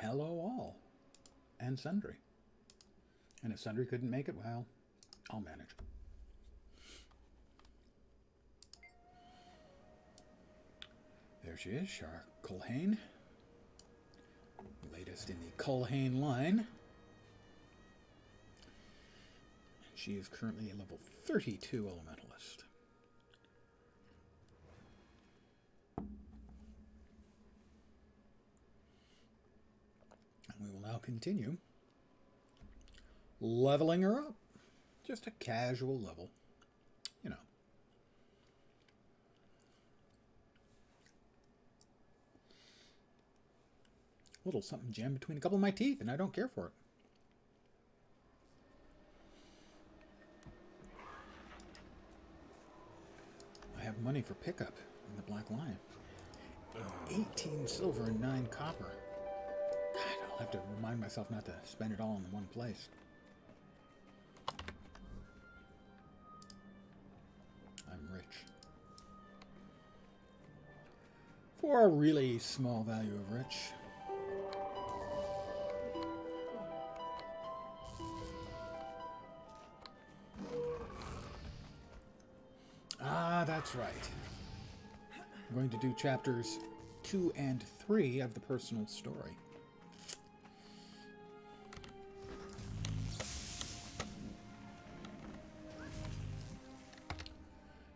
hello all. And Sundry. And if Sundry couldn't make it, well, I'll manage. There she is, Shar Culhane. Latest in the Culhane line. And she is currently a level 32 elementalist. And we will now continue leveling her up. Just a casual level. You know. A little something jammed between a couple of my teeth, and I don't care for it. I have money for pickup in the Black Lion. 18 silver and 9 copper. God, I'll have to remind myself not to spend it all in one place. I'm rich. For a really small value of rich. Ah, that's right. I'm going to do chapters 2 and 3 of the personal story.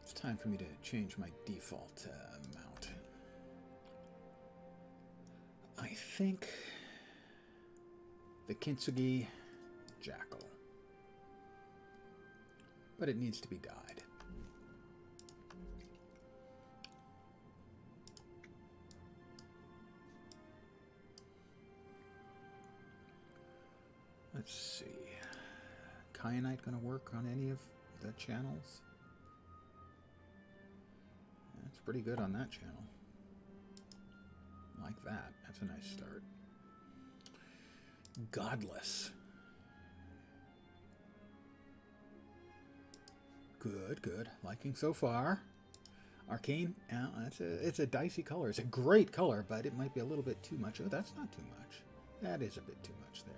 It's time for me to change my default mount. I think the Kintsugi Jackal. But it needs to be dyed. Let's see. Kyanite going to work on any of the channels? That's pretty good on that channel. Like that. That's a nice start. Godless. Good, good. Liking so far. Arcane. It's a dicey color. It's a great color, but it might be a little bit too much. Oh, that's not too much. That is a bit too much there.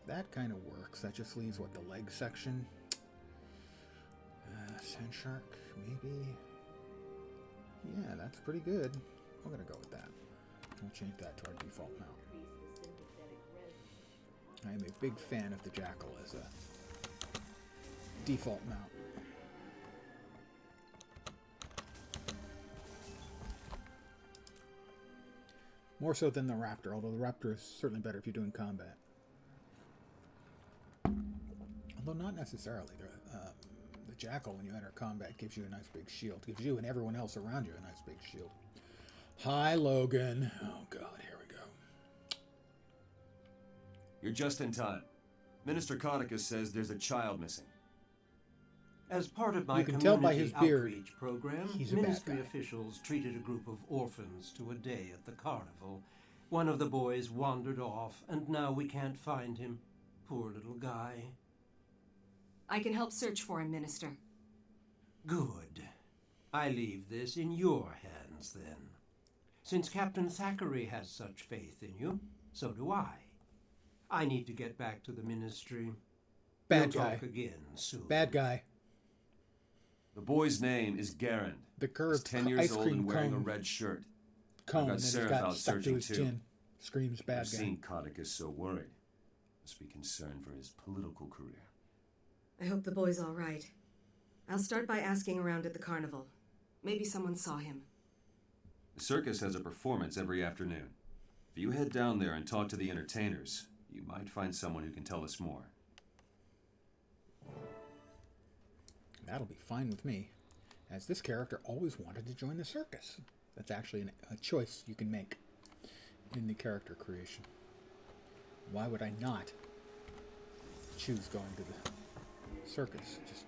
That kind of works. That just leaves, what, the leg section? Sand shark, maybe? Yeah, that's pretty good. I'm going to go with that. We'll change that to our default mount. I am a big fan of the Jackal as a default mount. More so than the Raptor, although the Raptor is certainly better if you're doing combat. Although not necessarily. The Jackal, when you enter combat, gives you a nice big shield. Gives you and everyone else around you a nice big shield. Hi, Logan. Oh, God, here we go. You're just in time. Minister Conicus says there's a child missing. As part of my you can tell by his beard, outreach program, he's a ministry bad guy. officials treated a group of orphans to a day at the carnival. One of the boys wandered off, and now we can't find him. Poor little guy. I can help search for him, Minister. Good. I leave this in your hands, then. Since Captain Thackeray has such faith in you, so do I. I need to get back to the ministry. Bad We'll guy. talk again soon. Bad guy. The boy's name is Garand. The He's curved 10 years ice old cream and wearing cone. a red shirt. Cone, got and he's Seraph got out stuck to searching his too. chin. Screams bad I've guy. seen Conicus so worried. Must be concerned for his political career. I hope the boy's all right. I'll start by asking around at the carnival. Maybe someone saw him. The circus has a performance every afternoon. If you head down there and talk to the entertainers, you might find someone who can tell us more. That'll be fine with me, as this character always wanted to join the circus. That's actually a choice you can make in the character creation. Why would I not choose going to the circus? Just,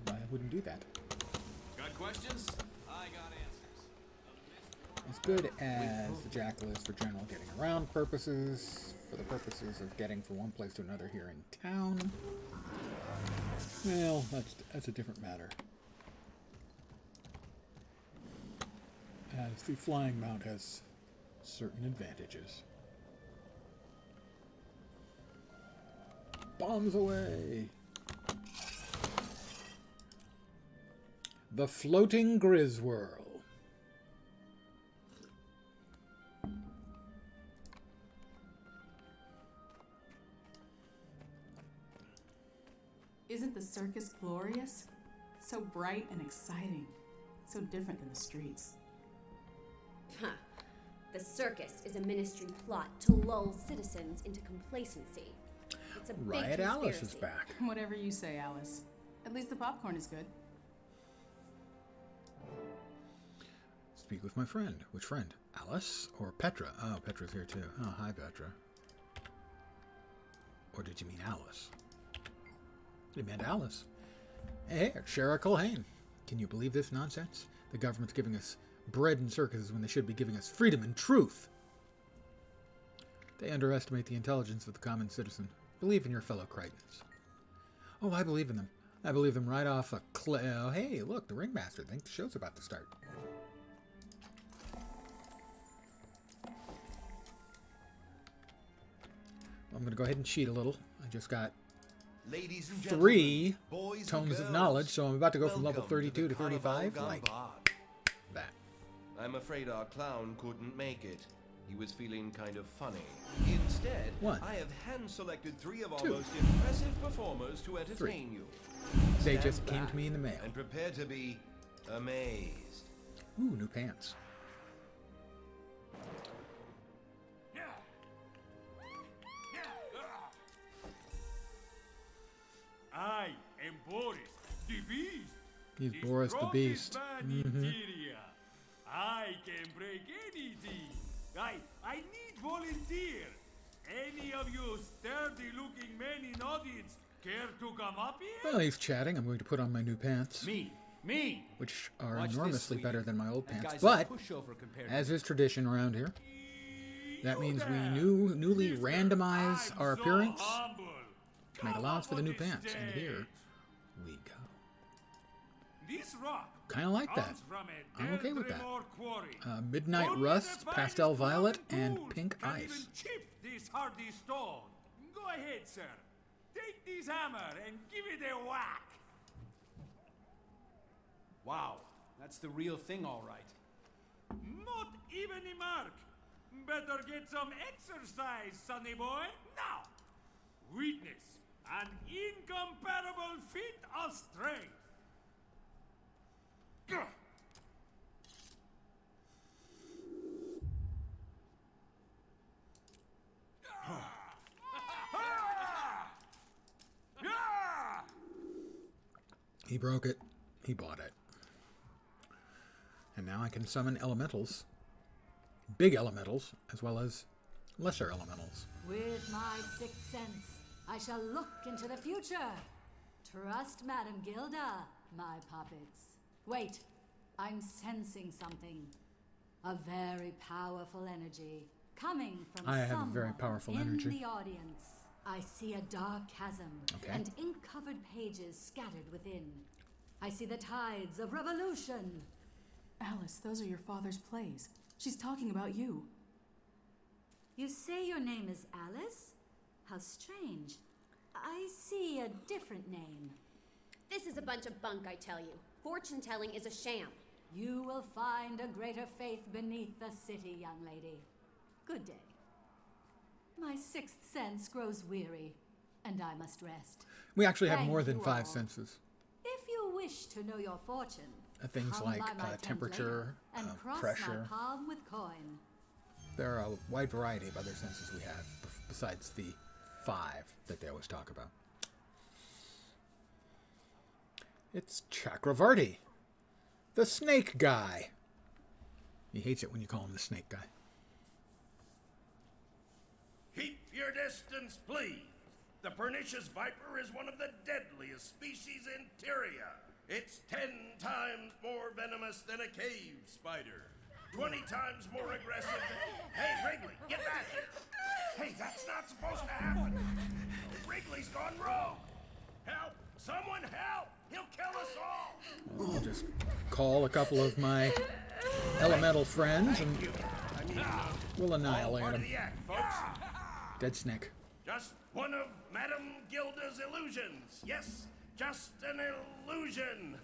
I wouldn't do that. Got questions? I got answers. As good as the Jackal is for general getting around purposes, for the purposes of getting from one place to another here in town, well, that's a different matter. As the flying mount has certain advantages. bombs away. The floating Griswhirl. Isn't the circus glorious? So bright and exciting. So different than the streets. Huh. The circus is a ministry plot to lull citizens into complacency. It's a big Riot Alice is conspiracy. back. Whatever you say, Alice. At least the popcorn is good. Speak with my friend. Which friend? Alice or Petra? Oh, Petra's here too. Oh, hi, Petra. Or did you mean Alice? You meant Alice. Hey, Shara Culhane. Can you believe this nonsense? The government's giving us bread and circuses when they should be giving us freedom and truth. They underestimate the intelligence of the common citizen. Believe in your fellow Crichtons. Oh, I believe in them. I believe them right off a cliff. Oh, hey, look, the ringmaster. I think the show's about to start. I'm going to go ahead and cheat a little. I just got Ladies and 3 boys tomes and of girls, knowledge, so I'm about to go from level welcome 32 to the 35, Carnival like Gone that. Bad. I'm afraid our clown couldn't make it. He was feeling kind of funny. Instead, One. I have hand-selected 3 of our 2. most impressive performers to entertain you. They Stand just came back to me in the mail. and prepare to be amazed. Ooh, new pants. I am Boris, the Beast. He's Boris the Beast. strongest man in Tyria. I can break anything. I need volunteer. Any of you sturdy-looking men in audience care to come up here? Well, he's chatting. I'm going to put on my new pants, Me. which are Watch this, enormously sweetie. better than my old That pants. guy's a But, pushover compared to as is tradition around here, that means we You newly Mister, randomize I'm our so appearance humble. to make Come allowance up for the on new the pants. And stage. here we go. This rock Kind of like that. comes from a I'm okay with that. Deldrimore quarry. Midnight Only Rust, the Pastel finest Violet, modern and tools Pink can Ice. even chip this hardy stone. Go ahead, sir. Take this hammer and give it a whack. Wow, that's the real thing, all right. Not even a mark. Better get some exercise, sonny boy. Now, witness an incomparable feat of strength. Gah! Ah! He broke it. He bought it. And now I can summon elementals. Big elementals, as well as lesser elementals. With my sixth sense, I shall look into the future. Trust Madame Gilda, my puppets. Wait, I'm sensing something. A very powerful energy coming from I have a someone very powerful in energy. the audience. I see a dark chasm Okay. and ink-covered pages scattered within. I see the tides of revolution. Alice, those are your father's plays. She's talking about you. You say your name is Alice? How strange. I see a different name. This is a bunch of bunk, I tell you. Fortune-telling is a sham. You will find a greater faith beneath the city, young lady. Good day. My sixth sense grows weary, and I must rest. We actually have Thank more than you 5 all. senses. If you wish to know your fortune, Things come like by my tent temperature, later and cross pressure. my palm with coin. There are a wide variety of other senses we have, besides the 5 that they always talk about. It's Chakravarti, the snake guy. He hates it when you call him the snake guy. Keep your distance, please. The pernicious viper is one of the deadliest species in Tyria. It's 10 times more venomous than a cave spider. 20 times more aggressive than... Hey, Wrigley, get back here! Hey, that's not supposed to happen! Wrigley's gone rogue! Help! Someone help! He'll kill us all! I'll just call a couple of my elemental friends and we'll annihilate Part of him. the act, folks. Dead snake. Just One of Madame Gilda's illusions. Yes, just an illusion.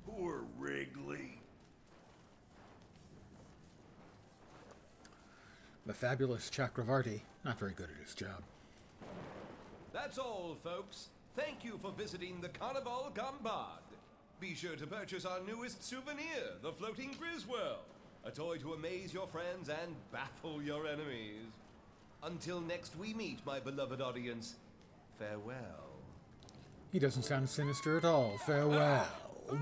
Poor Wrigley. The fabulous Chakravarti, not very good at his job. That's all, folks. Thank you for visiting the Carnival Gambard. Be sure to purchase our newest souvenir, the Floating Griswold. A toy to amaze your friends and baffle your enemies. Until next we meet, my beloved audience, farewell. He doesn't sound sinister at all. Farewell. I'll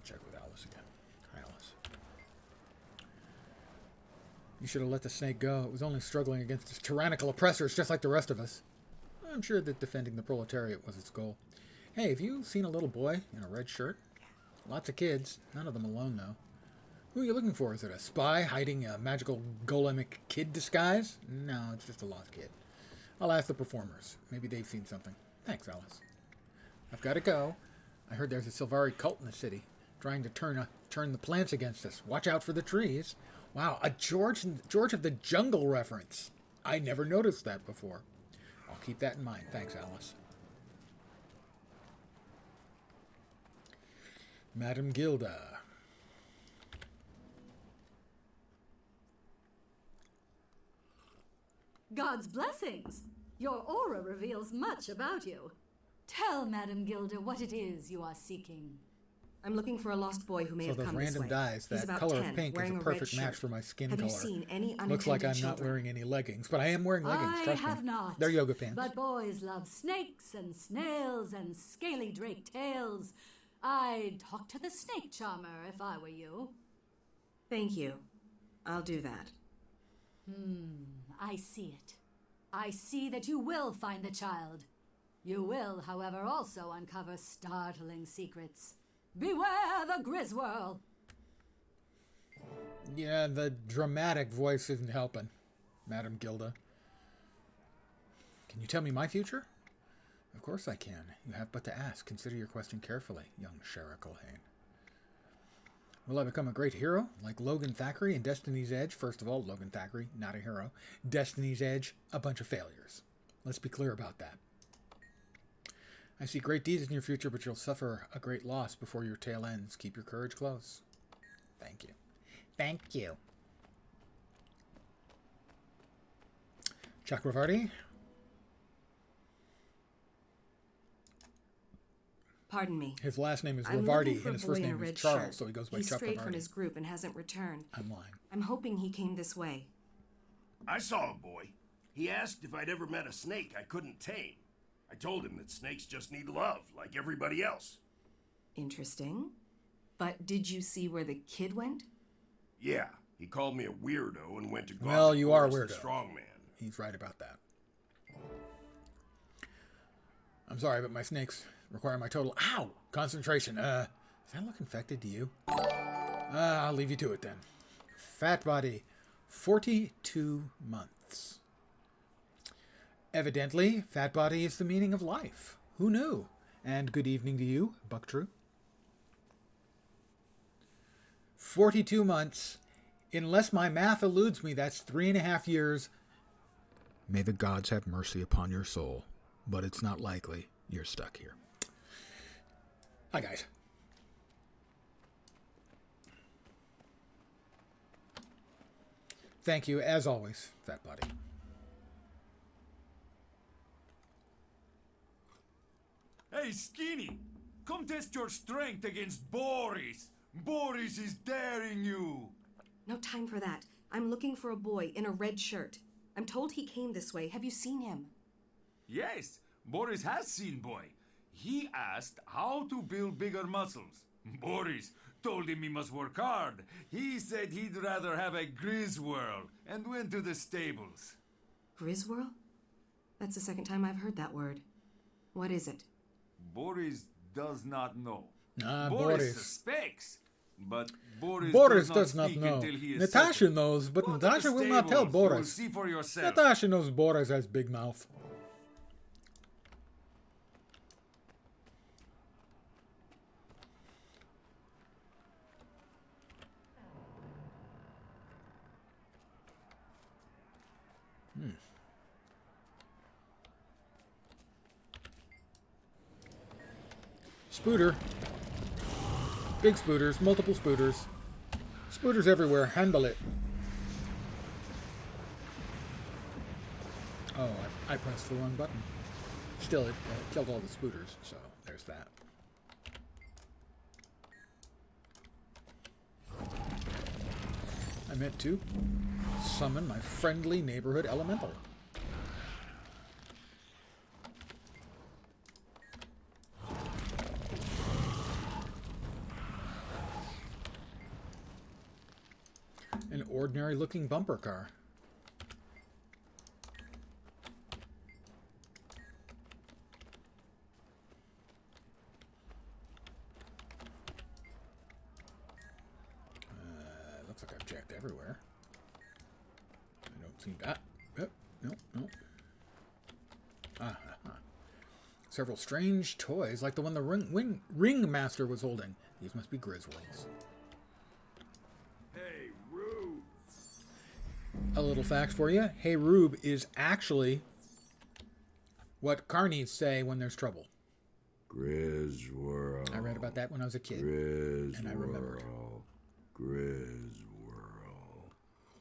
check with Alice again. Hi, Alice. You should have let the snake go. It was only struggling against its tyrannical oppressors, just like the rest of us. I'm sure that defending the proletariat was its goal. Hey, have you seen a little boy in a red shirt? Lots of kids. None of them alone, though. Who are you looking for? Is it a spy hiding a magical golemic kid disguise? No, it's just a lost kid. I'll ask the performers. Maybe they've seen something. Thanks, Alice. I've got to go. I heard there's a Silvari cult in the city, trying to turn the plants against us. Watch out for the trees. Wow, a George of the Jungle reference. I never noticed that before. I'll keep that in mind. Thanks, Alice. Madame Gilda. God's blessings! Your aura reveals much about you. Tell Madame Gilda what it is you are seeking. I'm looking for a lost boy who may have come this way. So those random dyes, He's that about color 10, of pink is wearing a red perfect match shirt. for my skin Have color. you seen any unintended Looks like I'm children? not wearing any leggings, but I am wearing leggings, I trust me. have not. They're yoga pants. But boys love snakes and snails and scaly drake tails. I'd talk to the snake charmer if I were you. Thank you. I'll do that. I see it. I see that you will find the child. You will, however, also uncover startling secrets. Beware the Griswold! Yeah, the dramatic voice isn't helping, Madame Gilda. Can you tell me my future? Of course I can. You have but to ask. Consider your question carefully, young Shara Culhane. Will I become a great hero, like Logan Thackeray in Destiny's Edge? First of all, Logan Thackeray, not a hero. Destiny's Edge, a bunch of failures. Let's be clear about that. I see great deeds in your future, but you'll suffer a great loss before your tale ends. Keep your courage close. Thank you. Thank you. Chakravarti? Pardon me. His last name is I'm Lavardi, looking for and a his boy first in a name is red Charles, shirt. so he goes by He strayed from Chakravarti. his group and hasn't returned. I'm lying. I'm hoping he came this way. I saw a boy. He asked if I'd ever met a snake I couldn't tame. I told him that snakes just need love, like everybody else. Interesting. But did you see where the kid went? Yeah, he called me a weirdo and went to go Well, you are a the weirdo. strong man. He's right about that. I'm sorry, but my snakes require my total concentration. Does that look infected to you? I'll leave you to it then. Fat body, 42 months. Evidently, fat body is the meaning of life. Who knew? And good evening to you, Bucktrue. 42 months. Unless my math eludes me, that's 3.5 years. May the gods have mercy upon your soul. But it's not likely. You're stuck here. Hi, guys. Thank you, as always, Fat Body. Hey, Skinny! Come test your strength against Boris! Boris is daring you! No time for that. I'm looking for a boy in a red shirt. I'm told he came this way. Have you seen him? Yes, Boris has seen Boy. He asked how to build bigger muscles. Boris told him he must work hard. He said he'd rather have a Griswold and went to the stables. Griswold? That's the second time I've heard that word. What is it? Boris does not know. Boris suspects, but Boris does not speak know. until he is Natasha settled. knows, but Go to the Natasha will not tell stables. You will Boris. see for yourself. Natasha knows Boris has big mouth. Spooter. Big spooters, multiple spooters. Spooters everywhere. Handle it. Oh, I pressed the wrong button. Still, it killed all the spooters, so there's that. I meant to summon my friendly neighborhood elemental. An ordinary looking bumper car. Looks like I've checked everywhere. I don't seem to... No. Several strange toys, like the one the ring master was holding. These must be Griswolds. Hey, Rube. A little fact for you. Hey, Rube is actually what carnies say when there's trouble. Grisworld. I read about that when I was a kid. Grisworld. And I remembered. Grisworld.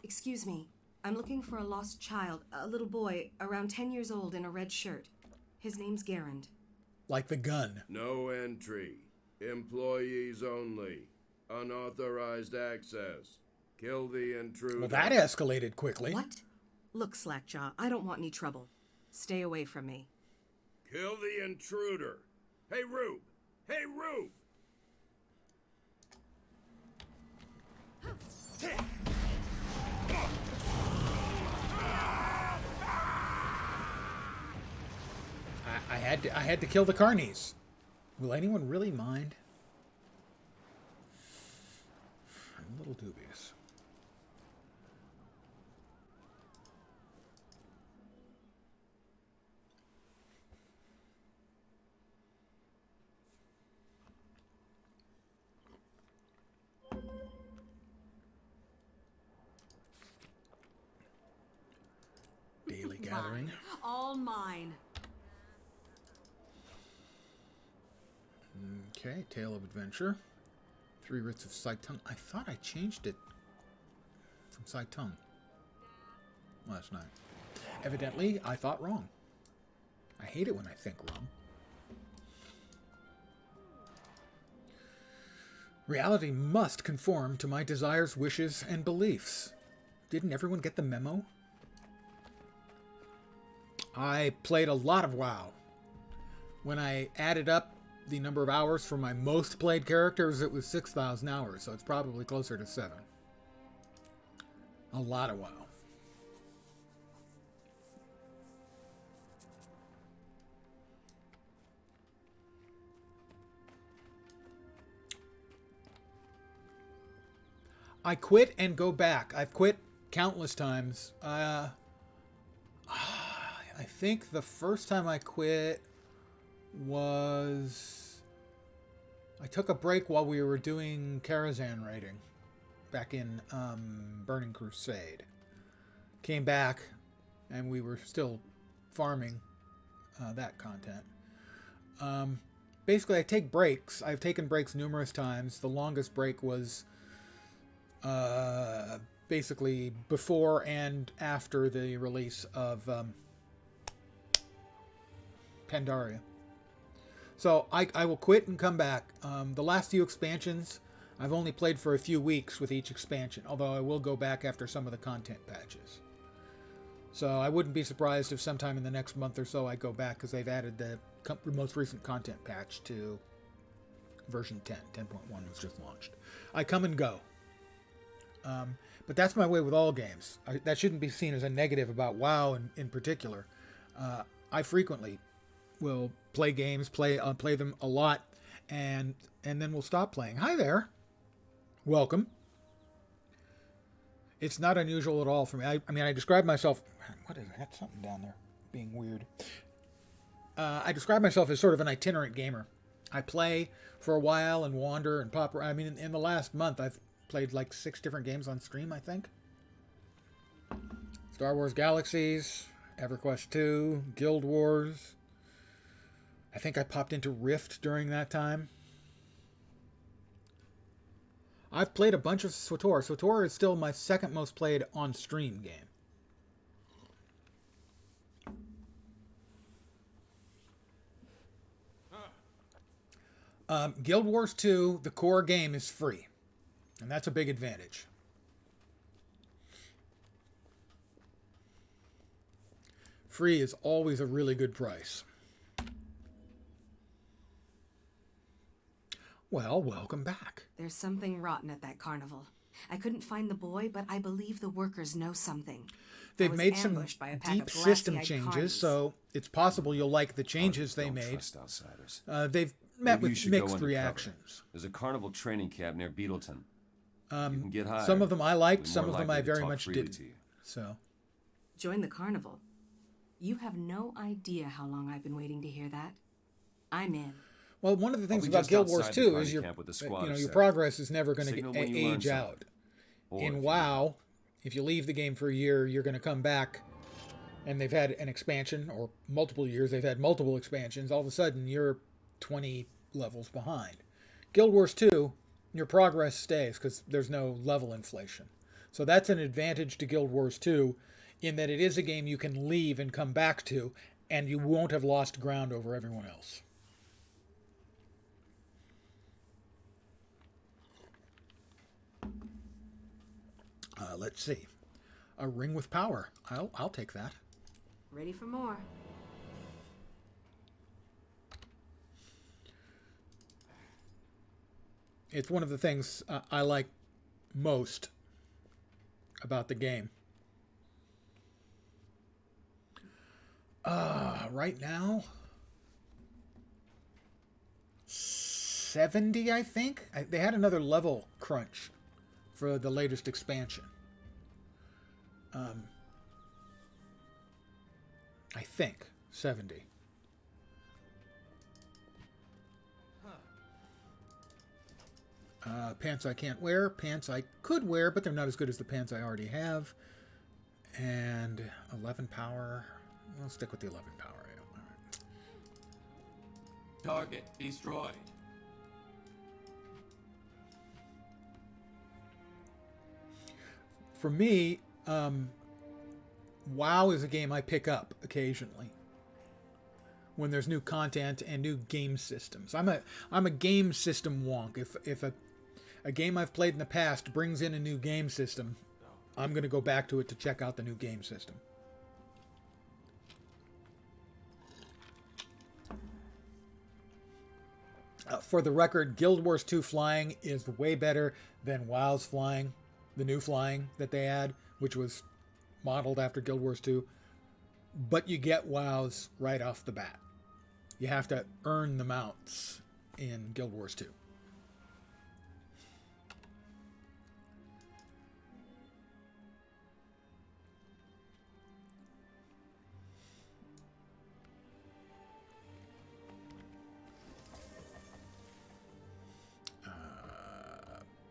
Excuse me. I'm looking for a lost child, a little boy, around 10 years old in a red shirt. His name's Garand. Like the gun. No entry. Employees only. Unauthorized access. Kill the intruder. Well, that escalated quickly. What? Look, Slackjaw, I don't want any trouble. Stay away from me. Kill the intruder. Hey, Rube. Hey, Rube. I had to kill the carnies. Will anyone really mind? I'm a little dubious. Daily gathering. All mine. Okay, Tale of Adventure. 3 Writs of Saitung. I thought I changed it from Saitung last night. Evidently, I thought wrong. I hate it when I think wrong. Reality must conform to my desires, wishes, and beliefs. Didn't everyone get the memo? I played a lot of WoW. When I added up the number of hours for my most played characters, it was 6,000 hours, so it's probably closer to 7. A lot of WoW. I quit and go back. I've quit countless times. I think the first time I quit was... I took a break while we were doing Karazhan raiding back in Burning Crusade. Came back and we were still farming that content. Basically, I take breaks. I've taken breaks numerous times. The longest break was basically before and after the release of Pandaria. So I will quit and come back. The last few expansions, I've only played for a few weeks with each expansion, although I will go back after some of the content patches. So I wouldn't be surprised if sometime in the next month or so I go back, because they've added the most recent content patch to version 10. 10.1 was just launched. I come and go. But that's my way with all games. That shouldn't be seen as a negative about WoW in particular. I frequently will play games, play them a lot, and then we'll stop playing. Hi there. Welcome. It's not unusual at all for me. I mean, I describe myself... What is that? Something down there being weird. I describe myself as sort of an itinerant gamer. I play for a while and wander and pop... I mean, in the last month, I've played like 6 different games on stream, I think. Star Wars Galaxies, EverQuest 2, Guild Wars, I think I popped into Rift during that time. I've played a bunch of SWTOR. SWTOR is still my second most played on-stream game. Guild Wars 2, the core game, is free. And that's a big advantage. Free is always a really good price. Well, welcome back. There's something rotten at that carnival. I couldn't find the boy, but I believe the workers know something. They've made some deep system changes, so it's possible you'll like the changes they made. Trust outsiders. They've met Maybe you with should go mixed undercover. reactions. There's a carnival training camp near Beetleton. You can get hired. Some of them I liked, Be some more of them I likely to very talk much freely didn't. to you. So, Join the carnival. You have no idea how long I've been waiting to hear that. I'm in. well, one of the things be about just Guild Wars outside the 2 party is your camp with the squad your set. progress is never going to Signal when you learn age out. something. Or if In you WoW, if you leave the game for a year, you're going to come back, and they've had an expansion, or multiple years, they've had multiple expansions. All of a sudden, you're 20 levels behind. Guild Wars 2, your progress stays because there's no level inflation. So that's an advantage to Guild Wars 2 in that it is a game you can leave and come back to, and you won't have lost ground over everyone else. Let's see. A ring with power. I'll take that. Ready for more. It's one of the things I like most about the game. Right now, 70, I think. They had another level crunch for the latest expansion. I think 70. Pants I can't wear. Pants I could wear, but they're not as good as the pants I already have. And 11 power. I'll stick with the 11 power. Yeah. All right. Target destroyed. For me, WoW is a game I pick up occasionally when there's new content and new game systems. I'm a game system wonk. If a game I've played in the past brings in a new game system, I'm going to go back to it to check out the new game system. For the record, Guild Wars 2 flying is way better than WoW's flying, the new flying that they had, which was modeled after Guild Wars 2. But you get WoW's right off the bat. You have to earn the mounts in Guild Wars 2.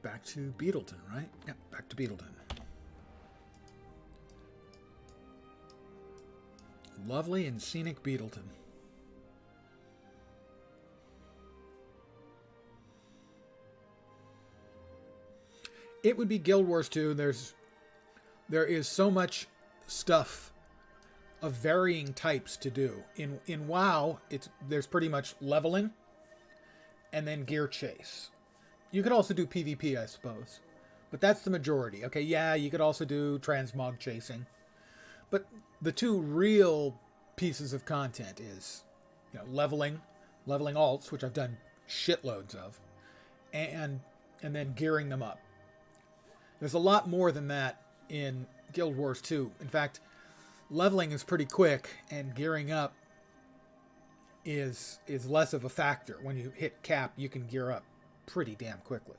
Back to Beetleton, right? Yeah, back to Beetleton. Lovely and scenic Beetleton. It would be Guild Wars 2. There is so much stuff of varying types to do. In WoW, there's pretty much leveling and then gear chase. You could also do PvP, I suppose. But that's the majority. Okay, yeah, you could also do transmog chasing. But the two real pieces of content is, leveling alts, which I've done shitloads of, and then gearing them up. There's a lot more than that in Guild Wars 2. In fact, leveling is pretty quick, and gearing up is less of a factor. When you hit cap, you can gear up pretty damn quickly.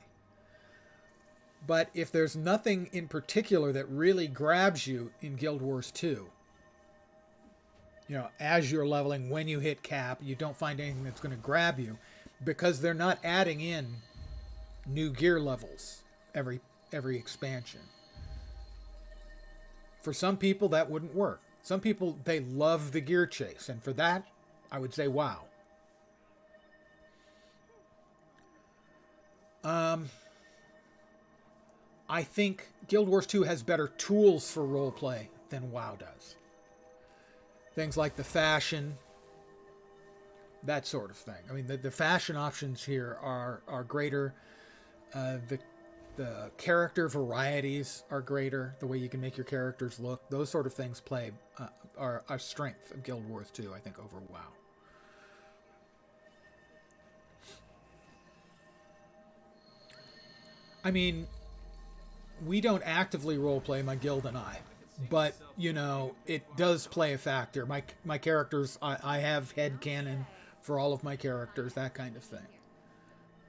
But if there's nothing in particular that really grabs you in Guild Wars 2, as you're leveling, when you hit cap, you don't find anything that's going to grab you because they're not adding in new gear levels every expansion. For some people, that wouldn't work. Some people, they love the gear chase, and for that, I would say WoW. I think Guild Wars 2 has better tools for roleplay than WoW does. Things like the fashion, that sort of thing. I mean, the fashion options here are greater. The character varieties are greater. The way you can make your characters look, those sort of things are a strength of Guild Wars 2, I think, over WoW. I mean, we don't actively roleplay, my guild and I, but, you know, it does play a factor. My characters, I have headcanon for all of my characters, that kind of thing.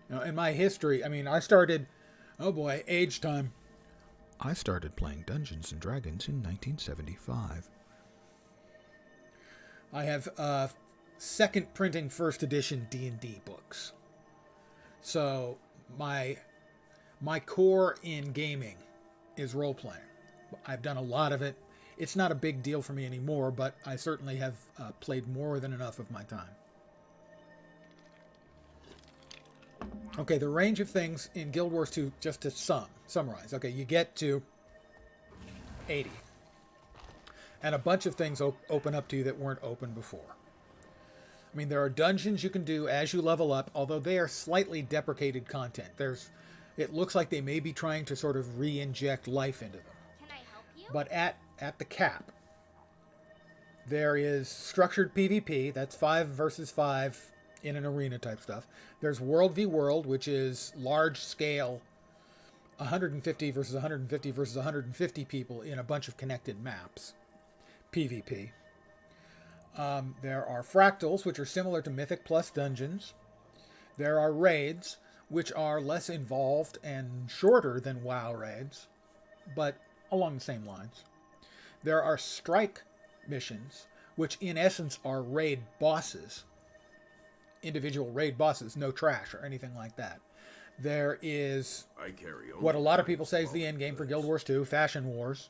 You know, in my history, I mean, I started, oh boy, age time. I started playing Dungeons & Dragons in 1975. I have second printing first edition D&D books. So my core in gaming is role-playing. I've done a lot of it. It's not a big deal for me anymore, but I certainly have played more than enough of my time. Okay, the range of things in Guild Wars 2, just to summarize. Okay, you get to 80. And a bunch of things open up to you that weren't open before. I mean, there are dungeons you can do as you level up, although they are slightly deprecated content. It looks like they may be trying to sort of re-inject life into them. Can I help you? But at the cap, there is structured PvP. That's 5 versus 5 in an arena type stuff. There's World v World, which is large scale, 150 versus 150 versus 150 people in a bunch of connected maps. PvP. There are fractals, which are similar to Mythic plus Dungeons. There are raids, which are less involved and shorter than WoW raids, but along the same lines. There are strike missions, which in essence are raid bosses. Individual raid bosses, no trash or anything like that. There is what a lot of people say is the end game for Guild Wars 2, Fashion Wars.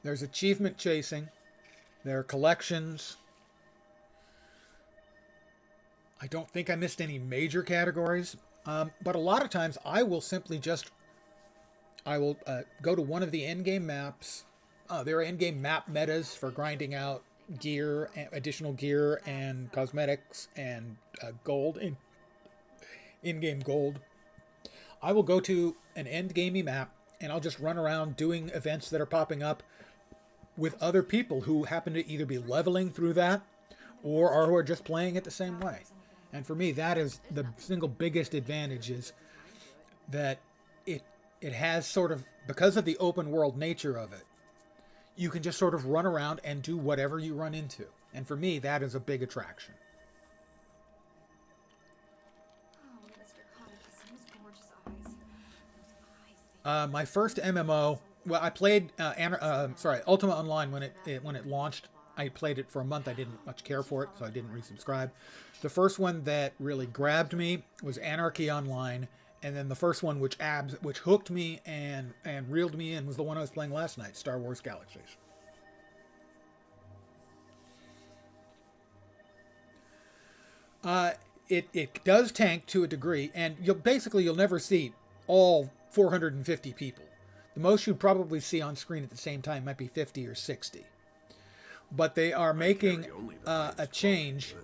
There's achievement chasing. There are collections. I don't think I missed any major categories. But a lot of times I will simply go to one of the endgame maps. There are endgame map metas for grinding out gear, additional gear and cosmetics and gold, in-game gold. I will go to an endgamey map and I'll just run around doing events that are popping up with other people who happen to either be leveling through that or who are just playing it the same way. And for me, that is the single biggest advantage, is that it has sort of, because of the open world nature of it, you can just sort of run around and do whatever you run into. And for me, that is a big attraction. Oh, Mr. Conicus, those gorgeous eyes. Those eyes. My first MMO, well, I played Ultima Online when it launched. I played it for a month. I didn't much care for it, so I didn't resubscribe. The first one that really grabbed me was Anarchy Online, and then the first one which hooked me and reeled me in was the one I was playing last night, Star Wars Galaxies. It does tank to a degree, and you'll never see all 450 people. The most you'd probably see on screen at the same time might be 50 or 60. But they are making a change,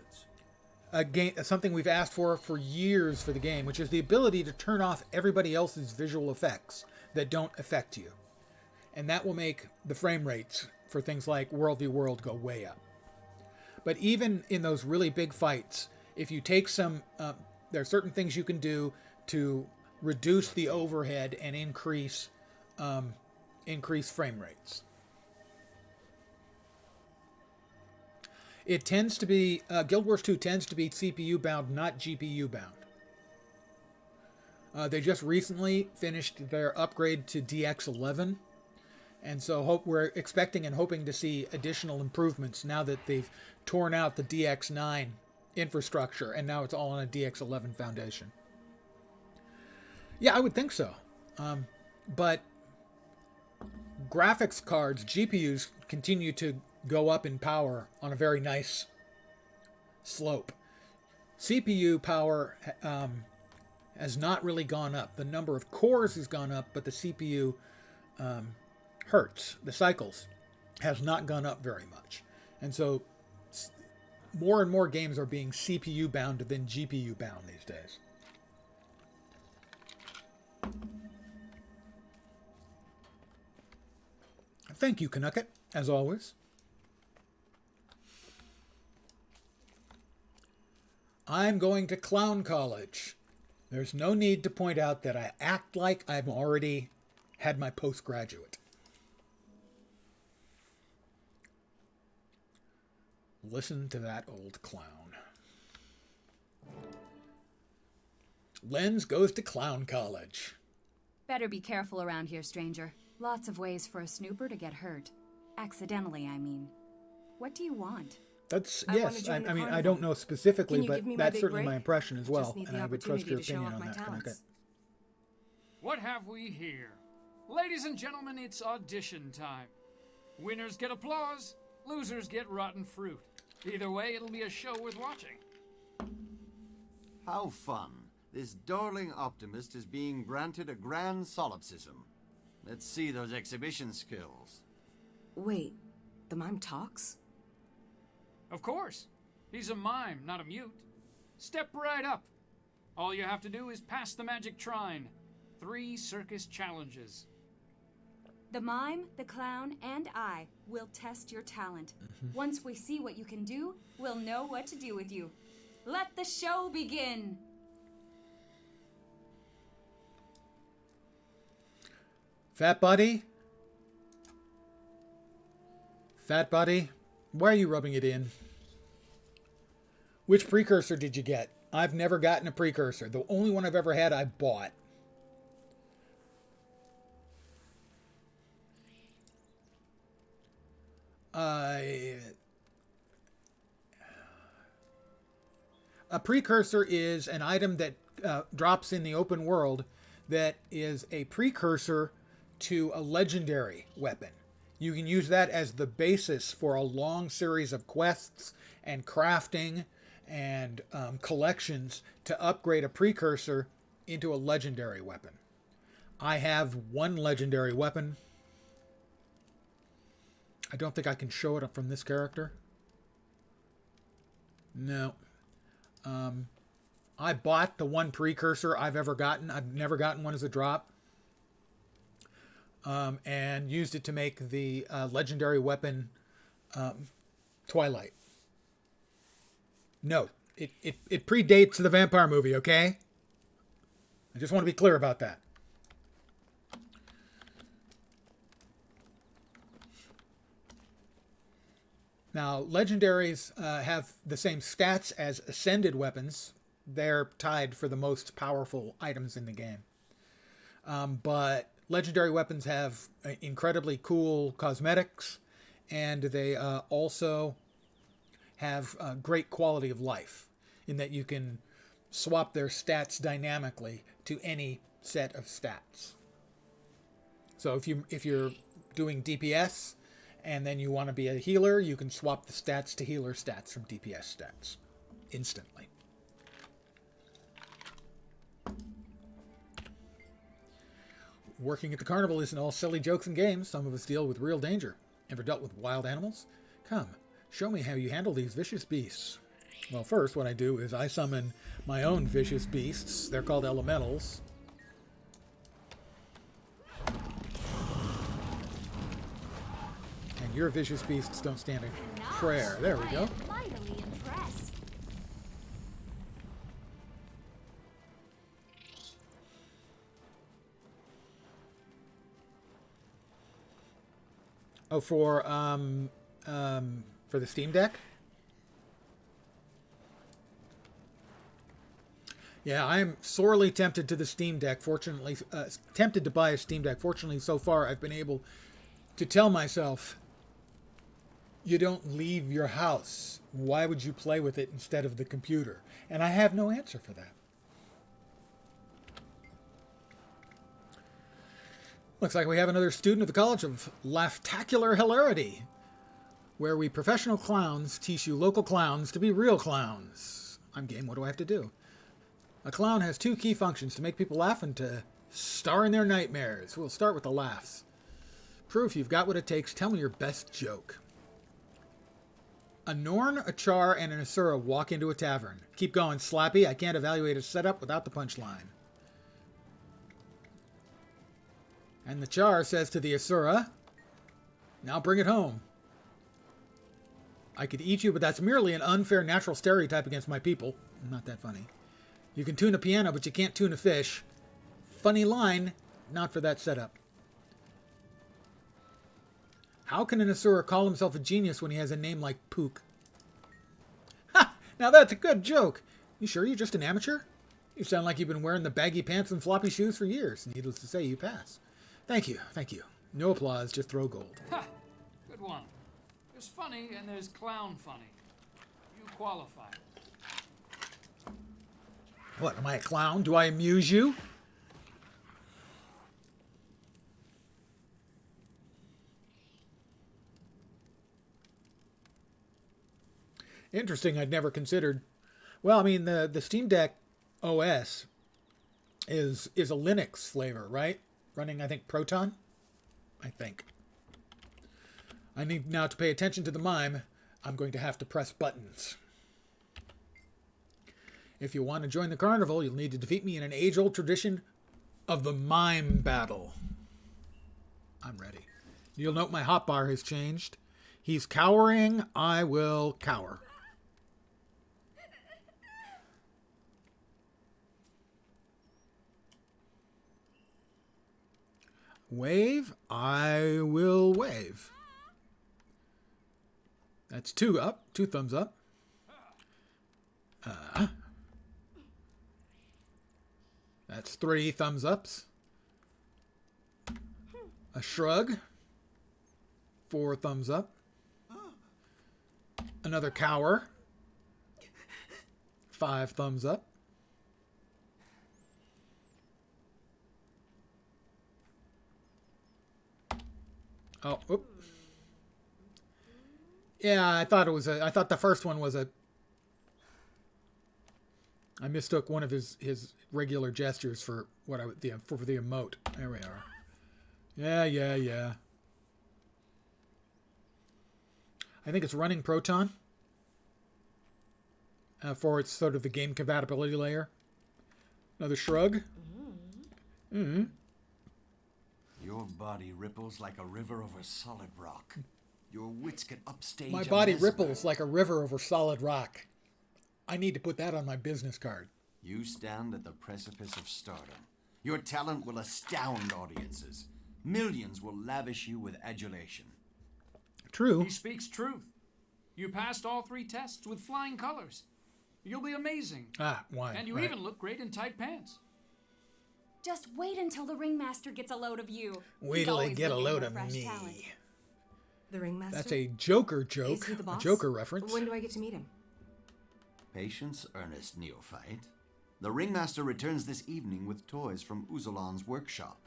something we've asked for years for the game, which is the ability to turn off everybody else's visual effects that don't affect you. And that will make the frame rates for things like World v World go way up. But even in those really big fights, if you take there are certain things you can do to reduce the overhead and increase frame rates. It tends to be, Guild Wars 2 tends to be CPU bound, not GPU bound. They just recently finished their upgrade to DX11. And so we're expecting and hoping to see additional improvements now that they've torn out the DX9 infrastructure and now it's all on a DX11 foundation. Yeah, I would think so. But graphics cards, GPUs, continue to go up in power on a very nice slope. CPU power has not really gone up. The number of cores has gone up, but the CPU hertz, the cycles, has not gone up very much. And so more and more games are being CPU bound than GPU bound these days. Thank you, Canucket, as always. I'm going to clown college. There's no need to point out that I act like I've already had my postgraduate. Listen to that old clown. Lens goes to clown college. Better be careful around here, stranger. Lots of ways for a snooper to get hurt. Accidentally, I mean. What do you want? That's, yes, I mean, I don't know specifically, but that's certainly my impression as well, Just need and the I would trust your opportunity to show opinion off on my that. talents. What have we here? Ladies and gentlemen, it's audition time. Winners get applause, losers get rotten fruit. Either way, it'll be a show worth watching. How fun. This darling optimist is being granted a grand solipsism. Let's see those exhibition skills. Wait, the mime talks? Of course. He's a mime, not a mute. Step right up. All you have to do is pass the magic trine. 3 circus challenges. The mime, the clown, and I will test your talent. Once we see what you can do, we'll know what to do with you. Let the show begin! Fat buddy? Fat buddy? Why are you rubbing it in? Which precursor did you get? I've never gotten a precursor. The only one I've ever had, I bought. A precursor is an item that drops in the open world that is a precursor to a legendary weapon. You can use that as the basis for a long series of quests and crafting and collections to upgrade a precursor into a legendary weapon. I have one legendary weapon. I don't think I can show it from this character. No. I bought the one precursor I've ever gotten. I've never gotten one as a drop. And used it to make the legendary weapon Twilight. No, it predates the vampire movie, okay? I just want to be clear about that. Now, legendaries have the same stats as ascended weapons. They're tied for the most powerful items in the game. But legendary weapons have incredibly cool cosmetics, and they also have great quality of life in that you can swap their stats dynamically to any set of stats. So if you're doing DPS and then you want to be a healer, you can swap the stats to healer stats from DPS stats instantly. Working at the carnival isn't all silly jokes and games. Some of us deal with real danger. Ever dealt with wild animals? Come, show me how you handle these vicious beasts. Well, first, what I do is I summon my own vicious beasts. They're called elementals. And your vicious beasts don't stand a prayer. There we go. Mightily impressed. Oh, for the Steam Deck? Yeah, I am sorely tempted to the Steam Deck. Fortunately, tempted to buy a Steam Deck. Fortunately, so far, I've been able to tell myself, you don't leave your house. Why would you play with it instead of the computer? And I have no answer for that. Looks like we have another student at the College of Laugh-tacular Hilarity, where we professional clowns teach you local clowns to be real clowns. I'm game. What do I have to do? A clown has two key functions: to make people laugh and to star in their nightmares. We'll start with the laughs. Proof you've got what it takes. Tell me your best joke. A Norn, a Char, and an Asura walk into a tavern. Keep going, Slappy. I can't evaluate a setup without the punchline. And the Char says to the Asura, now bring it home. I could eat you, but that's merely an unfair natural stereotype against my people. Not that funny. You can tune a piano, but you can't tune a fish. Funny line, not for that setup. How can an Asura call himself a genius when he has a name like Pook? Ha! Now that's a good joke. You sure you're just an amateur? You sound like you've been wearing the baggy pants and floppy shoes for years. Needless to say, you pass. Thank you, thank you. No applause, just throw gold. Ha! Good one. There's funny and there's clown funny. You qualify. What, am I a clown? Do I amuse you? Interesting, I'd never considered. Well, I mean, the Steam Deck OS is a Linux flavor, right? Running, I think, Proton? I think. I need now to pay attention to the mime. I'm going to have to press buttons. If you want to join the carnival, you'll need to defeat me in an age-old tradition of the mime battle. I'm ready. You'll note my hotbar has changed. He's cowering. I will cower. Wave. I will wave. That's 2 up. 2 thumbs up. That's 3 thumbs ups. A shrug. 4 thumbs up. Another cower. 5 thumbs up. Oh, oop. Yeah, I thought the first one was a. I mistook one of his regular gestures for what for the emote. There we are. Yeah. I think it's running Proton for its sort of the game compatibility layer. Another shrug. Mm-hmm. Your body ripples like a river over solid rock. Your wits can upstage. My body ripples like a river over solid rock. I need to put that on my business card. You stand at the precipice of stardom. Your talent will astound audiences. Millions will lavish you with adulation. True. He speaks truth. You passed all 3 tests with flying colors. You'll be amazing. Why? And you even look great in tight pants. Just wait until the ringmaster gets a load of you. Wait till they get a load of me. Talent. The ringmaster? That's a Joker joke. Is he the boss? A Joker reference. When do I get to meet him? Patience, earnest neophyte. The ringmaster returns this evening with toys from Uzulan's workshop,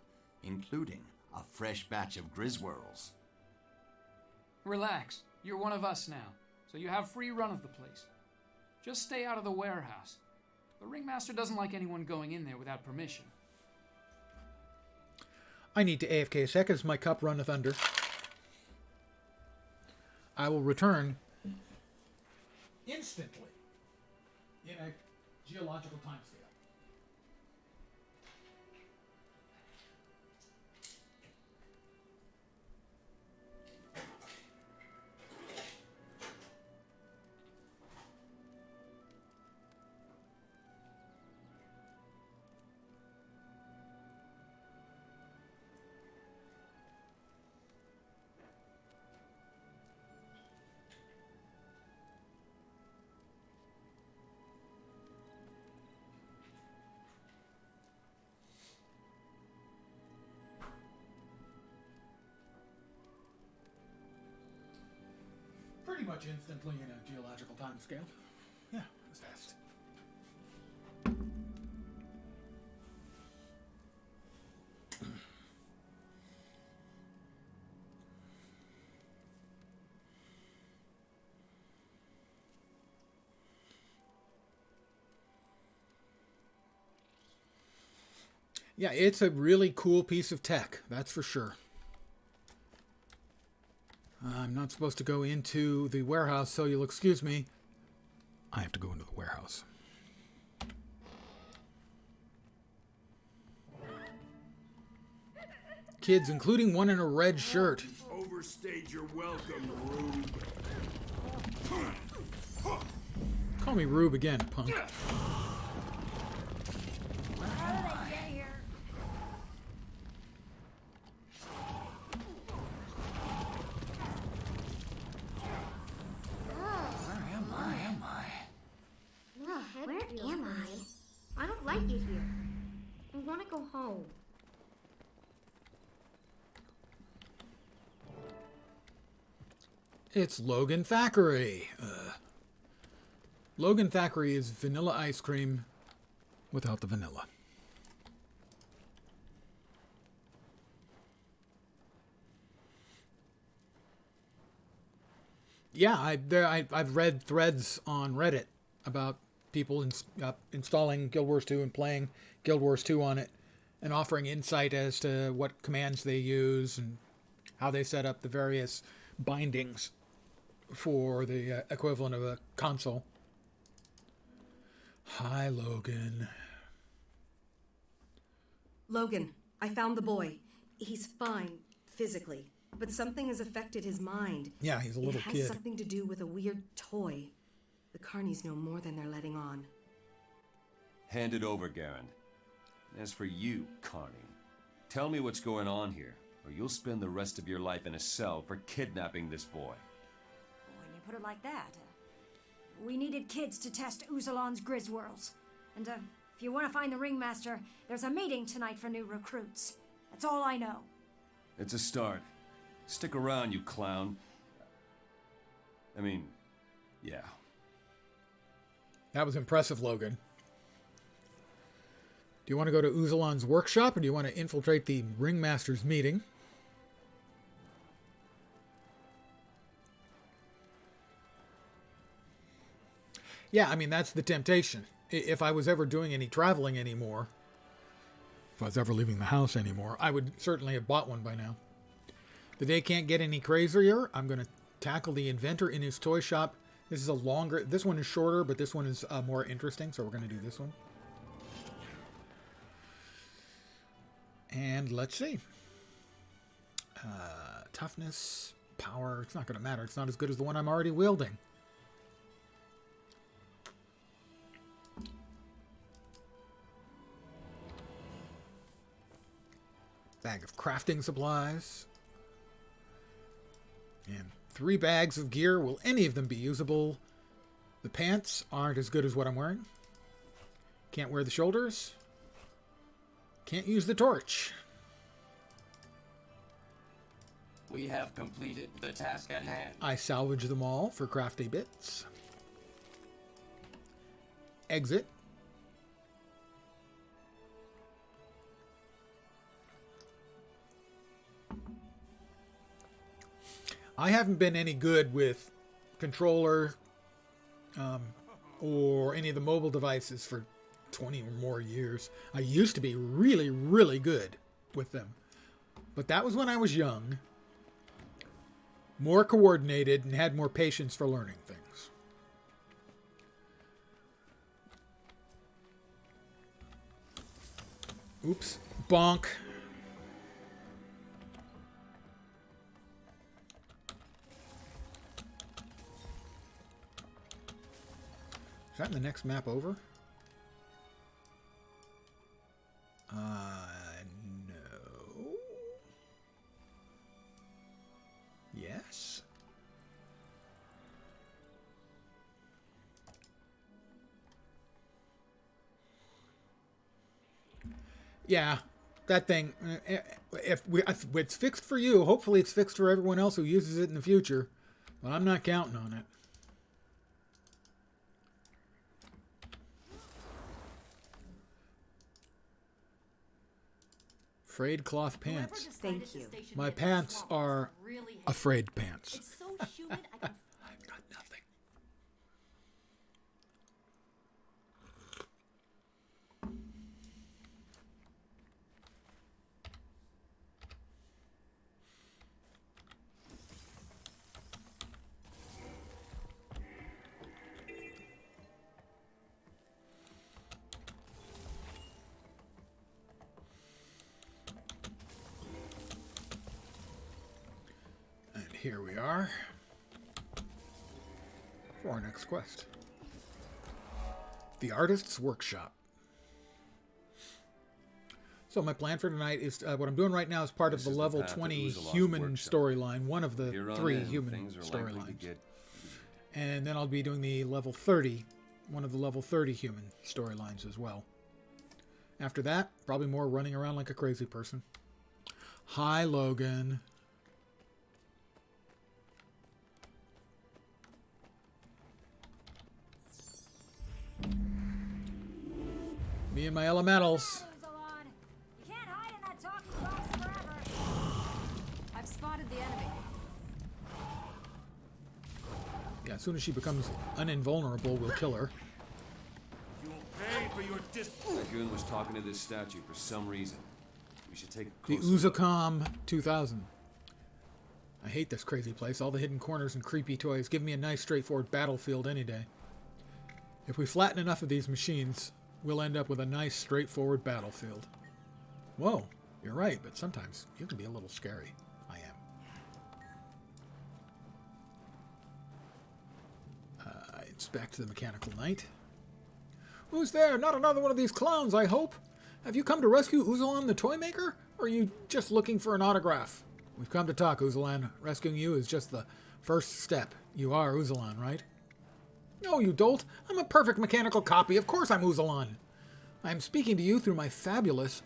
including a fresh batch of Griswirls. Relax. You're one of us now, so you have free run of the place. Just stay out of the warehouse. The ringmaster doesn't like anyone going in there without permission. I need to AFK a sec as my cup runneth under. I will return instantly in a geological timescale. Pretty much instantly in a geological timescale. Yeah, it was fast. Yeah, it's a really cool piece of tech, that's for sure. I'm not supposed to go into the warehouse, so you'll excuse me. I have to go into the warehouse. Kids, including one in a red shirt. Overstayed your welcome, Rube. Call me Rube again, punk. Where am I? I don't like it here. I want to go home. It's Logan Thackeray. Logan Thackeray is vanilla ice cream without the vanilla. Yeah, I've read threads on Reddit about people installing Guild Wars 2 and playing Guild Wars 2 on it and offering insight as to what commands they use and how they set up the various bindings for the equivalent of a console. Hi, Logan. Logan, I found the boy. He's fine, physically, but something has affected his mind. Yeah, he's a little kid. It has something to do with a weird toy. The Carnies know more than they're letting on. Hand it over, Garen. As for you, Carney, tell me what's going on here, or you'll spend the rest of your life in a cell for kidnapping this boy. When you put it like that, we needed kids to test Uzalon's Griswirls. And if you want to find the Ringmaster, there's a meeting tonight for new recruits. That's all I know. It's a start. Stick around, you clown. I mean, yeah. That was impressive, Logan. Do you want to go to Uzalon's workshop, or do you want to infiltrate the Ringmaster's meeting? Yeah, I mean, that's the temptation. If I was ever doing any traveling anymore, if I was ever leaving the house anymore, I would certainly have bought one by now. The day can't get any crazier. I'm going to tackle the inventor in his toy shop. This is a longer, this one is shorter, but this one is more interesting, so we're going to do this one. And let's see. Toughness, power, it's not going to matter. It's not as good as the one I'm already wielding. Bag of crafting supplies. And 3 bags of gear. Will any of them be usable? The pants aren't as good as what I'm wearing. Can't wear the shoulders. Can't use the torch. We have completed the task at hand. I salvage them all for crafty bits. Exit. I haven't been any good with controller or any of the mobile devices for 20 or more years. I used to be really, really good with them. But that was when I was young, more coordinated, and had more patience for learning things. Oops. Bonk. Is that in the next map over? No. Yes. Yeah, that thing, if it's fixed for you, hopefully it's fixed for everyone else who uses it in the future. But I'm not counting on it. Frayed cloth pants. Thank you. My pants are afraid pants. It's so humid, I can... I've got nothing. here we are for our next quest. The Artist's Workshop. So my plan for tonight is, what I'm doing right now is part of the level 20 human storyline, one of the 3 human storylines. And then I'll be doing the level 30, one of the level 30 human storylines as well. After that, probably more running around like a crazy person. Hi, Logan. Me and my elementals. You can't hide in that talking box forever. I've spotted the enemy. Yeah, as soon as she becomes uninvulnerable, we'll kill her. You'll pay for your Dragoon was talking to this statue for some reason. We should take a The closer look. Uzocom 2000. I hate this crazy place. All the hidden corners and creepy toys. Give me a nice straightforward battlefield any day. If we flatten enough of these machines, we'll end up with a nice straightforward battlefield. Whoa, you're right, but sometimes you can be a little scary. I am. Inspect the mechanical knight. Who's there? Not another one of these clowns, I hope. Have you come to rescue Uzalan the toy maker? Or are you just looking for an autograph? We've come to talk, Uzalan. Rescuing you is just the first step. You are Uzalan, right? No, you dolt. I'm a perfect mechanical copy. Of course I'm Uzalan. I am speaking to you through my fantabulous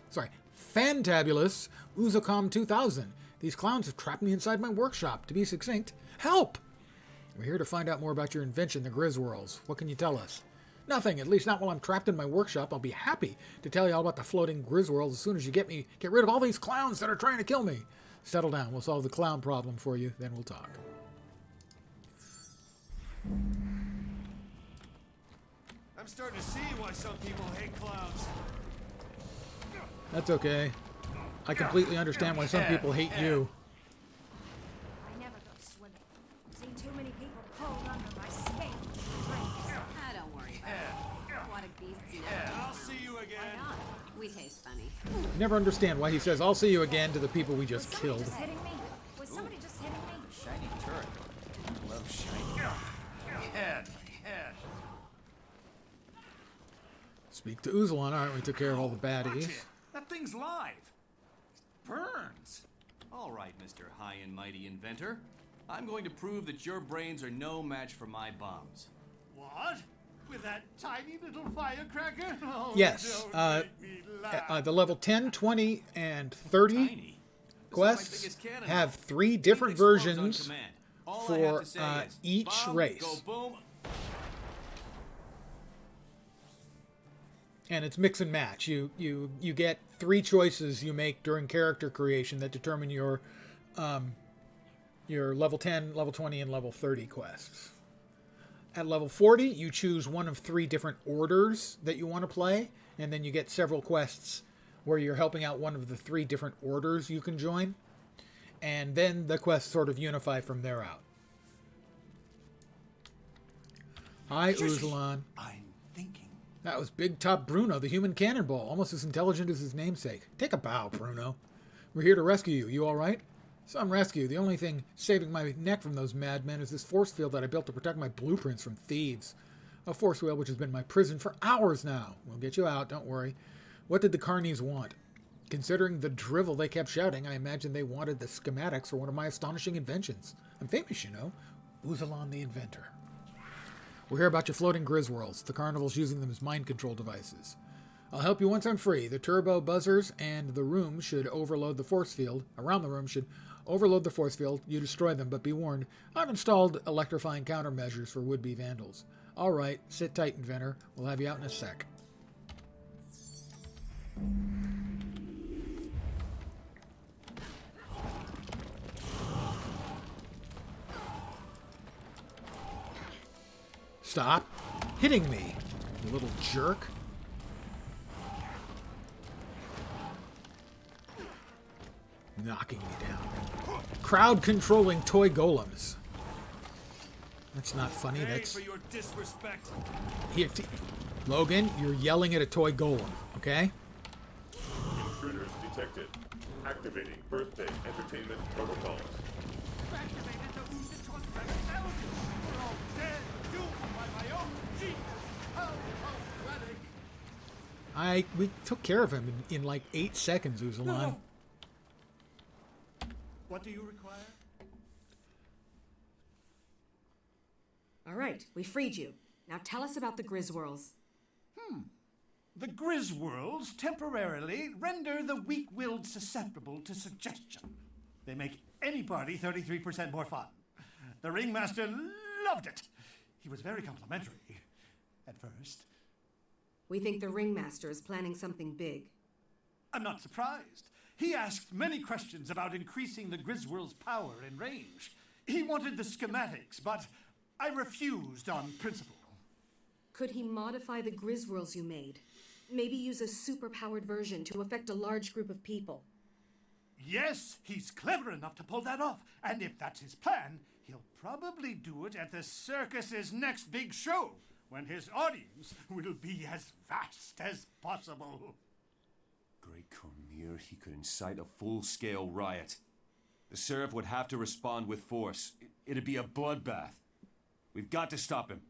Uzocom 2000. These clowns have trapped me inside my workshop. To be succinct, help! We're here to find out more about your invention, the Griswirls. What can you tell us? Nothing, at least not while I'm trapped in my workshop. I'll be happy to tell you all about the floating Griswirls as soon as you get rid of all these clowns that are trying to kill me. Settle down. We'll solve the clown problem for you, then we'll talk. I'm starting to see why some people hate clowns. That's okay. I completely understand why some people hate you. I never go swimming. Seen too many people pulled under by snakes. Don't worry about it. Aquatic beasts I'll see you again. We taste funny. I never understand why he says, I'll see you again to the people we just killed. Just hitting me? Was somebody just hitting me? Shiny turret. Love shiny. Head. Speak to Uzalan. All right, we took care of all the Watch baddies. it. That thing's live. Burns. All right, Mr. High and Mighty Inventor. I'm going to prove that your brains are no match for my bombs. What? With that tiny little firecracker? Oh, Yes. don't make me laugh. The level 10, 20, and 30 quests have 3 different versions for each race. And it's mix and match. You get 3 choices you make during character creation that determine your level 10, level 20, and level 30 quests. At level 40, you choose one of 3 different orders that you want to play, and then you get several quests where you're helping out one of the 3 different orders you can join. And then the quests sort of unify from there out. Hi, Uzalan. I'm thinking. That was Big Top Bruno, the human cannonball, almost as intelligent as his namesake. Take a bow, Bruno. We're here to rescue you. You all right? Some rescue. The only thing saving my neck from those madmen is this force field that I built to protect my blueprints from thieves. A force field which has been my prison for hours now. We'll get you out, don't worry. What did the carnies want? Considering the drivel they kept shouting, I imagine they wanted the schematics for one of my astonishing inventions. I'm famous, you know. Uzalan the inventor. We'll hear about your floating Griswirls. The carnival's using them as mind control devices. I'll help you once I'm free. The turbo buzzers and the room should overload the force field. Around the room should overload the force field. You destroy them, but be warned. I've installed electrifying countermeasures for would-be vandals. All right, sit tight, inventor. We'll have you out in a sec. Stop hitting me, you little jerk. Knocking me down. Crowd controlling toy golems. That's not funny. That's for your disrespect. here. Logan, you're yelling at a toy golem, okay? Intruders detected. Activating birthday entertainment protocols. Activated. who's the 27,000? We're all dead, doomed by my own genius. How pathetic. We took care of him in like 8 seconds, Uzalan. No. What do you require? All right, we freed you. Now tell us about the Griswirls. The Griswirls temporarily render the weak-willed susceptible to suggestion. They make any party 33% more fun. The ringmaster loved it. He was very complimentary at first. We think the ringmaster is planning something big. I'm not surprised. He asked many questions about increasing the Griswirls' power and range. He wanted the schematics, but I refused on principle. Could he modify the Griswirls you made? Maybe use a super-powered version to affect a large group of people? Yes, he's clever enough to pull that off. And if that's his plan, he'll probably do it at the circus's next big show, when his audience will be as vast as possible. Great Cormier, he could incite a full-scale riot. The Seraph would have to respond with force. It'd be a bloodbath. We've got to stop him.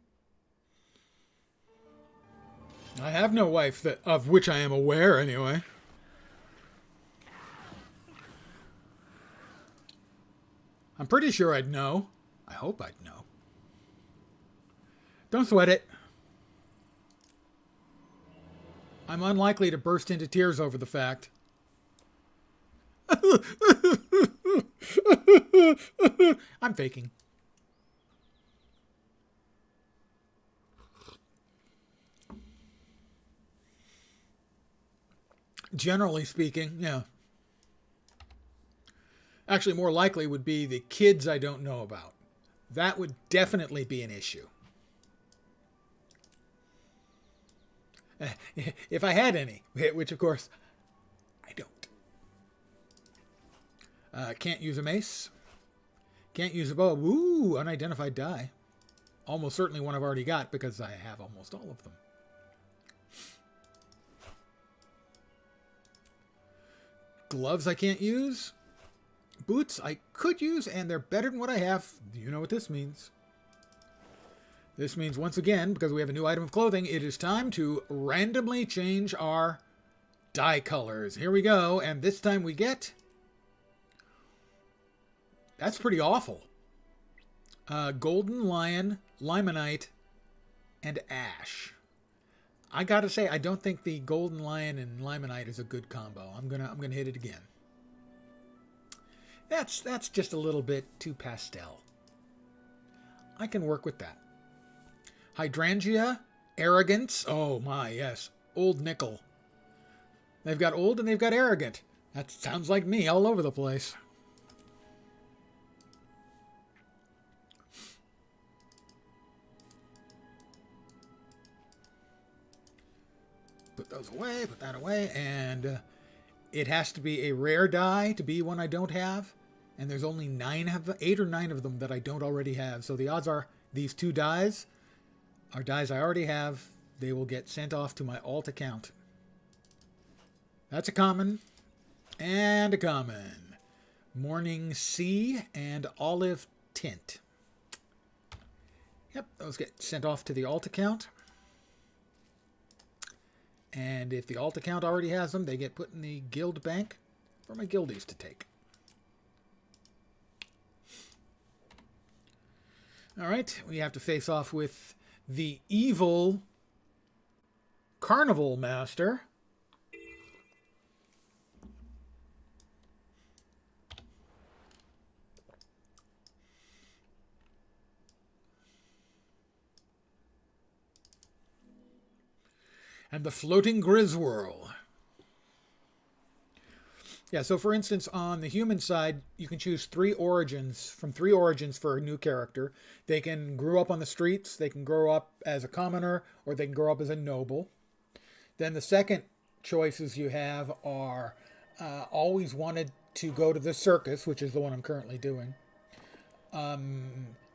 I have no wife, of which I am aware, anyway. I'm pretty sure I'd know. I hope I'd know. Don't sweat it. I'm unlikely to burst into tears over the fact. I'm faking. Generally speaking, yeah. Actually, more likely would be the kids I don't know about. That would definitely be an issue. If I had any, which of course I don't. Can't use a mace. Can't use a bow. Ooh, unidentified die. Almost certainly one I've already got because I have almost all of them. Gloves I can't use. Boots I could use, and they're better than what I have. You know what this means. This means, once again, because we have a new item of clothing, it is time to randomly change our dye colors. Here we go, and this time we get... That's pretty awful. Golden Lion, Limonite, and Ash. I gotta say, I don't think the Golden Lion and Limonite is a good combo. I'm gonna hit it again. That's just a little bit too pastel. I can work with that. Hydrangea, Arrogance. Oh my, yes. Old Nickel. They've got old and they've got arrogant. That sounds like me all over the place. Put those away, put that away, and it has to be a rare die to be one I don't have, and there's only 8 or 9 of them that I don't already have, so the odds are these 2 dies are dies I already have. They will get sent off to my alt account. That's a common, and a common. Morning Sea and Olive Tint. Yep, those get sent off to the alt account. And if the alt account already has them, they get put in the guild bank for my guildies to take. All right, we have to face off with the evil Carnival Master. And the Floating Griswirl. Yeah, so for instance, on the human side, you can choose 3 origins, from 3 origins for a new character. They can grow up on the streets, they can grow up as a commoner, or they can grow up as a noble. Then the second choices you have are always wanted to go to the circus, which is the one I'm currently doing.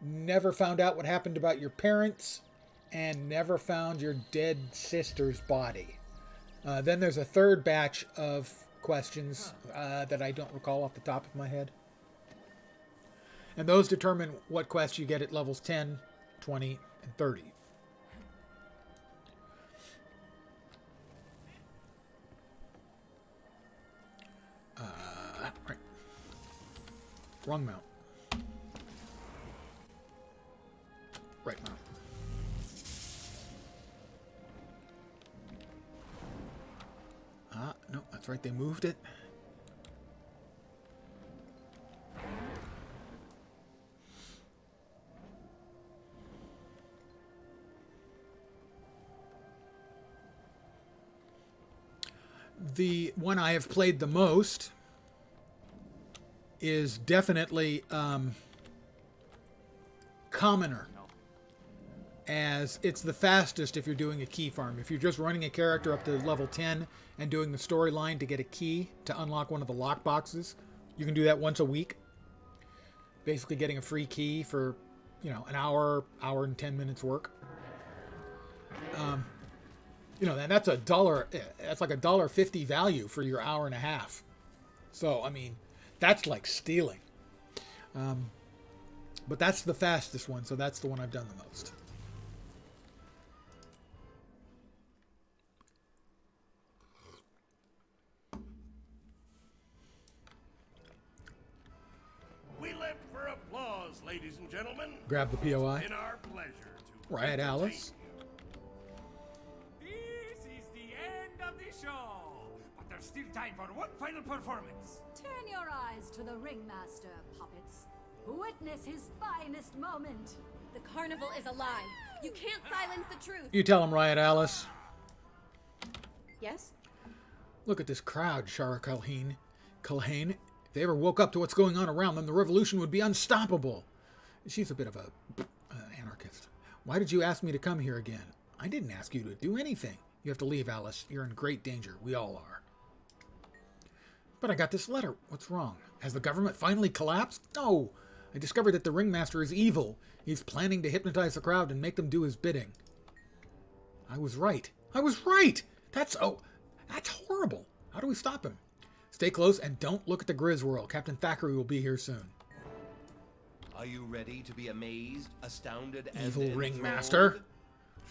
Never found out what happened about your parents, and never found your dead sister's body. Then there's a third batch of questions that I don't recall off the top of my head. And those determine what quests you get at levels 10, 20, and 30. Right. Wrong mount. Right mount. No, that's right, they moved it. The one I have played the most is definitely Commoner, as it's the fastest if you're doing a key farm. If you're just running a character up to level 10 and doing the storyline to get a key to unlock one of the lock boxes, you can do that once a week. Basically getting a free key for, you know, an hour and 10 minutes work. You know, and that's that's like $1.50 value for your hour and a half. So, I mean, that's like stealing. But that's the fastest one, so that's the one I've done the most. We live for applause, ladies and gentlemen. Grab the POI. It's been our pleasure to Riot Alice. This is the end of the show, but there's still time for one final performance. Turn your eyes to the ringmaster, puppets. Witness his finest moment. The carnival is a lie. You can't silence the truth. You tell him, Riot Alice. Yes? Look at this crowd, Shara Culhane. If they ever woke up to what's going on around them, the revolution would be unstoppable. She's a bit of a anarchist. Why did you ask me to come here again? I didn't ask you to do anything. You have to leave, Alice. You're in great danger. We all are. But I got this letter. What's wrong? Has the government finally collapsed? No. I discovered that the ringmaster is evil. He's planning to hypnotize the crowd and make them do his bidding. I was right. I was right! That's horrible. How do we stop him? Stay close and don't look at the Grisworld. Captain Thackeray will be here soon. Are you ready to be amazed, astounded, and Evil enthralled? ringmaster.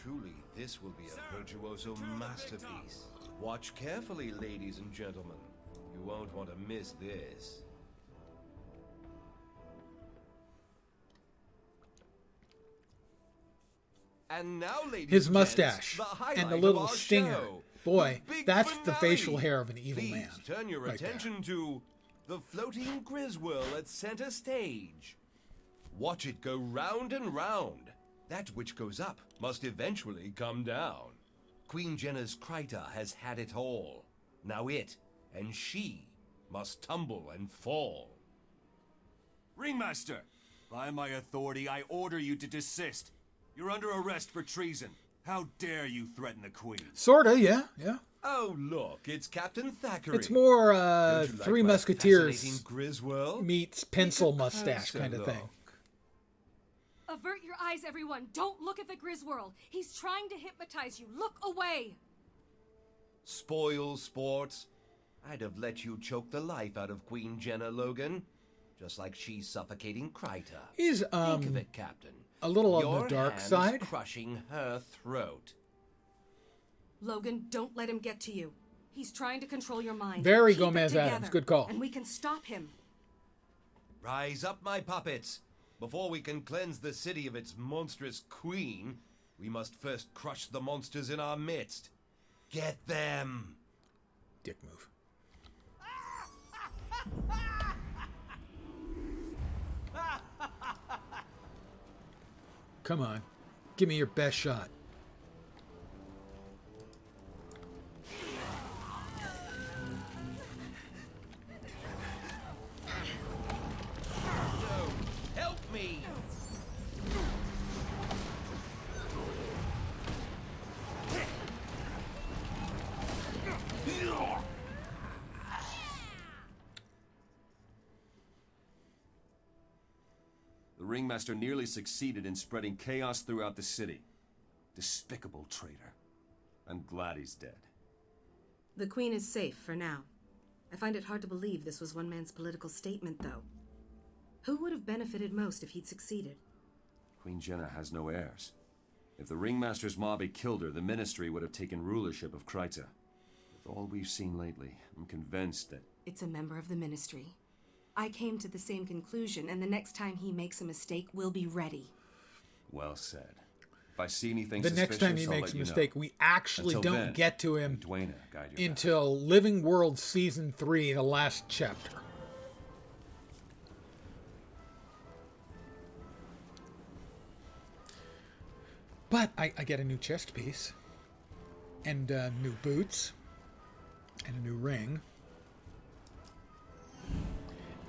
Truly, this will be a virtuoso masterpiece. Watch carefully, ladies and gentlemen. You won't want to miss this. And now, ladies His and mustache gents, the highlight and the of little our stinger. show, Boy, the big that's the finale. facial hair of an evil Please man. turn your right attention to the floating Grisworld at center stage. Watch it go round and round. That which goes up must eventually come down. Queen Jenna's Kryta has had it all. Now it and she must tumble and fall. Ringmaster, by my authority, I order you to desist. You're under arrest for treason. How dare you threaten the Queen? Sorta, yeah. Oh, look, it's Captain Thackeray. It's more Don't you like Three my Musketeers fascinating Grisworld? meets pencil mustache closer kind of look. thing. Avert your eyes, everyone. Don't look at the Grisworld. He's trying to hypnotize you. Look away. Spoil sports. I'd have let you choke the life out of Queen Jenna, Logan. Just like she's suffocating Kryta. He's, Think of it, Captain. a little on Your the dark hand is side. crushing her throat. Logan, don't let him get to you. He's trying to control your mind. Very Keep it Gomez together, Adams. Good call. And we can stop him. Rise up, my puppets. Before we can cleanse the city of its monstrous queen, we must first crush the monsters in our midst. Get them! Dick move. Come on. Give me your best shot. No! Help me! The ringmaster nearly succeeded in spreading chaos throughout the city. Despicable traitor. I'm glad he's dead. The Queen is safe for now. I find it hard to believe this was one man's political statement, though. Who would have benefited most if he'd succeeded? Queen Jenna has no heirs. If the Ringmaster's mob had killed her, the Ministry would have taken rulership of Kryta. With all we've seen lately, I'm convinced that... It's a member of the Ministry. I came to the same conclusion, and the next time he makes a mistake, we'll be ready. Well said. If I see anything The suspicious, next time he I'll makes let a you mistake, know. we actually Until don't then, get to him Dwayna, guide your until Living World Season 3, the last chapter. But I get a new chest piece, and new boots, and a new ring,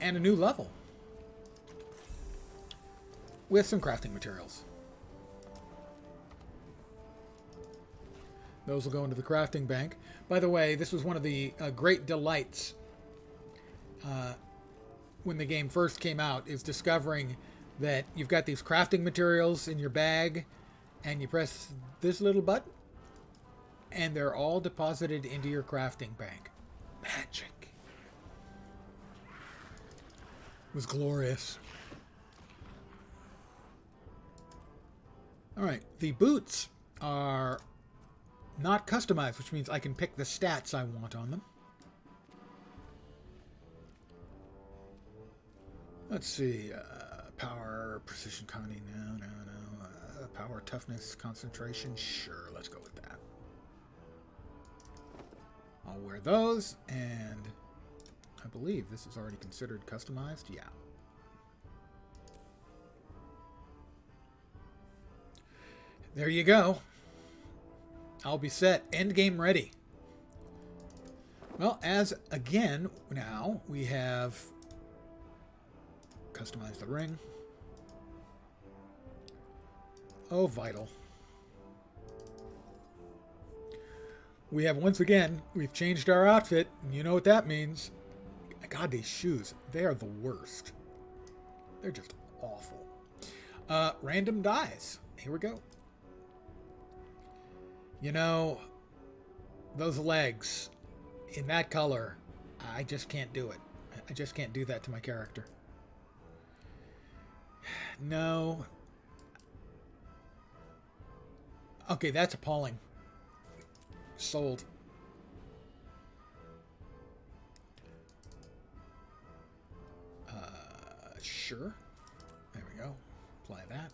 and a new level, with some crafting materials. Those will go into the crafting bank. By the way, this was one of the great delights when the game first came out, is discovering that you've got these crafting materials in your bag, and you press this little button, and they're all deposited into your crafting bank. Magic. It was glorious. Alright, the boots are not customized, which means I can pick the stats I want on them. Let's see, power, precision, conning, no. Power, toughness, concentration, sure, let's go with that. I'll wear those, and I believe this is already considered customized, yeah. There you go. I'll be set, endgame ready. Well, as again, now we have customized the ring. Oh, vital. We have, once again, we've changed our outfit, and you know what that means. God, these shoes, they are the worst. They're just awful. Random dies. Here we go. You know, those legs in that color, I just can't do it. I just can't do that to my character. No. Okay, that's appalling. Sold. Sure. There we go. Apply that.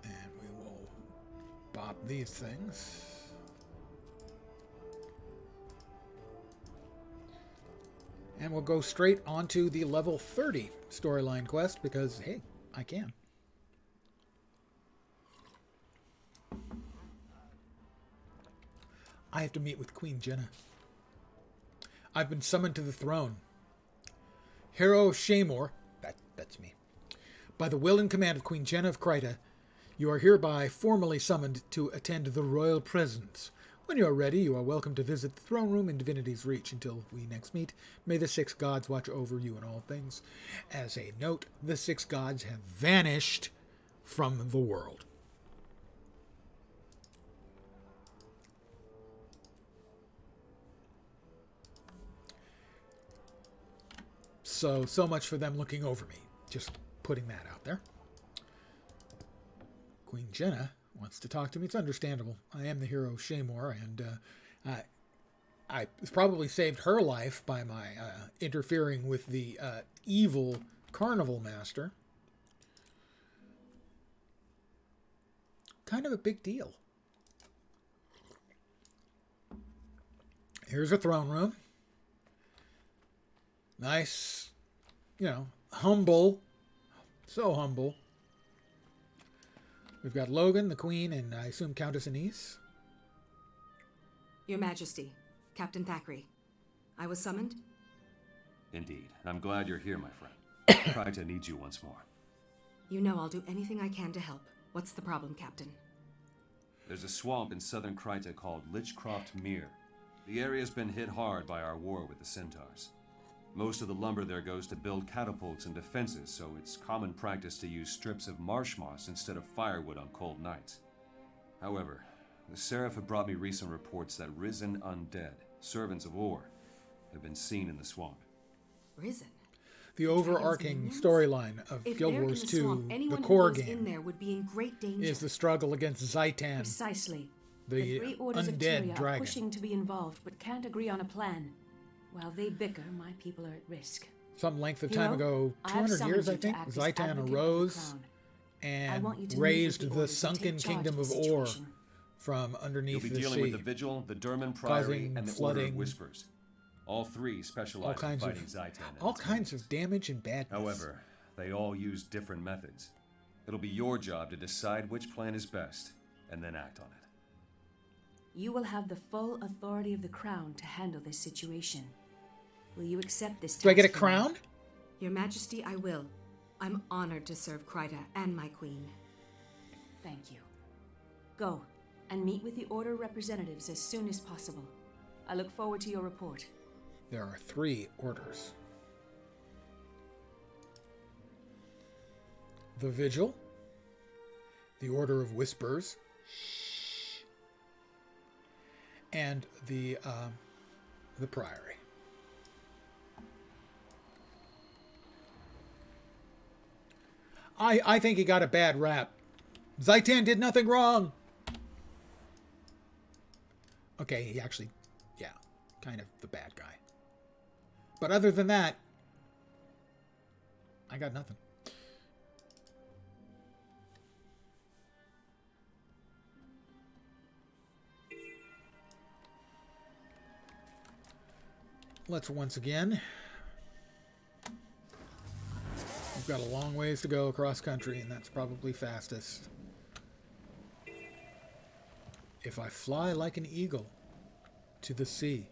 And we will bob these things. And we'll go straight onto the level 30 storyline quest because, hey, I can. I have to meet with Queen Jenna. I've been summoned to the throne. Hero Shamor, that's me, by the will and command of Queen Jenna of Kryta, you are hereby formally summoned to attend the royal presence. When you are ready, you are welcome to visit the throne room in Divinity's Reach. Until we next meet, may the 6 gods watch over you in all things. As a note, the 6 gods have vanished from the world. So much for them looking over me. Just putting that out there. Queen Jenna wants to talk to me. It's understandable. I am the hero Shamor, and I probably saved her life by my interfering with the evil carnival master. Kind of a big deal. Here's a throne room. Nice, you know, humble. So humble. We've got Logan, the Queen, and I assume Countess Anise. Your Majesty, Captain Thackeray. I was summoned? Indeed. I'm glad you're here, my friend. Kryta needs you once more. You know I'll do anything I can to help. What's the problem, Captain? There's a swamp in southern Kryta called Lichcroft Mere. The area's been hit hard by our war with the Centaurs. Most of the lumber there goes to build catapults and defenses, so it's common practice to use strips of marsh moss instead of firewood on cold nights. However, the Seraph have brought me recent reports that risen undead, servants of Or, have been seen in the swamp. Risen? The overarching storyline of If Guild they're in Wars the 2, swamp, the anyone core who goes in game, there would be in great danger. is the struggle against Zaitan, Precisely. the Great Orders of undead Tyria are dragon. pushing to be involved, but can't agree on a plan. While they bicker, my people are at risk. Some length of Hero, time ago, I have 200 years, summoned I you to think, act as Zaitan advocate of the arose crown. I and want you to meet raised with the the Orders to sunken take charge kingdom of of the Or situation. from underneath You'll be the dealing sea. with the Vigil, the Durman Priory, causing and the Order flooding, of Whispers. All three all specialize in kinds fighting of Zaitan. and all its kinds of damage and badness. However, they all use different methods. It'll be your job to decide which plan is best, and then act on it. You will have the full authority of the crown to handle this situation. Will you accept this task? Do I get a from me? crown? Your Majesty, I will. I'm honored to serve Kryta and my queen. Thank you. Go, and meet with the Order representatives as soon as possible. I look forward to your report. There are 3 orders. The Vigil, the Order of Whispers, and the Priory. I think he got a bad rap. Zaitan did nothing wrong. Okay, he actually, yeah, kind of the bad guy. But other than that, I got nothing. Let's once again. We've got a long ways to go across country, and that's probably fastest. If I fly like an eagle to the sea.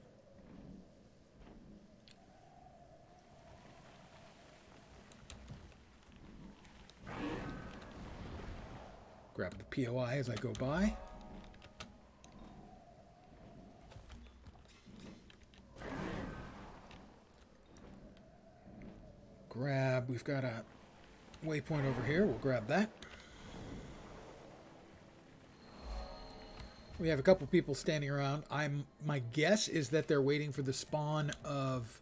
Grab the POI as I go by. Grab, we've got a waypoint over here. We'll grab that. We have a couple people standing around. My guess is that they're waiting for the spawn of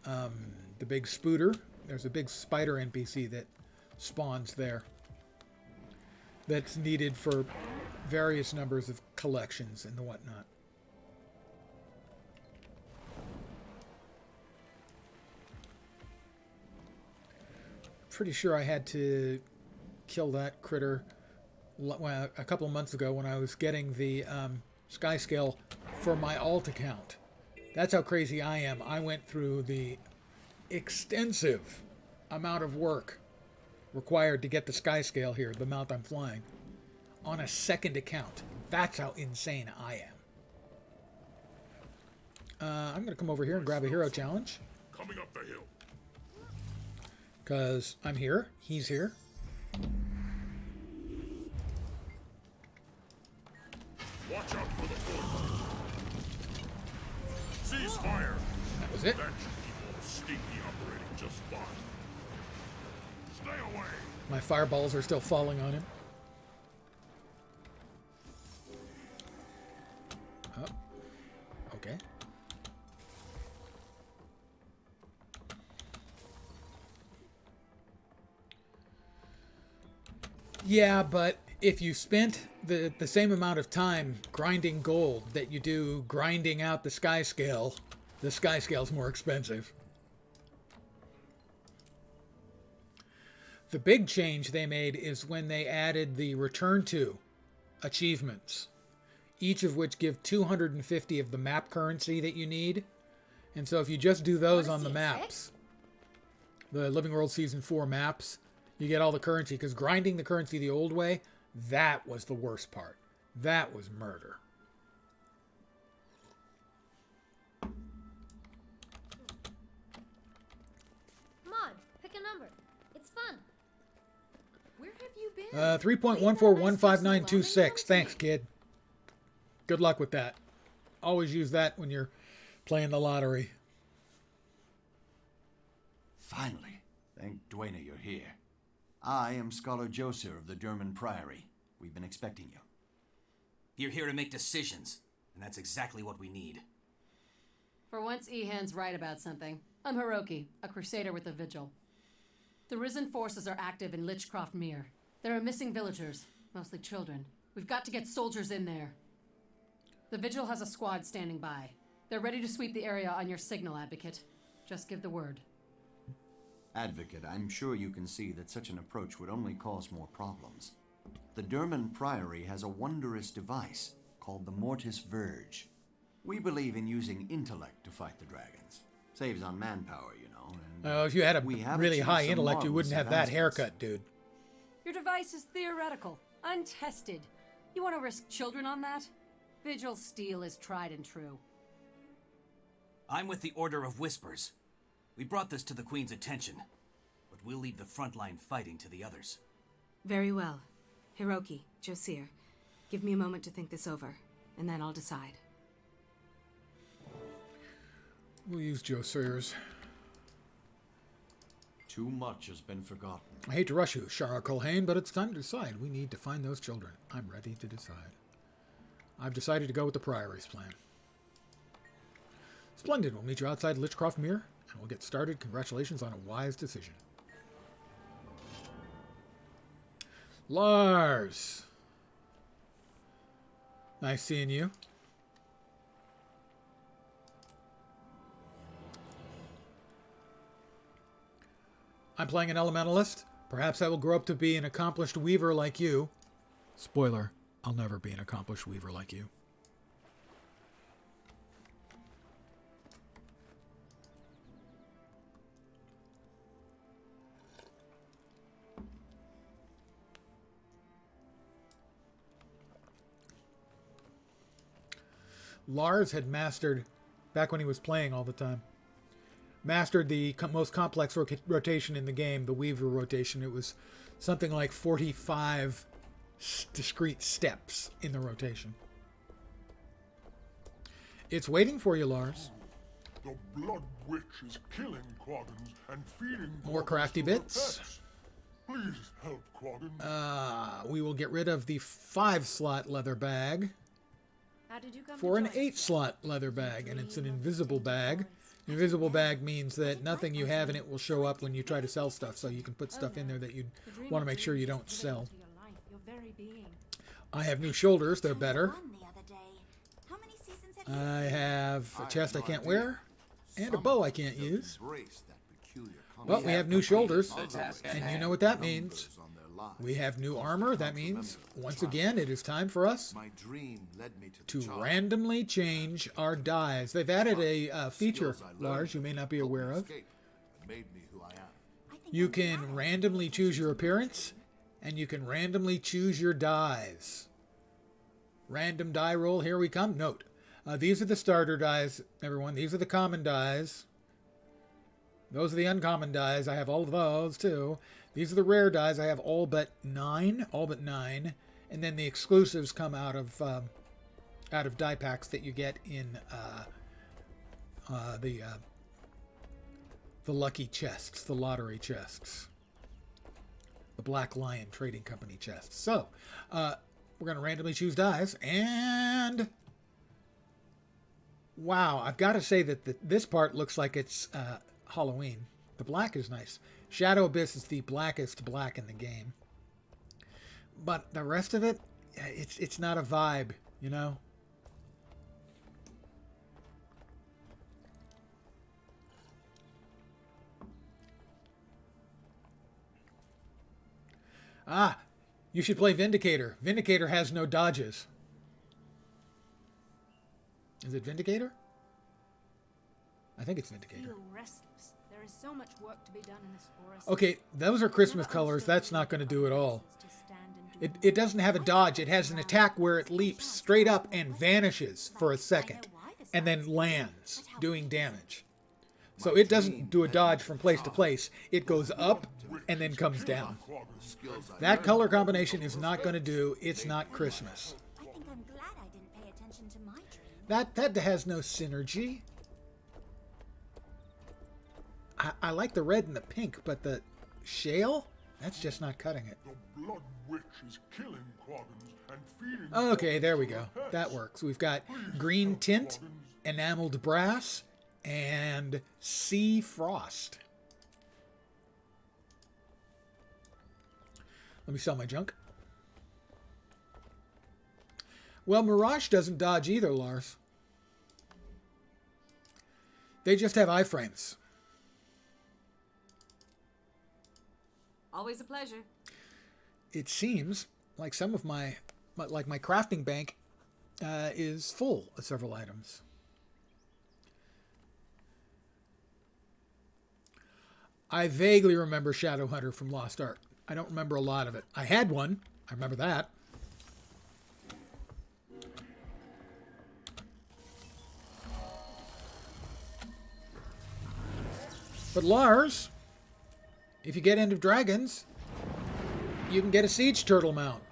the big spooter. There's a big spider NPC that spawns there. That's needed for various numbers of collections and the whatnot. Pretty sure I had to kill that critter a couple of months ago when I was getting the sky scale for my alt account. That's how crazy I am. I went through the extensive amount of work required to get the sky scale here, the mount I'm flying, on a second account. That's how insane I am. I'm going to come over here and grab a hero challenge. Coming up the hill. Because I'm here, he's here. Watch out for the fort. Cease fire. That was it. That should keep all stinky operating just fine. Stay away. My fireballs are still falling on him. Oh. Okay. Yeah, but if you spent the same amount of time grinding gold that you do grinding out the sky scale's more expensive. The big change they made is when they added the return to achievements, each of which give 250 of the map currency that you need. And so if you just do those on the maps, the Living World Season 4 maps, you get all the currency, because grinding the currency the old way, that was the worst part. That was murder. Come on, pick a number. It's fun. Where have you been? 3.141592.6. Thanks, kid. Good luck with that. Always use that when you're playing the lottery. Finally. Thank Dwayne you're here. I am Scholar Joser of the Durman Priory. We've been expecting you. You're here to make decisions, and that's exactly what we need. For once, Ehan's right about something. I'm Hiroki, a crusader with the Vigil. The Risen forces are active in Lichcroft Mere. There are missing villagers, mostly children. We've got to get soldiers in there. The Vigil has a squad standing by. They're ready to sweep the area on your signal, Advocate. Just give the word. Advocate, I'm sure you can see that such an approach would only cause more problems. The Durman Priory has a wondrous device called the Mortis Verge. We believe in using intellect to fight the dragons. Saves on manpower, you know. And If you had a we have really achieved high some intellect, you wouldn't marvelous have that advancements. haircut, dude. Your device is theoretical, untested. You want to risk children on that? Vigil steel is tried and true. I'm with the Order of Whispers. We brought this to the Queen's attention, but we'll leave the frontline fighting to the others. Very well. Hiroki, Josir, give me a moment to think this over, and then I'll decide. We'll use Joe Sawyer's. Too much has been forgotten. I hate to rush you, Shara Culhane, but it's time to decide. We need to find those children. I'm ready to decide. I've decided to go with the Priory's plan. Splendid. We'll meet you outside Lichcroft Mere, and we'll get started. Congratulations on a wise decision. Lars! Nice seeing you. I'm playing an elementalist. Perhaps I will grow up to be an accomplished weaver like you. Spoiler, I'll never be an accomplished weaver like you. Lars had mastered, back when he was playing all the time, mastered the most complex rotation in the game, the Weaver rotation. It was something like 45 discrete steps in the rotation. It's waiting for you, Lars. The Blood Witch is killing Quaggins and feeding More Quaggins crafty to her bits. pets. Please help Quaggin. We will get rid of the 5-slot leather bag How did you come for to an join us? 8-slot leather bag, and it's an invisible bag. An invisible bag means that nothing you have in it will show up when you try to sell stuff, so you can put stuff in there that you want to make sure you don't sell. I have new shoulders, they're better. I have a chest I can't wear, and a bow I can't use. But we have new shoulders, and you know what that means. We have new armor. That means, once again, it is time for us to randomly change our dyes. They've added a feature, Lars, you may not be aware of. You can randomly choose your appearance, and you can randomly choose your dyes. Random die roll, here we come. Note, these are the starter dyes, everyone. These are the common dyes. Those are the uncommon dyes. I have all of those, too. These are the rare dyes. I have all but 9. And then the exclusives come out of die packs that you get in the lucky chests, the lottery chests. The Black Lion Trading Company chests. So, we're going to randomly choose dyes. And wow, I've got to say that this part looks like it's Halloween. The black is nice. Shadow Abyss is the blackest black in the game. But the rest of it, it's not a vibe, you know? Ah, you should play Vindicator. Vindicator has no dodges. Is it Vindicator? I think it's Vindicator. Feel restless. There is so much work to be done in this forest. Okay, those are Christmas colors. That's not going to do it all. It doesn't have a dodge. It has an attack where it leaps straight up and vanishes for a second and then lands doing damage. So it doesn't do a dodge from place to place. It goes up and then comes down. That color combination is not going to do. It's not Christmas. I think I'm glad I didn't pay attention to my dream. That has no synergy. I like the red and the pink, but the shale? That's just not cutting it. The Blood Witch is killing Quaggins and feeding Okay, there we go. That works. We've got green tint, enameled brass, and Sea Frost. Let me sell my junk. Well, Mirage doesn't dodge either, Lars. They just have iframes. Always a pleasure. It seems like some of my crafting bank is full of several items. I vaguely remember Shadowhunter from Lost Ark. I don't remember a lot of it. I had one. I remember that. But Lars, if you get End of Dragons, you can get a Siege Turtle mount.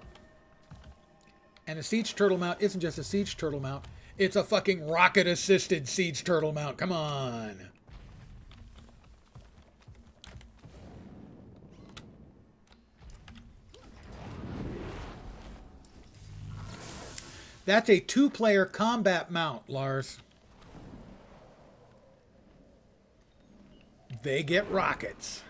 And a Siege Turtle mount isn't just a Siege Turtle mount. It's a fucking rocket-assisted Siege Turtle mount. Come on. That's a 2-player combat mount, Lars. They get rockets.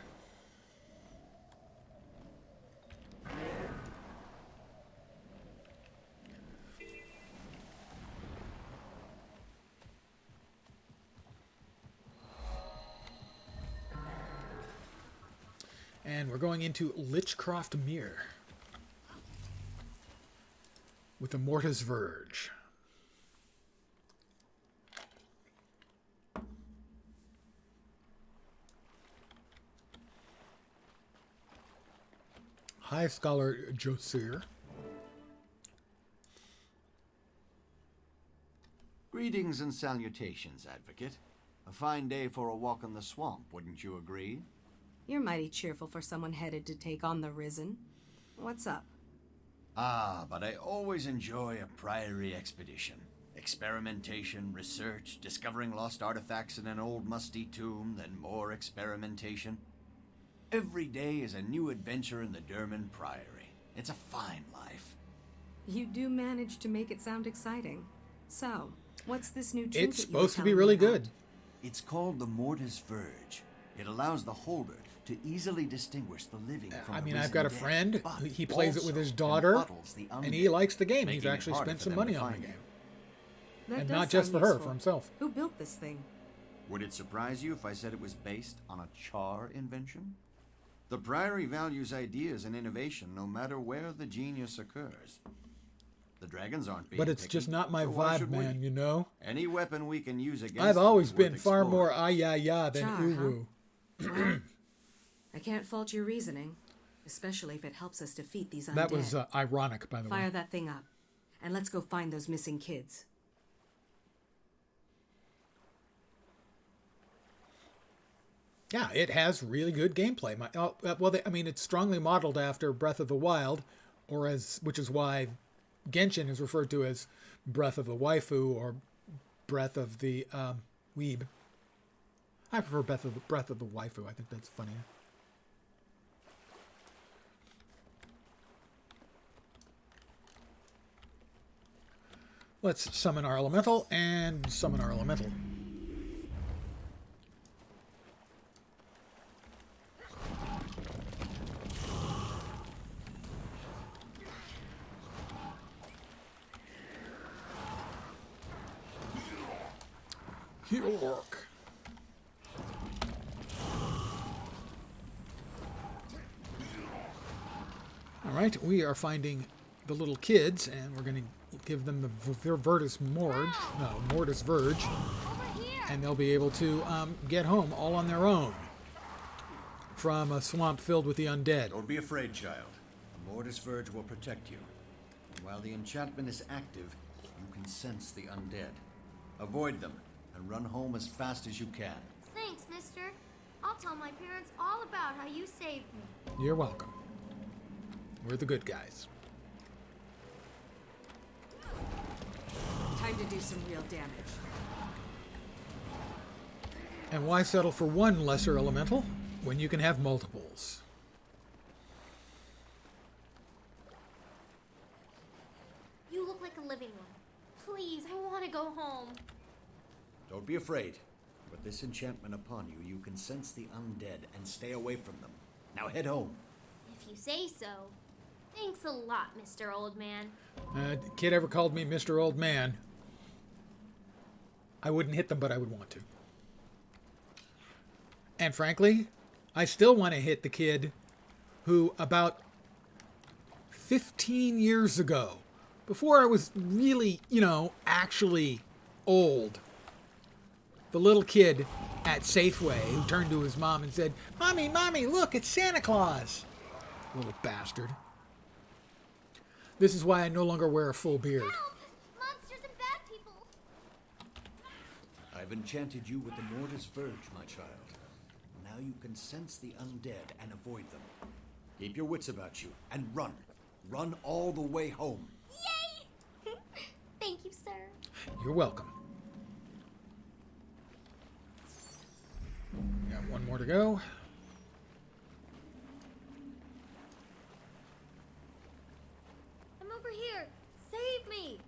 And we're going into Lichcroft Mere with the Mortis Verge. Hi, Scholar Josir. Greetings and salutations, Advocate. A fine day for a walk in the swamp, wouldn't you agree? You're mighty cheerful for someone headed to take on the Risen. What's up? Ah, but I always enjoy a priory expedition. Experimentation, research, discovering lost artifacts in an old musty tomb, then more experimentation. Every day is a new adventure in the Derman Priory. It's a fine life. You do manage to make it sound exciting. So, what's this new trinket It's supposed to be really good. It's called the Mortis Verge. It allows the holder to easily distinguish the living from I the mean, risen I've got a dead, friend. but He plays it with his also daughter, embottles the and he undead, likes the game. He's making it actually harder spent for some them money to on the find game. you. That And does not just sound for her, useful. for himself. Who built this thing? Would it surprise you if I said it was based on a char invention? The Priory values ideas and innovation no matter where the genius occurs. The dragons aren't being But it's picky, just not my so why vibe, should we? man, you know? Any weapon we can use against I've them always is been worth far exploring. more ah-ya-ya than Char, huh? ooh-woo. Well, I can't fault your reasoning, especially if it helps us defeat these undead. That was ironic, by the Fire way. that thing up, and let's go find those missing kids. Yeah, it has really good gameplay. I mean, it's strongly modeled after Breath of the Wild, which is why Genshin is referred to as Breath of the Waifu or Breath of the Weeb. I prefer Breath of the Waifu. I think that's funnier. Let's summon our elemental and summon our elemental. He'll work. All right, we are finding the little kids, and we're going to give them the Mortis Verge, and they'll be able to get home all on their own from a swamp filled with the undead. Don't be afraid, child. The Mortis Verge will protect you. And while the enchantment is active, you can sense the undead. Avoid them and run home as fast as you can. Thanks, mister. I'll tell my parents all about how you saved me. You're welcome. We're the good guys. Time to do some real damage. And why settle for one lesser elemental when you can have multiples? You look like a living one. Please, I want to go home. Don't be afraid. With this enchantment upon you, you can sense the undead and stay away from them. Now head home. If you say so. Thanks a lot, Mr. Old Man. Kid ever called me Mr. Old Man, I wouldn't hit them, but I would want to. And frankly, I still want to hit the kid who about 15 years ago, before I was really, actually old, the little kid at Safeway who turned to his mom and said, "Mommy, Mommy, look, it's Santa Claus." Little bastard. This is why I no longer wear a full beard. Help! Monsters and bad people! I've enchanted you with the Mortis Verge, my child. Now you can sense the undead and avoid them. Keep your wits about you and run. Run all the way home. Yay! Thank you, sir. You're welcome. Got one more to go. I'm over here. Save me!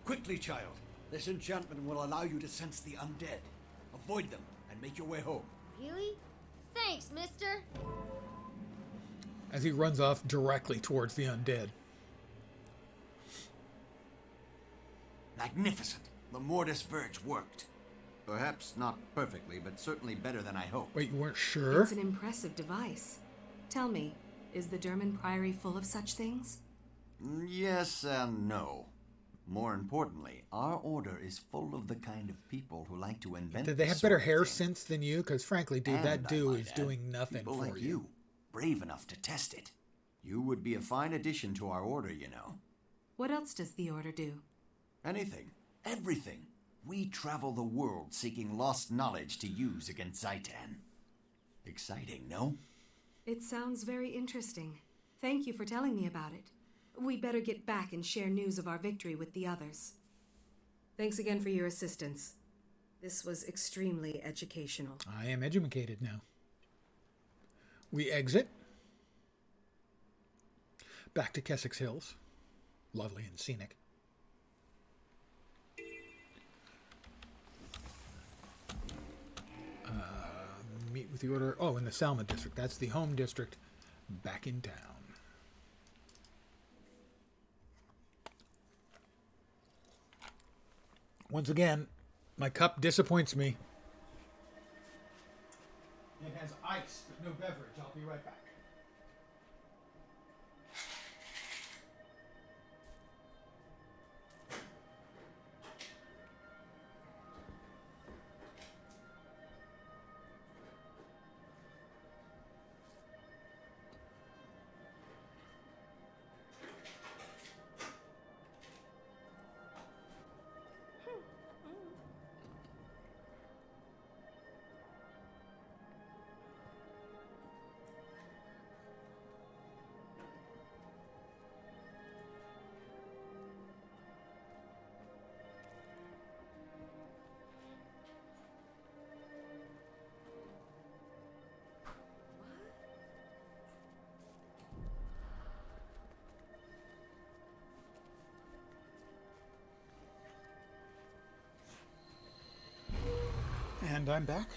Quickly, child. This enchantment will allow you to sense the undead. Avoid them and make your way home. Really? Thanks, mister. As he runs off directly towards the undead. Magnificent. The Mortis Verge worked. Perhaps not perfectly, but certainly better than I hoped. Wait, you weren't sure? It's an impressive device. Tell me, is the Derman Priory full of such things? Yes and no. More importantly, our order is full of the kind of people who like to invent. Did they have better hair sense than you? Because frankly, dude, that do is doing nothing people for like you. Brave enough to test it. You would be a fine addition to our order, you know. What else does the Order do? Anything. Everything. We travel the world seeking lost knowledge to use against Zaitan. Exciting, no? It sounds very interesting. Thank you for telling me about it. We better get back and share news of our victory with the others. Thanks again for your assistance. This was extremely educational. I am educated now. We exit. Back to Keswick's Hills. Lovely and scenic. Meet with the Order. Oh, in the Salma district. That's the home district. Back in town. Once again, my cup disappoints me. It has ice, but no beverage. I'll be right back. And I'm back.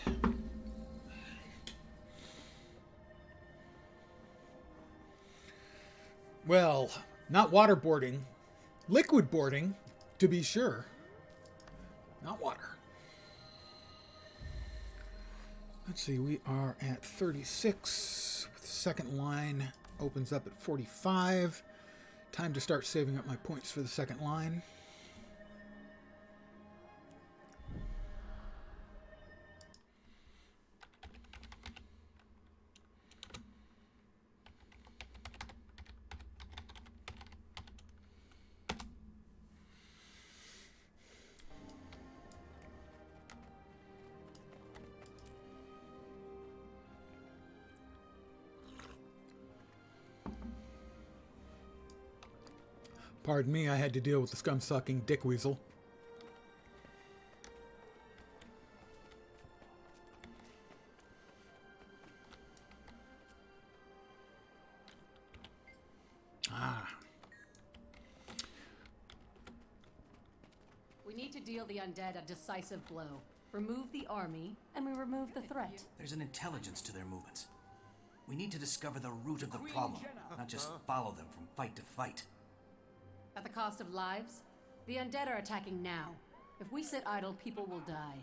Well, not waterboarding. Liquid boarding, to be sure. Not water. Let's see, we are at 36. The second line opens up at 45. Time to start saving up my points for the second line. Pardon me, I had to deal with the scum-sucking dick weasel. We need to deal the undead a decisive blow. Remove the army, and we remove the threat. There's an intelligence to their movements. We need to discover the root of the problem, not just follow them from fight to fight. At the cost of lives, the undead are attacking now. If we sit idle, people will die.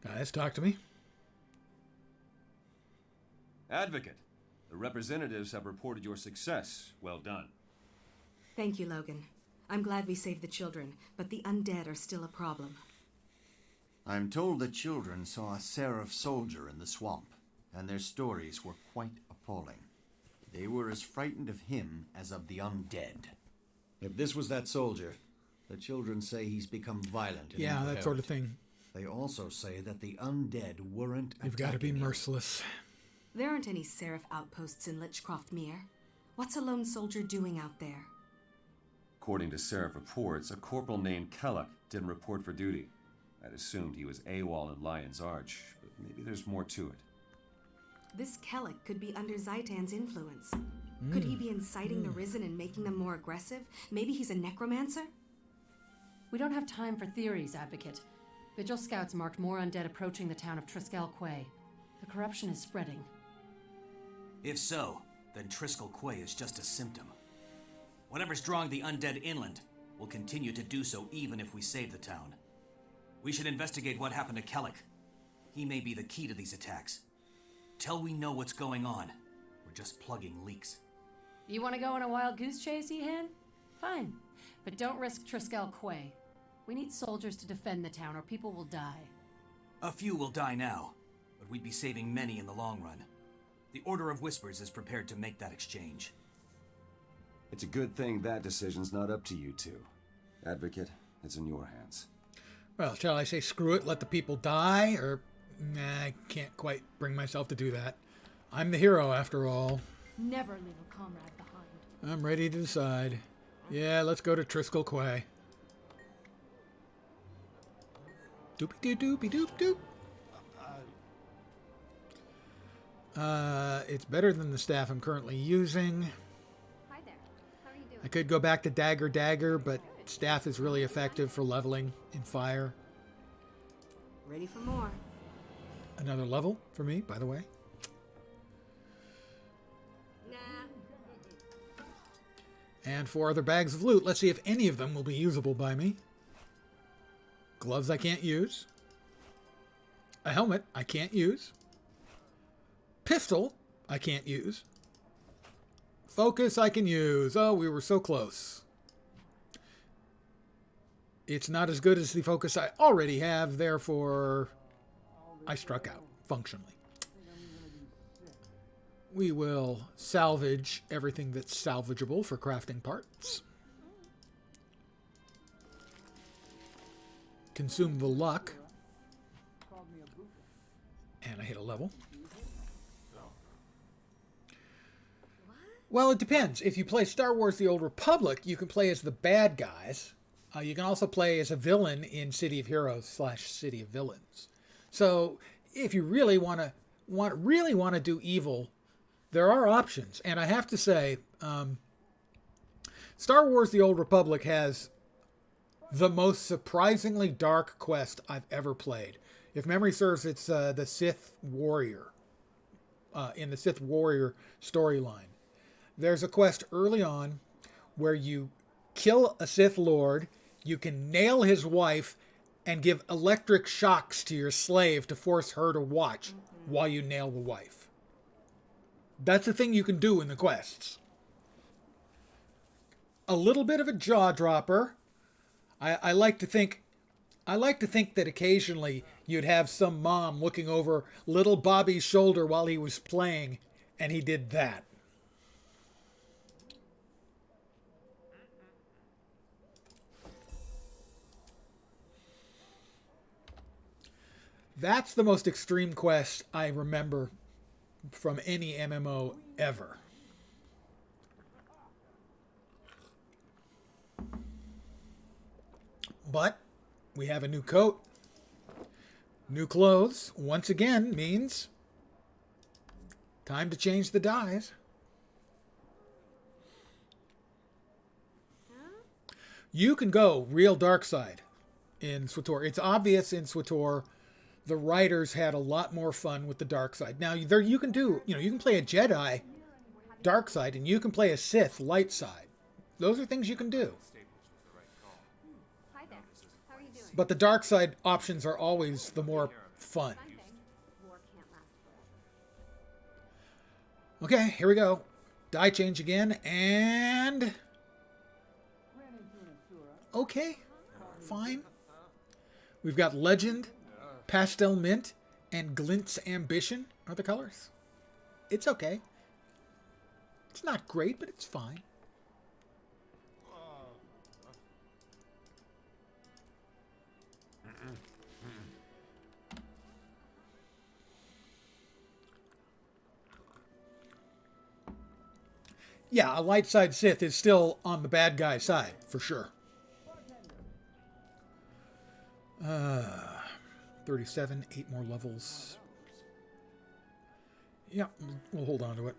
Guys, talk to me. Advocate, the representatives have reported your success. Well done. Thank you, Logan. I'm glad we saved the children, but the undead are still a problem. I'm told the children saw a Seraph soldier in the swamp, and their stories were quite appalling. They were as frightened of him as of the undead. If this was that soldier, the children say he's become violent. Yeah, that sort of thing. They also say that the undead weren't You've got to be merciless. There aren't any Seraph outposts in Lichcroft Mere. What's a lone soldier doing out there? According to Seraph reports, a corporal named Kellock didn't report for duty. I'd assumed he was AWOL in Lion's Arch, but maybe there's more to it. This Kellock could be under Zaitan's influence. Could he be inciting the Risen and making them more aggressive? Maybe he's a necromancer? We don't have time for theories, Advocate. Vigil scouts marked more undead approaching the town of Triskel Quay. The corruption is spreading. If so, then Triskel Quay is just a symptom. Whatever's drawing the undead inland will continue to do so even if we save the town. We should investigate what happened to Kellock. He may be the key to these attacks. Till we know what's going on, we're just plugging leaks. You want to go on a wild goose chase, Ehan? Fine. But don't risk Triskel Quay. We need soldiers to defend the town or people will die. A few will die now, but we'd be saving many in the long run. The Order of Whispers is prepared to make that exchange. It's a good thing that decision's not up to you two. Advocate, it's in your hands. Well, shall I say screw it, let the people die? Or, nah, I can't quite bring myself to do that. I'm the hero, after all. Never leave a comrade behind. I'm ready to decide. Yeah, let's go to Triskel Quay. Doopy-doo-doopy-doop-doop. It's better than the staff I'm currently using. Hi there. How are you doing? I could go back to Dagger, but staff is really effective for leveling in fire. Ready for more. Another level for me, by the way. Nah. And 4 other bags of loot. Let's see if any of them will be usable by me. Gloves I can't use. A helmet I can't use. Pistol I can't use. Focus I can use. Oh, we were so close. It's not as good as the focus I already have, therefore I struck out functionally. We will salvage everything that's salvageable for crafting parts. Consume the luck. And I hit a level. Well, it depends. If you play Star Wars The Old Republic, you can play as the bad guys. You can also play as a villain in City of Heroes / City of Villains. So if you really want to do evil, there are options. And I have to say, Star Wars The Old Republic has the most surprisingly dark quest I've ever played. If memory serves, it's the Sith Warrior. In the Sith Warrior storyline. There's a quest early on where you kill a Sith Lord, you can nail his wife, and give electric shocks to your slave to force her to watch while you nail the wife. That's a thing you can do in the quests. A little bit of a jaw dropper. I like to think that occasionally you'd have some mom looking over little Bobby's shoulder while he was playing, and he did that. That's the most extreme quest I remember from any MMO ever. But we have a new coat. New clothes, once again, means time to change the dyes. You can go real dark side in SWTOR. It's obvious in SWTOR the writers had a lot more fun with the dark side. Now, there you can do, you can play a Jedi dark side and you can play a Sith light side. Those are things you can do. Hi there. How are you doing? But the dark side options are always the more fun. War can't last forever. Okay, here we go. Die change again, and... Okay, fine. We've got Legend, Pastel Mint, and Glint's Ambition are the colors. It's okay. It's not great, but it's fine. Yeah, a light side Sith is still on the bad guy side, for sure. 37, 8 more levels. Yeah, we'll hold on to it.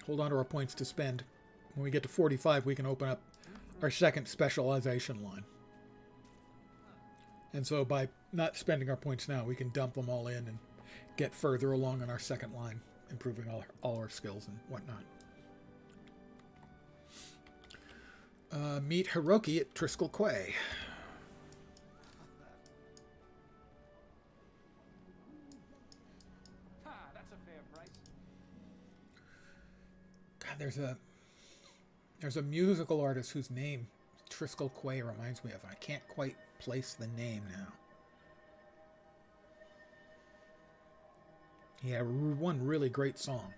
Hold on to our points to spend. When we get to 45, we can open up our second specialization line. And so by not spending our points now, we can dump them all in and get further along on our second line, improving all our skills and whatnot. Meet Hiroki at Triskel Quay. That's a fair price. God, there's a musical artist whose name Triskel Quay reminds me of. I can't quite place the name now. Yeah, one really great song.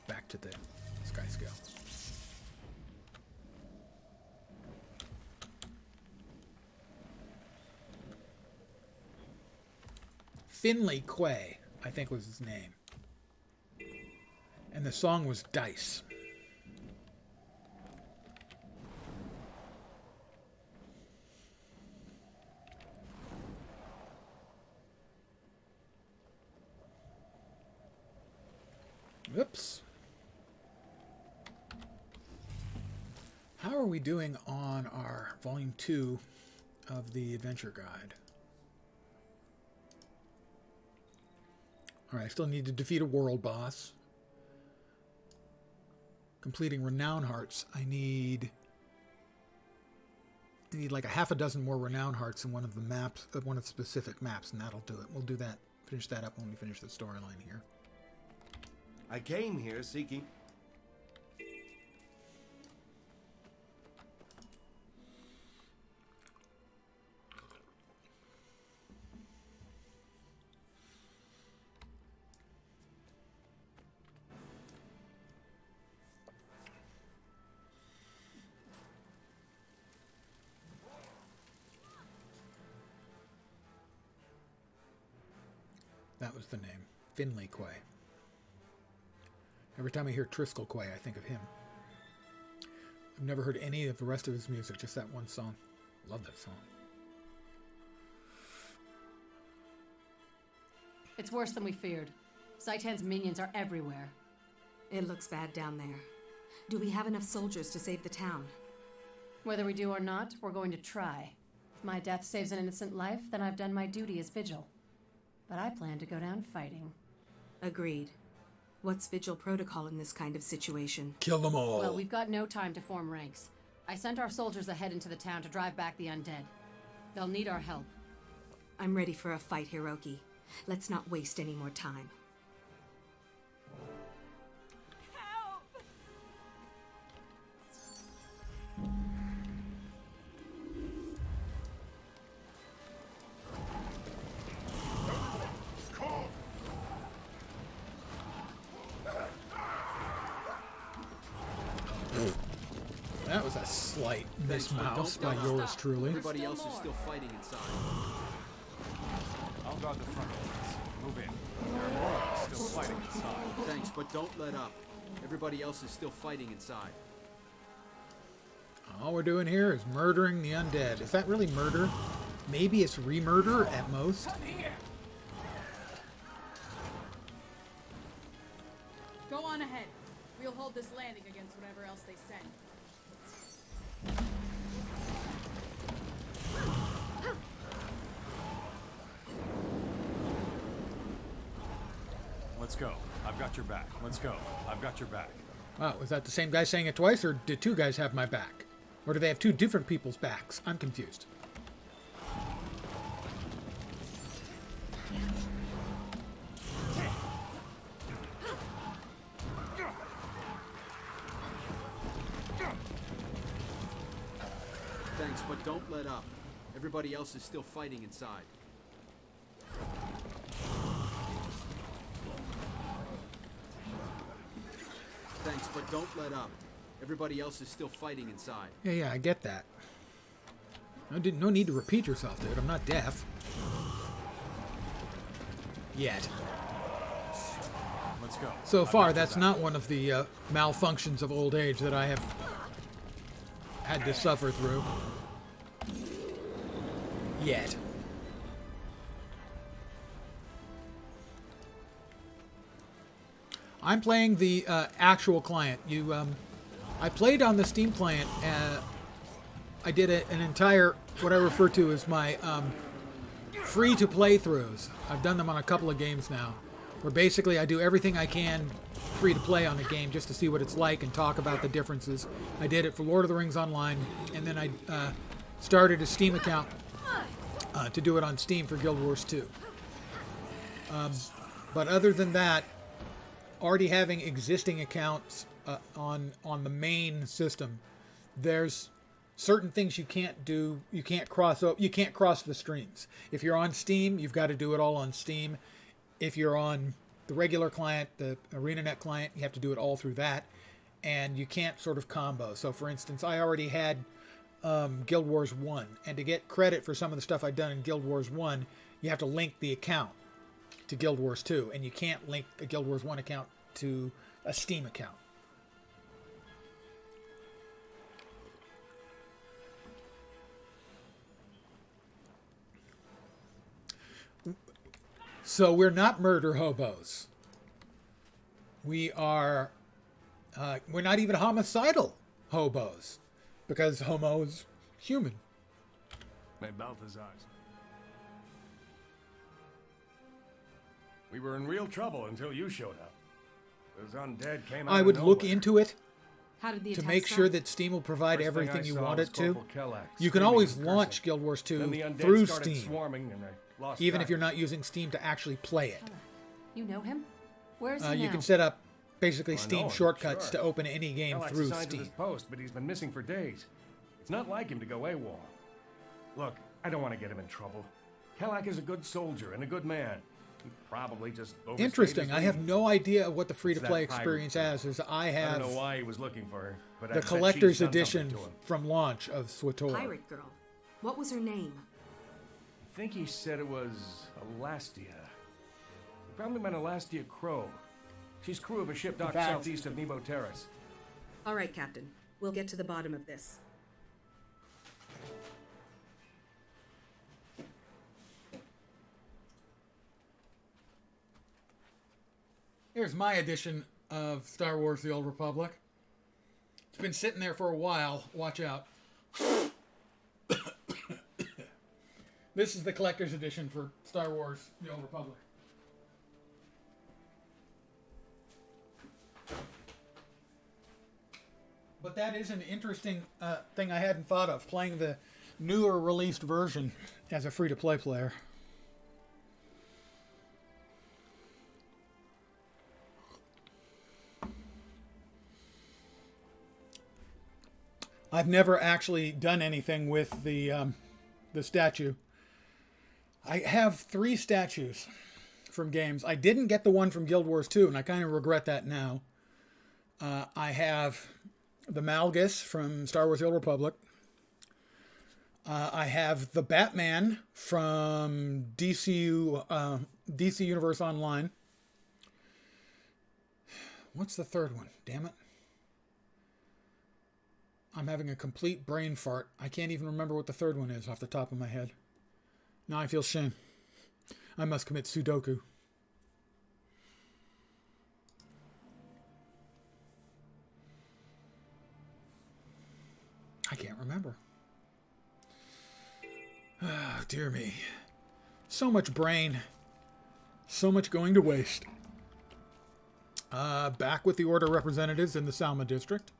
Back to the sky scale. Finley Quay, I think was his name. And the song was Dice. Oops. How are we doing on our Volume 2 of the Adventure Guide? Alright, I still need to defeat a world boss. Completing Renown Hearts. I need like a half a dozen more Renown Hearts in one of the maps, one of the specific maps, and that'll do it. We'll do that, finish that up when we finish the storyline here. I came here seeking... That was the name. Finley Quay. Every time I hear Triskel Quay, I think of him. I've never heard any of the rest of his music, just that one song. Love that song. It's worse than we feared. Zaitan's minions are everywhere. It looks bad down there. Do we have enough soldiers to save the town? Whether we do or not, we're going to try. If my death saves an innocent life, then I've done my duty as Vigil. But I plan to go down fighting. Agreed. What's Vigil protocol in this kind of situation? Kill them all. Well, we've got no time to form ranks. I sent our soldiers ahead into the town to drive back the undead. They'll need our help. I'm ready for a fight, Hiroki. Let's not waste any more time. That was a slight mismouse by yours truly. Everybody else is still fighting inside. I'll guard the front entrance. Move in. There are more of us still fighting inside. Thanks, but don't let up. Everybody else is still fighting inside. All we're doing here is murdering the undead. Is that really murder? Maybe it's re-murder at most. Go on ahead. We'll hold this landing against whatever else they send. Let's go. I've got your back. Let's go. I've got your back. Wow, was that the same guy saying it twice, or did two guys have my back? Or do they have two different people's backs? I'm confused. Thanks, but don't let up. Everybody else is still fighting inside. Thanks, but don't let up. Everybody else is still fighting inside. Yeah, I get that. No need to repeat yourself, dude. I'm not deaf. Yet. Let's go. So far, that's not one of the malfunctions of old age that I have had to suffer through. Yet. I'm playing the actual client. I played on the Steam client. I did an entire, what I refer to as my free-to-play throughs. I've done them on a couple of games now, where basically I do everything I can free-to-play on a game just to see what it's like and talk about the differences. I did it for Lord of the Rings Online, and then I started a Steam account to do it on Steam for Guild Wars 2. But other than that, already having existing accounts on the main system, there's certain things you can't do. You can't cross the streams. If you're on Steam, you've got to do it all on Steam. If you're on the regular client, the ArenaNet client, you have to do it all through that, and you can't sort of combo. So for instance, I already had Guild Wars 1, and to get credit for some of the stuff I've done in Guild Wars 1, you have to link the account to Guild Wars 2, and you can't link a Guild Wars 1 account to a Steam account. So we're not murder hobos. We're not even homicidal hobos, because homo is human. Hey, Balthazar's. We were in real trouble until you showed up. Those undead came out I would of look nowhere. into it How did the to attack make sure start? that Steam will provide First thing everything I you saw want was it to. Corporal Kellack You can screaming always and launch cursing. Guild Wars 2 Then the undead through started Steam, swarming and I lost even track if you're of not using Steam to actually play it. You know him? Where is he You now? can set up basically I know Steam him, shortcuts sure. to open any game Kellack's through assigned to Steam. this post, but he's been missing for days. It's not like him to go AWOL. Look, I don't want to get him in trouble. Kellack is a good soldier and a good man. He probably just overstayed Interesting. his I have leave. no idea what the free-to-play It's that experience pirate has. As I I have don't know why he was looking for her, but I the bet she's collector's done edition something to him. from launch of SWTOR. Pirate girl. What was her name? I think he said it was Elastia. He probably meant Elastia Crow. She's crew of a ship docked fact- southeast of Nebo Terrace. All right, Captain. We'll get to the bottom of this. Here's my edition of Star Wars The Old Republic. It's been sitting there for a while. Watch out. This is the collector's edition for Star Wars The Old Republic. But that is an interesting thing I hadn't thought of, playing the newer released version as a free-to-play player. I've never actually done anything with the statue. I have 3 statues from games. I didn't get the one from Guild Wars 2, and I kind of regret that now. I have the Malgus from Star Wars The Old Republic. I have the Batman from DC Universe Online. What's the third one? Damn it. I'm having a complete brain fart. I can't even remember what the third one is off the top of my head. Now I feel shame. I must commit Sudoku. remember. Ah, dear me. So much brain. So much going to waste. Back with the Order representatives in the Salma district.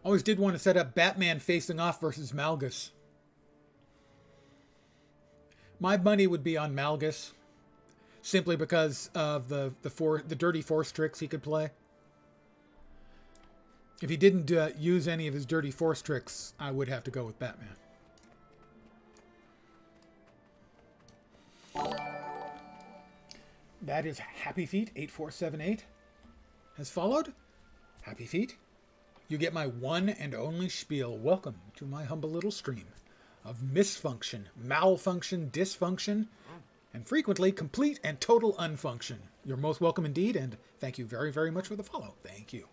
Always did want to set up Batman facing off versus Malgus. My money would be on Malgus, simply because of the dirty force tricks he could play. If he didn't use any of his dirty force tricks, I would have to go with Batman. That is Happy Feet 8478 has followed. Happy Feet, you get my one and only spiel. Welcome to my humble little stream of misfunction, malfunction, dysfunction, and frequently complete and total unfunction. You're most welcome indeed, and thank you very, very much for the follow. Thank you.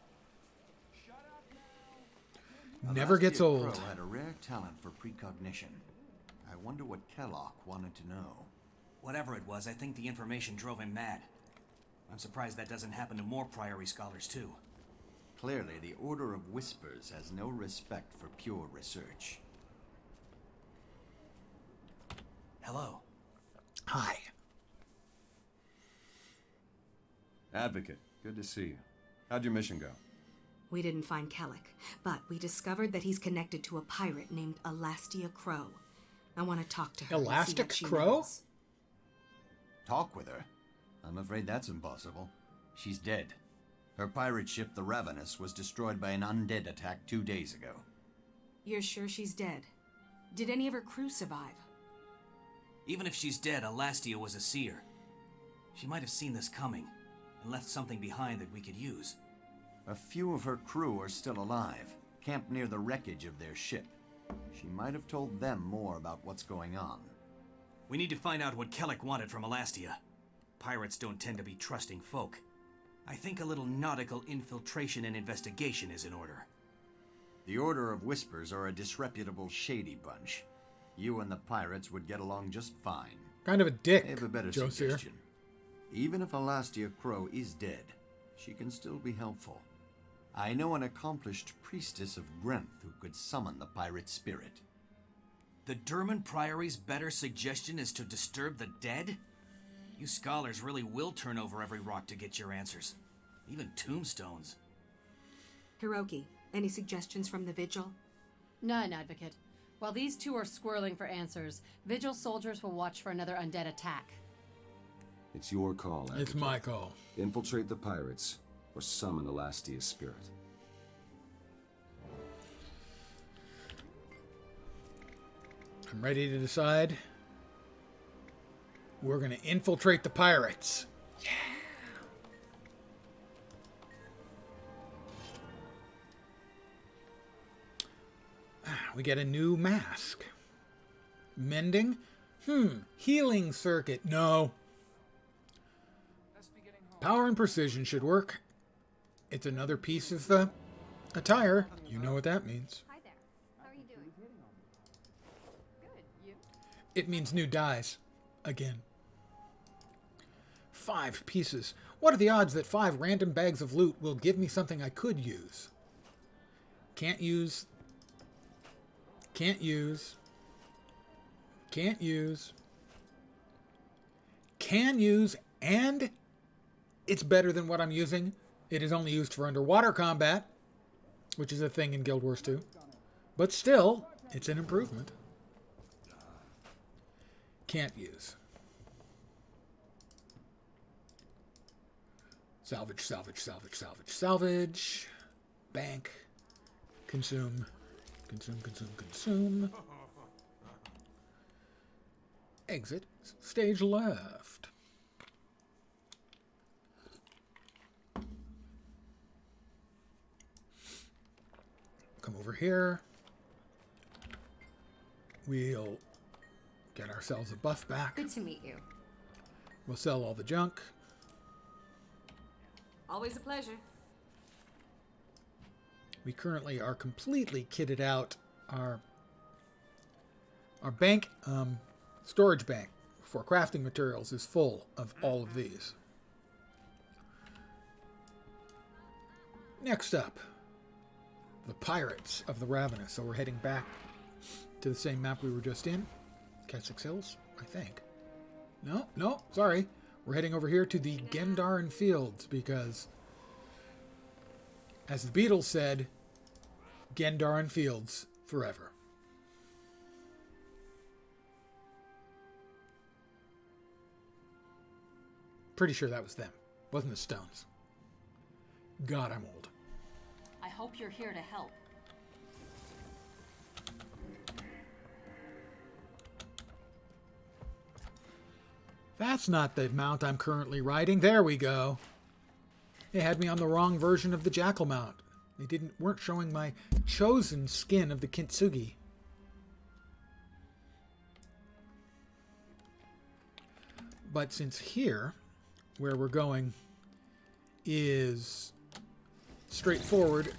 Never gets old. Crow had a rare talent for precognition. I wonder what Kellogg wanted to know. Whatever it was, I think the information drove him mad. I'm surprised that doesn't happen to more Priory scholars, too. Clearly, the Order of Whispers has no respect for pure research. Hello. Hi. Advocate, good to see you. How'd your mission go? We didn't find Kellic, but we discovered that he's connected to a pirate named Elastia Crow. I want to talk to her. Elastic Crow? Talk with her? I'm afraid that's impossible. She's dead. Her pirate ship, the Ravenous, was destroyed by an undead attack 2 days ago. You're sure she's dead? Did any of her crew survive? Even if she's dead, Elastia was a seer. She might have seen this coming and left something behind that we could use. A few of her crew are still alive, camped near the wreckage of their ship. She might have told them more about what's going on. We need to find out what Kellic wanted from Elastia. Pirates don't tend to be trusting folk. I think a little nautical infiltration and investigation is in order. The Order of Whispers are a disreputable, shady bunch. You and the pirates would get along just fine. Kind of a dick, I have a better Joe suggestion. Even if Elastia Crow is dead, she can still be helpful. I know an accomplished priestess of Grenth who could summon the pirate spirit. The Durman Priory's better suggestion is to disturb the dead? You scholars really will turn over every rock to get your answers. Even tombstones. Hiroki, any suggestions from the Vigil? None, Advocate. While these two are squirreling for answers, Vigil soldiers will watch for another undead attack. It's your call, Advocate. It's my call. Infiltrate the pirates, or summon Elastia's spirit. I'm ready to decide. We're going to infiltrate the pirates. Yeah. We get a new mask. Mending? Healing circuit. No. Power and precision should work. It's another piece of attire. You know what that means. Hi there. How are you doing? Good. You? It means new dyes. Again. 5 pieces. What are the odds that 5 random bags of loot will give me something I could use? Can't use. Can't use. Can't use. Can use, and it's better than what I'm using. It is only used for underwater combat, which is a thing in Guild Wars 2. But still, it's an improvement. Can't use. Salvage, salvage, salvage, salvage, salvage. Bank. Consume. Consume, consume, consume. Exit. Stage left. Come over here. We'll get ourselves a buff back. Good to meet you. We'll sell all the junk. Always a pleasure. We currently are completely kitted out. Our Our bank, storage bank for crafting materials is full of all of these. Next up, the Pirates of the Ravenous. So we're heading back to the same map we were just in. Kessex Hills, I think. No, sorry. We're heading over here to the Gendaran Fields because, as the Beatles said, Gendaran Fields forever. Pretty sure that was them. Wasn't the Stones. God, I'm old. I hope you're here to help. That's not the mount I'm currently riding. There we go. They had me on the wrong version of the Jackal mount. They weren't showing my chosen skin of the Kintsugi. But since here, where we're going, is straightforward,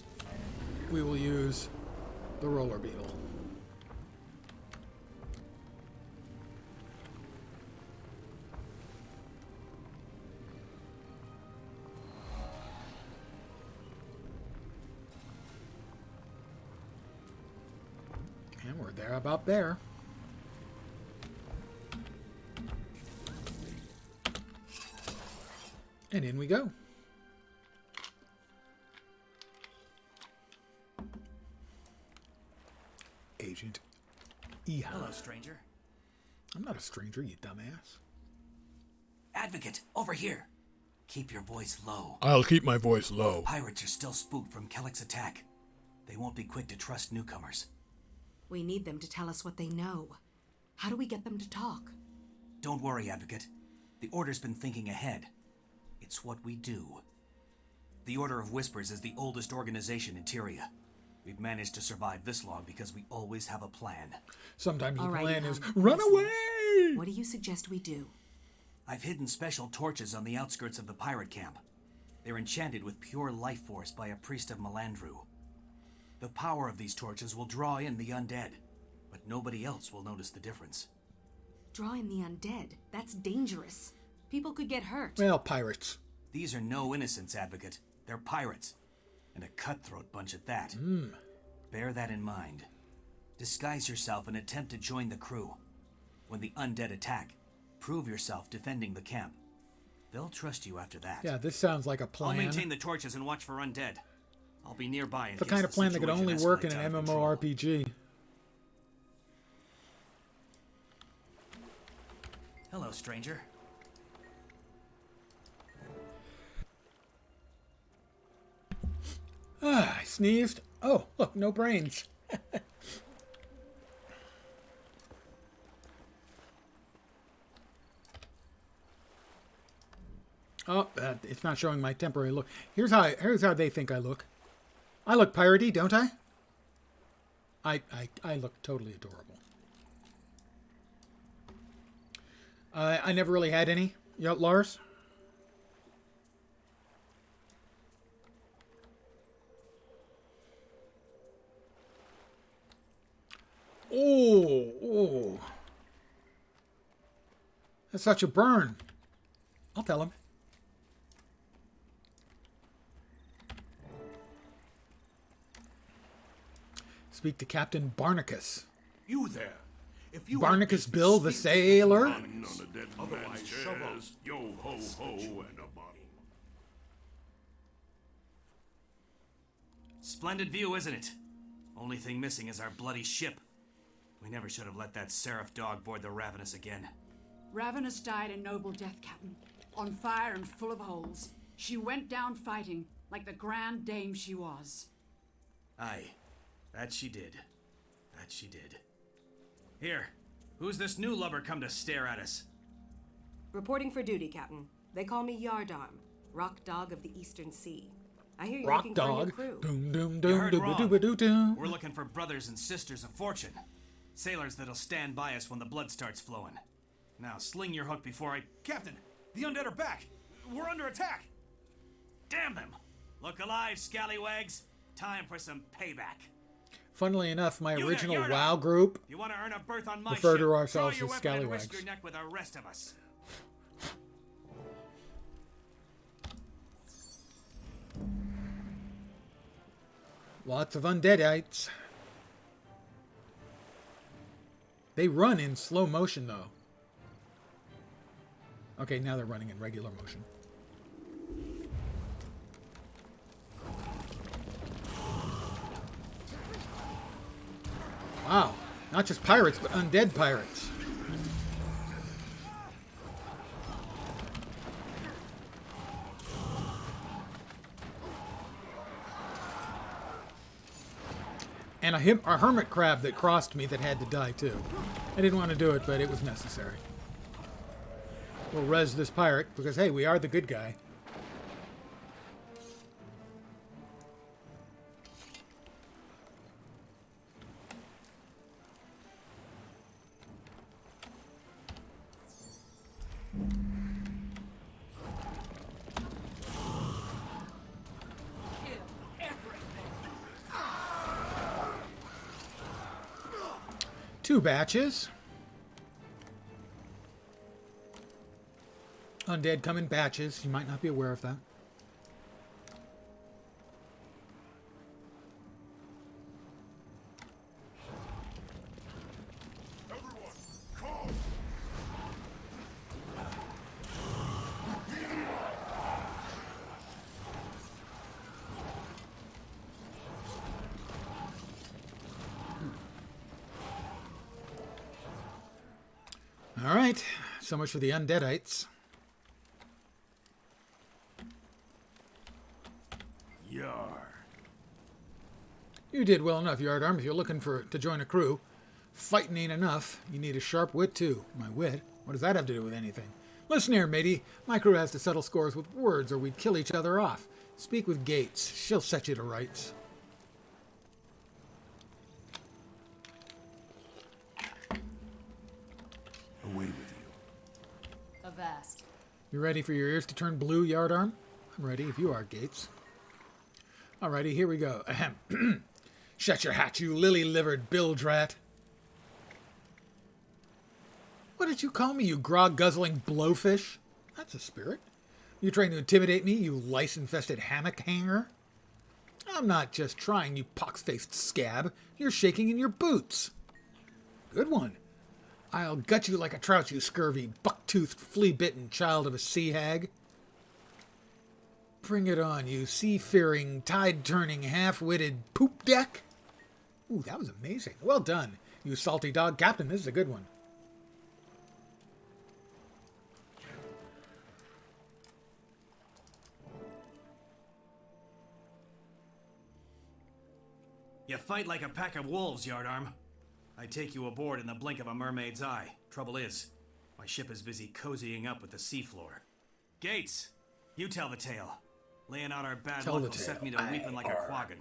we will use the roller beetle. And we're there about there. And in we go. Agent Eha. Hello, stranger. I'm not a stranger, you dumbass. Advocate, over here. Keep your voice low. I'll keep my voice low. Pirates are still spooked from Kellick's attack. They won't be quick to trust newcomers. We need them to tell us what they know. How do we get them to talk? Don't worry, Advocate. The Order's been thinking ahead. It's what we do. The Order of Whispers is the oldest organization in Tyria. We've managed to survive this long because we always have a plan. Sometimes the plan is, run run away! What do you suggest we do? I've hidden special torches on the outskirts of the pirate camp. They're enchanted with pure life force by a priest of Melandru. The power of these torches will draw in the undead, but nobody else will notice the difference. Draw in the undead? That's dangerous. People could get hurt. Well, pirates. These are no innocents, Advocate. They're pirates. And a cutthroat bunch at that. Bear that in mind. Disguise yourself and attempt to join the crew. When the undead attack, prove yourself defending the camp. They'll trust you after that. Yeah, this sounds like a plan. I'll maintain the torches and watch for undead. I'll be nearby in the case kind of plan that could only work in escalates an out of control. MMORPG. Hello, stranger. Ah, I sneezed. Oh, look, no brains. Oh, it's not showing my temporary look. Here's how they think I look. I look piratey, don't I? I look totally adorable. I never really had any. Yeah, Lars? Oh. That's such a burn. I'll tell him. Speak to Captain Barnacus. You there. If you Barnacus Bill the sailor. on a dead otherwise shove up. Yo ho ho and a bottle. Splendid view, isn't it? Only thing missing is our bloody ship. We never should have let that Seraph dog board the Ravenous again. Ravenous died a noble death, Captain. On fire and full of holes. She went down fighting, like the grand dame she was. Aye, that she did. That she did. Here, who's this new lubber come to stare at us? Reporting for duty, Captain. They call me Yardarm, Rock Dog of the Eastern Sea. I hear you're Rock looking for a new Dog. crew. Doom, doom, You doom, heard doom, wrong. doom, doom, doom. We're looking for brothers and sisters of fortune. Sailors that'll stand by us when the blood starts flowing. Now, sling your hook before I... Captain, the undead are back. We're under attack. Damn them! Look alive, scallywags. Time for some payback. Funnily enough, my You original there, WoW group If you want to earn a berth on my refer ship, to ourselves throw as your weapon and risk scallywags. your neck with the rest of us. Lots of undeadites. They run in slow motion, though. Okay, now they're running in regular motion. Wow. Not just pirates, but undead pirates. And a hermit crab that crossed me that had to die, too. I didn't want to do it, but it was necessary. We'll res this pirate, because, hey, we are the good guy. Two batches. Undead come in batches. You might not be aware of that. All right, so much for the undeadites. Yar. You did well enough, Yardarm. If you're looking to join a crew, fighting ain't enough. You need a sharp wit too. My wit? What does that have to do with anything? Listen here, matey. My crew has to settle scores with words, or we'd kill each other off. Speak with Gates. She'll set you to rights. Away with you. Avast. You ready for your ears to turn blue, Yardarm? I'm ready if you are, Gates. Alrighty, here we go. Ahem. Shut your hat, you lily-livered bilge-rat. What did you call me, you grog-guzzling blowfish? That's a spirit. You trying to intimidate me, you lice-infested hammock hanger? I'm not just trying, you pox-faced scab. You're shaking in your boots. Good one. I'll gut you like a trout, you scurvy, buck-toothed, flea-bitten child of a sea hag. Bring it on, you sea-fearing, tide-turning, half-witted poop deck. Ooh, that was amazing. Well done, you salty dog captain. This is a good one. You fight like a pack of wolves, Yardarm. I take you aboard in the blink of a mermaid's eye. Trouble is, my ship is busy cozying up with the seafloor. Gates, you tell the tale. Laying out our bad luck will set me to weeping like a quaggan.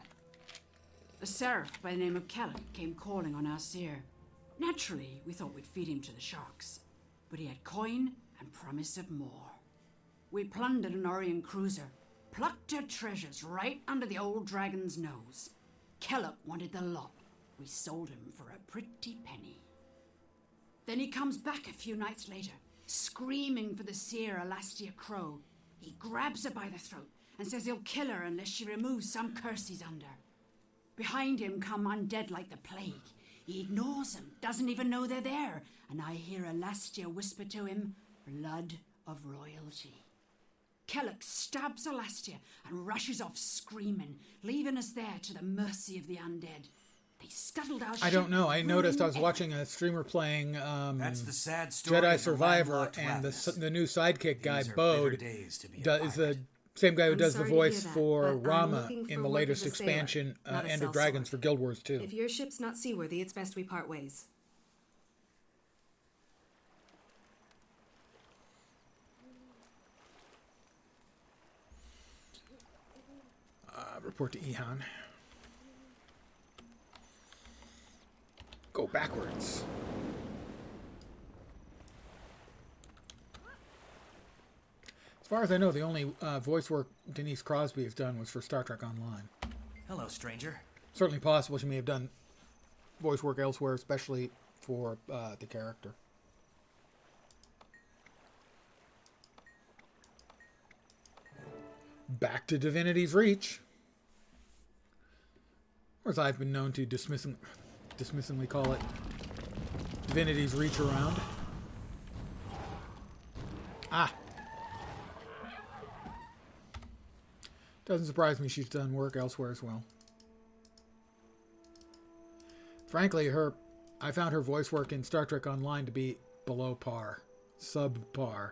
A seraph by the name of Kellogg came calling on our seer. Naturally, we thought we'd feed him to the sharks. But he had coin and promise of more. We plundered an Orient cruiser, plucked her treasures right under the old dragon's nose. Kellogg wanted the lot. We sold him for a pretty penny. Then he comes back a few nights later, screaming for the seer Alastia Crow. He grabs her by the throat and says he'll kill her unless she removes some curse he's under. Behind him come undead like the plague. He ignores them, doesn't even know they're there, and I hear Alastia whisper to him, "Blood of royalty." Kellogg stabs Alastia and rushes off screaming, leaving us there to the mercy of the undead. They scuttled our ship. I don't know. I noticed I was watching a streamer playing That's the sad story Jedi of the Survivor, landlocked and Ravnus. the new sidekick guy, These are Bode, bitter days to be a is the same guy who I'm does the sorry to hear voice that, for but I'm Rama looking in for the work latest as a sailor, expansion, not a End of sellsword. Dragons for Guild Wars 2. If your ship's not seaworthy, it's best we part ways. Report to Ihan. Go backwards. As far as I know, the only voice work Denise Crosby has done was for Star Trek Online. Hello, stranger. Certainly possible she may have done voice work elsewhere, especially for the character. Back to Divinity's Reach. Or as I've been known to dismissingly call it, Divinity's Reach Around. Ah. Doesn't surprise me she's done work elsewhere as well. Frankly, I found her voice work in Star Trek Online to be below par. Subpar.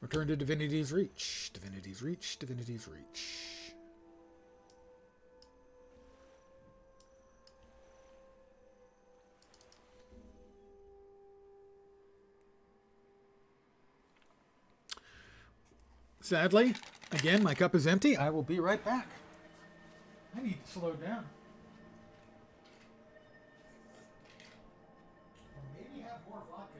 Return to Divinity's Reach. Divinity's Reach. Divinity's Reach. Sadly, again, my cup is empty. I will be right back. I need to slow down. Or maybe have more vodka.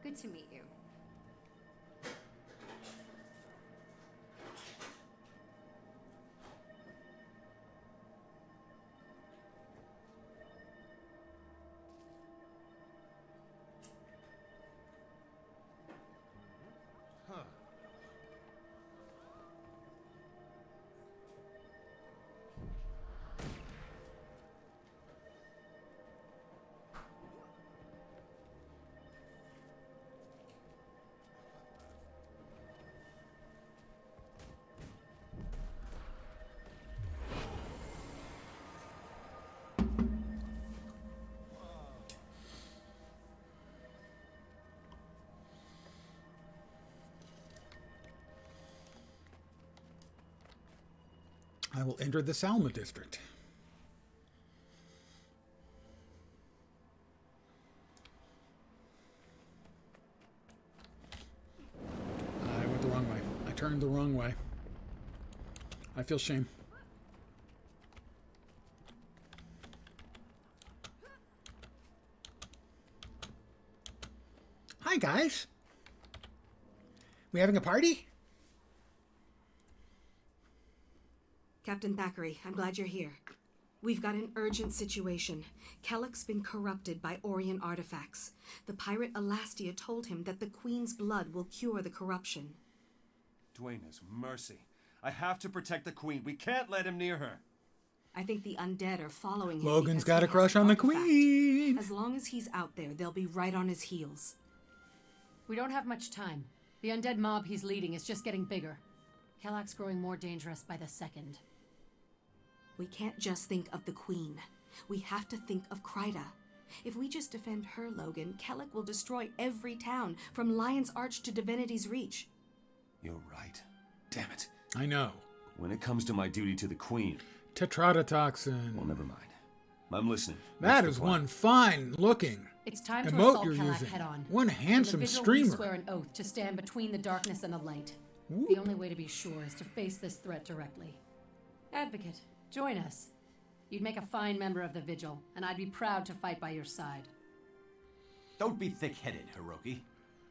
Good to meet you. I will enter the Salma district. I went the wrong way. I turned the wrong way. I feel shame. Hi, guys. We having a party? Captain Thackeray, I'm glad you're here. We've got an urgent situation. Kellock's been corrupted by Orient artifacts. The pirate Elastia told him that the Queen's blood will cure the corruption. Duenas, mercy. I have to protect the Queen. We can't let him near her. I think the undead are following him. Logan's because got he a crush has on the artifact. Queen. As long as he's out there, they'll be right on his heels. We don't have much time. The undead mob he's leading is just getting bigger. Kellock's growing more dangerous by the second. We can't just think of the Queen. We have to think of Kryta. If we just defend her, Logan, Kellock will destroy every town, from Lion's Arch to Divinity's Reach. You're right. Damn it. I know. When it comes to my duty to the Queen... Tetrodotoxin. Well, never mind. I'm listening. That is one fine looking It's time to emote assault you're Kellock using. head on. One handsome In the vigil, streamer. We swear an oath to stand between the darkness and the light. The only way to be sure is to face this threat directly. Advocate, join us. You'd make a fine member of the Vigil, and I'd be proud to fight by your side. Don't be thick-headed, Hiroki.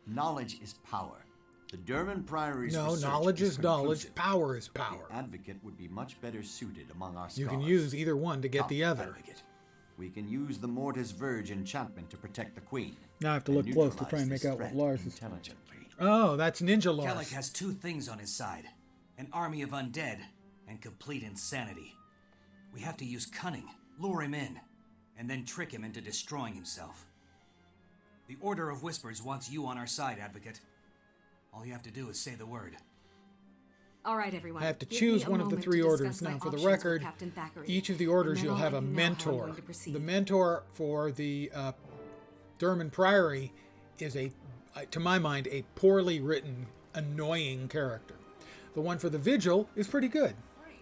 Knowledge is power. The Durman Priory's No, research knowledge is knowledge. conclusive. Power is power. The Advocate would be much better suited among our scholars. You can use either one to get the other. Advocate. We can use the Mortis Verge enchantment to protect the Queen. Now I have to look close to try and make out what Lars is. Intelligently. Oh, that's Ninja Lars. Kellock has two things on his side. An army of undead and complete insanity. We have to use cunning, lure him in, and then trick him into destroying himself. The Order of Whispers wants you on our side, Advocate. All you have to do is say the word. All right, everyone. I have to Give choose me a one of the moment three to orders. discuss Now, my for the options with record, Captain Thackeray, each of the orders and then you'll I'll have a let you know how I'm mentor. going to proceed. The mentor for the Durman Priory is to my mind, a poorly written, annoying character. The one for the Vigil is pretty good.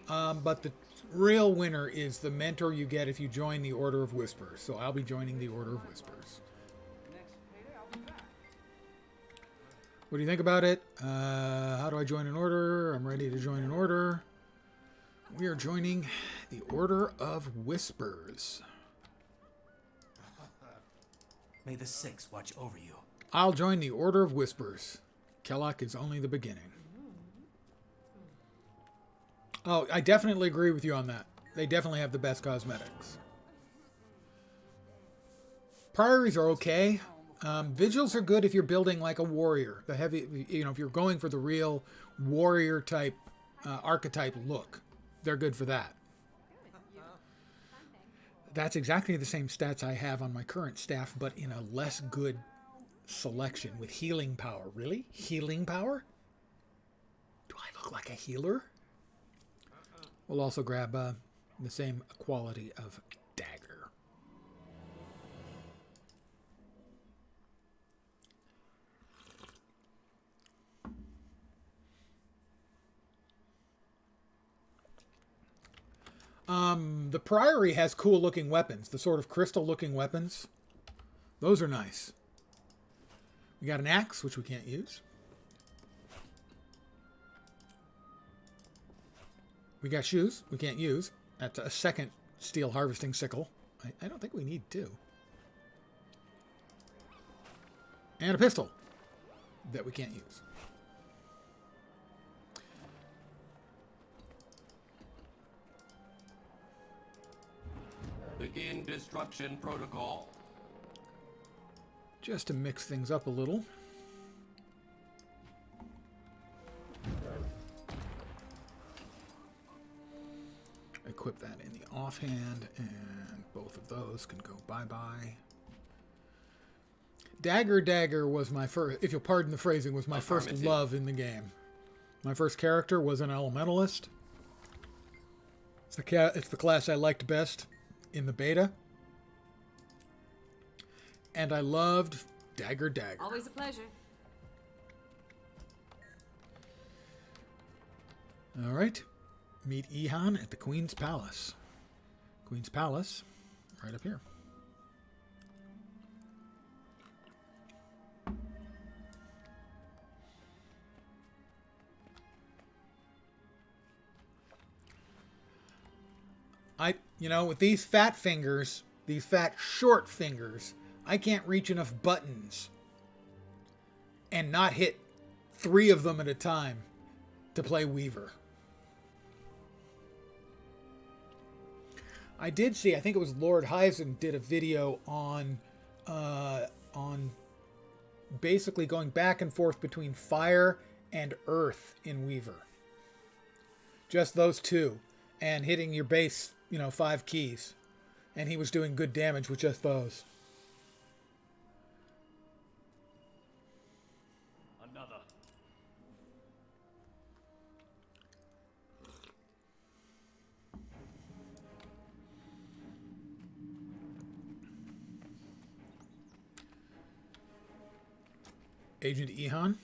But the real winner is the mentor you get if you join the Order of Whispers. So I'll be joining the Order of Whispers. What do you think about it? How do I join an order? I'm ready to join an order. We are joining the Order of Whispers. May the Six watch over you. I'll join the Order of Whispers. Kellock is only the beginning. Oh, I definitely agree with you on that. They definitely have the best cosmetics. Priories are okay. Vigils are good if you're building like a warrior. The heavy, if you're going for the real warrior type archetype look, they're good for that. That's exactly the same stats I have on my current staff, but in a less good selection with healing power. Really? Healing power? Do I look like a healer? We'll also grab the same quality of dagger. The Priory has cool looking weapons. The sort of crystal looking weapons. Those are nice. We got an axe, which we can't use. We got shoes we can't use. That's a second steel harvesting sickle. I don't think we need two. And a pistol that we can't use. Begin destruction protocol. Just to mix things up a little. Equip that in the offhand, and both of those can go bye-bye. Dagger was my first, if you'll pardon the phrasing, was my first love in the game. My first character was an elementalist. It's the class I liked best in the beta. And I loved Dagger. Always a pleasure. All right. Meet Ihan at the Queen's Palace. Queen's Palace, right up here. With these fat fingers, these fat short fingers, I can't reach enough buttons and not hit 3 of them at a time to play Weaver. I did see, I think it was Lord Heisen did a video on basically going back and forth between fire and earth in Weaver. Just those two. And hitting your base, 5 keys. And he was doing good damage with just those. Another. Agent Ihan.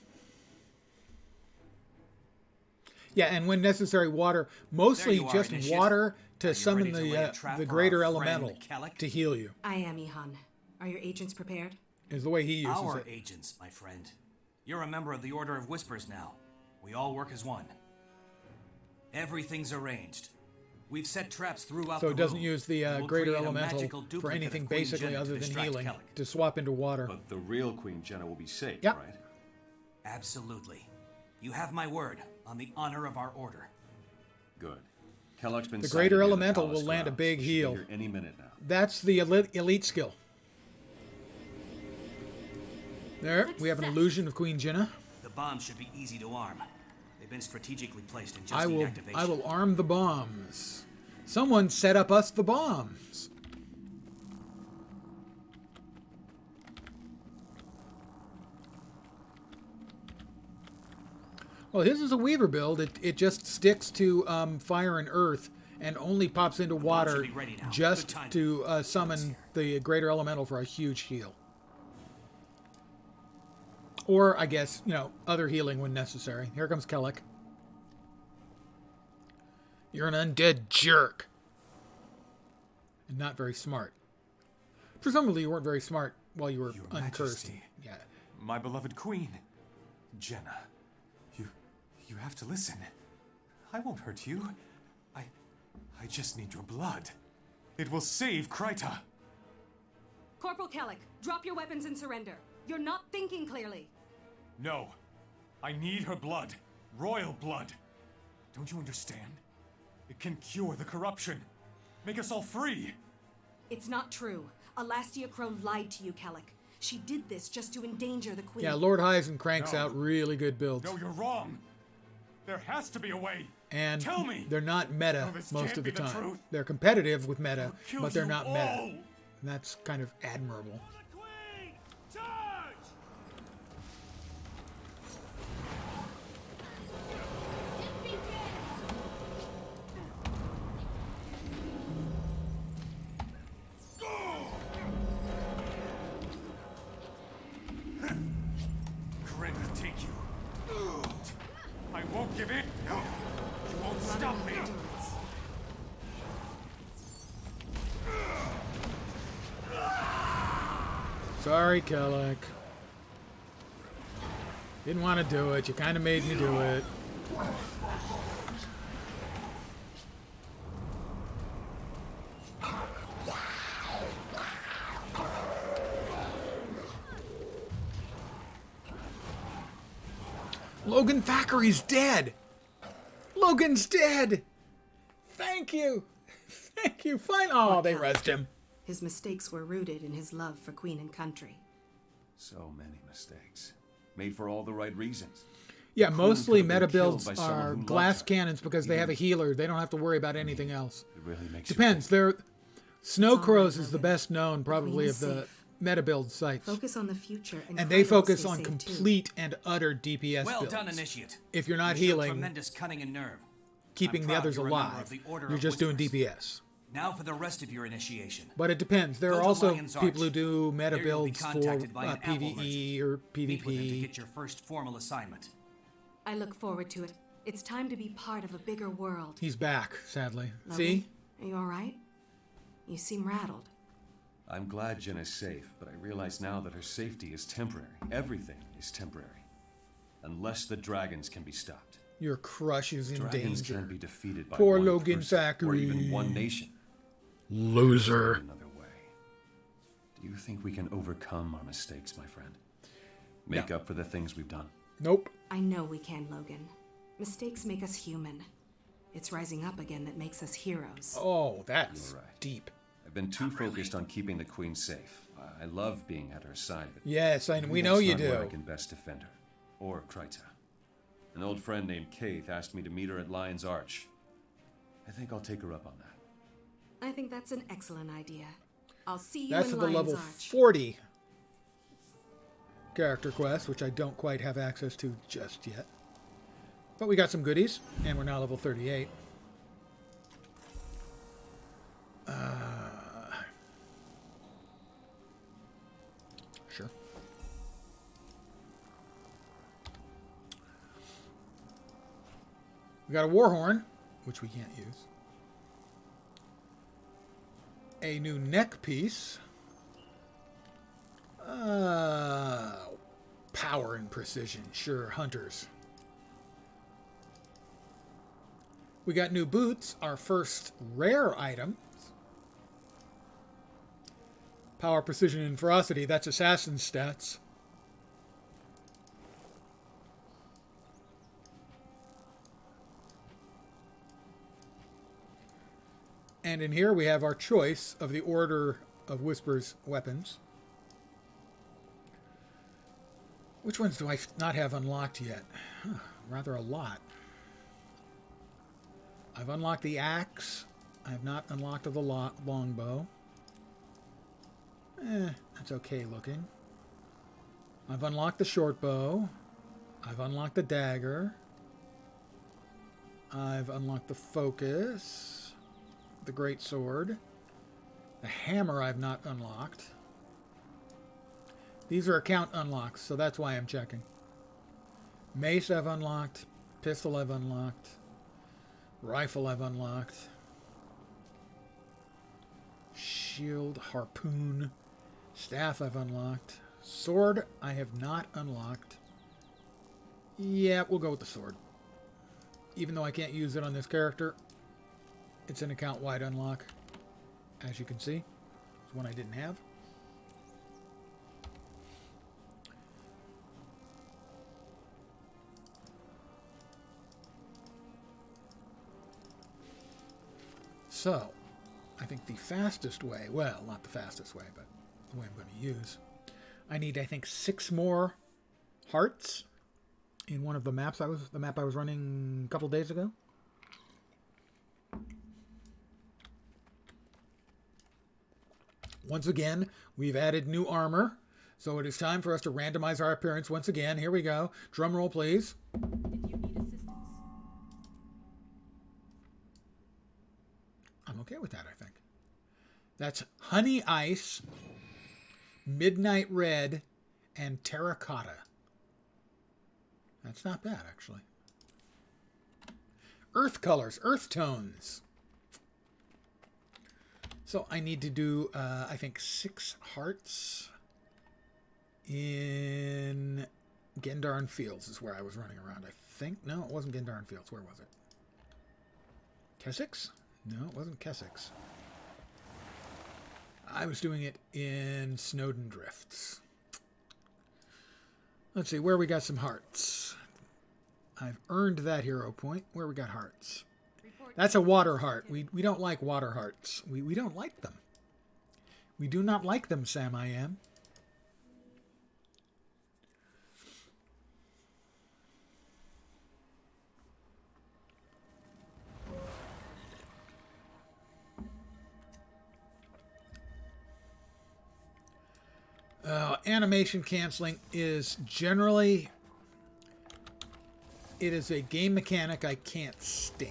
Yeah, and when necessary, water. Mostly just water to summon the greater elemental to heal you. I am Ihan. Are your agents prepared? Is the way he uses Our it. agents, my friend. You're a member of the Order of Whispers now. We all work as one. Everything's arranged. We've set traps throughout So the it doesn't room, use the and we'll greater create a elemental magical for duplicate anything of Queen basically Jenna other to than distract healing, Kellic. to swap into water. But the real Queen Jenna will be safe, Yep. right? Absolutely. You have my word on the honor of our order. Good. Kellogg's been The sighted greater near the elemental palace will land a grounds. big She'll be heal. here any minute now. That's the elite skill. There, we have an illusion of Queen Jenna. The bombs should be easy to arm. They've been strategically placed and just I need will activation. arm the bombs. Someone set up us the bombs. Well, his is a Weaver build. It just sticks to fire and earth and only pops into water just to summon the greater elemental for a huge heal. Or, I guess, other healing when necessary. Here comes Kellic. You're an undead jerk. And not very smart. Presumably you weren't very smart while you were Your uncursed. Majesty, Yeah. my beloved queen, Jenna, you have to listen. I won't hurt you. I just need your blood. It will save Kryta. Corporal Kellic, drop your weapons and surrender. You're not thinking clearly. No, I need her blood. Royal blood. Don't you understand? It can cure the corruption. Make us all free. It's not true. Alastia Crow lied to you, Kellic. She did this just to endanger the Queen. Yeah, Lord Heisen cranks No. out really good builds. No, you're wrong. There has to be a way. And Tell me. they're not meta No, this most can't of the be the time. truth. They're competitive with meta, kill but they're you not all. meta. And that's kind of admirable. Grin will take you. I won't give in. You won't stop me. Sorry, Kellic. Didn't want to do it. You kind of made me do it. Logan Thackeray's dead. Logan's dead. Thank you. Thank you. Fine. Oh, they rest him. His mistakes were rooted in his love for Queen and country. So many mistakes. Made for all the right reasons. Yeah, The Queen mostly could have meta been killed builds by someone are who loved glass her. cannons because they have a healer. They don't have to worry about anything else. It really makes Depends. They're Snow Crows is the best known probably of the meta build sites. Focus on the future, And they Krylo focus stay on safe, complete and utter DPS Well builds. done, Initiate. If you're not You showed healing, tremendous cunning and nerve. keeping I'm the proud others you're a member alive, of the Order you're of just doing Whisperers. DPS. Now for the rest of your initiation. But it depends. There Go are to also Lion's people who Arch. do meta There you'll be builds for contacted by an apple PvE or Meet with him to PvP. get your first formal assignment. I look forward to it. It's time to be part of a bigger world. He's back, sadly. Logan, See? Are you all right? You seem rattled. I'm glad Jen is safe, but I realize now that her safety is temporary. Everything is temporary. Unless the dragons can be stopped. Your crush is in Dragons danger. can be defeated by Poor one Logan person, Thackeray. or even one nation. Loser. Another way. Do you think we can overcome our mistakes, my friend? Make up for the things we've done? Nope. I know we can, Logan. Mistakes make us human. It's rising up again that makes us heroes. Oh, that's You're right. deep. I've been too focused on keeping the Queen safe. I love being at her side, but Yes, maybe we know that's you not where I do. can best defend her. Or Kryta. An old friend named Kaith asked me to meet her at Lion's Arch. I think I'll take her up on that. I think that's an excellent idea. I'll see you That's in at the Lion's level Arch. 40 character quest, which I don't quite have access to just yet. But we got some goodies, and we're now level 38. Sure. We got a war horn, which we can't use. A new neck piece. Power and precision. Sure, hunters. We got new boots, our first rare item. Power, precision, and ferocity. That's assassin stats. And in here we have our choice of the Order of Whispers weapons. Which ones do I not have unlocked yet? Rather a lot. I've unlocked the axe. I have not unlocked the longbow. That's okay looking. I've unlocked the short bow. I've unlocked the dagger. I've unlocked the focus. The great sword. The hammer I've not unlocked. These are account unlocks, so that's why I'm checking. Mace I've unlocked. Pistol I've unlocked. Rifle I've unlocked. Shield, harpoon. Staff I've unlocked. Sword I have not unlocked. Yeah, we'll go with the sword. Even though I can't use it on this character, it's an account-wide unlock. As you can see, it's one I didn't have. So, I think the fastest way, well, not the fastest way, but the way I'm going to use, I need, I think, 6 more hearts in one of the maps I was running a couple days ago. Once again, we've added new armor, so it is time for us to randomize our appearance once again. Here we go. Drum roll, please. I'm okay with that, I think. That's Honey Ice, Midnight Red, and Terracotta. That's not bad, actually. Earth colors, earth tones. So I need to do, I think, 6 hearts in Gendarn Fields is where I was running around, I think. No, it wasn't Gendarn Fields. Where was it? Kessex? No, it wasn't Kessex. I was doing it in Snowden Drifts. Let's see, where we got some hearts. I've earned that hero point. Where we got hearts. That's a water heart. We don't like water hearts. We don't like them. We do not like them, Sam I am. Animation canceling is generally... It is a game mechanic I can't stand.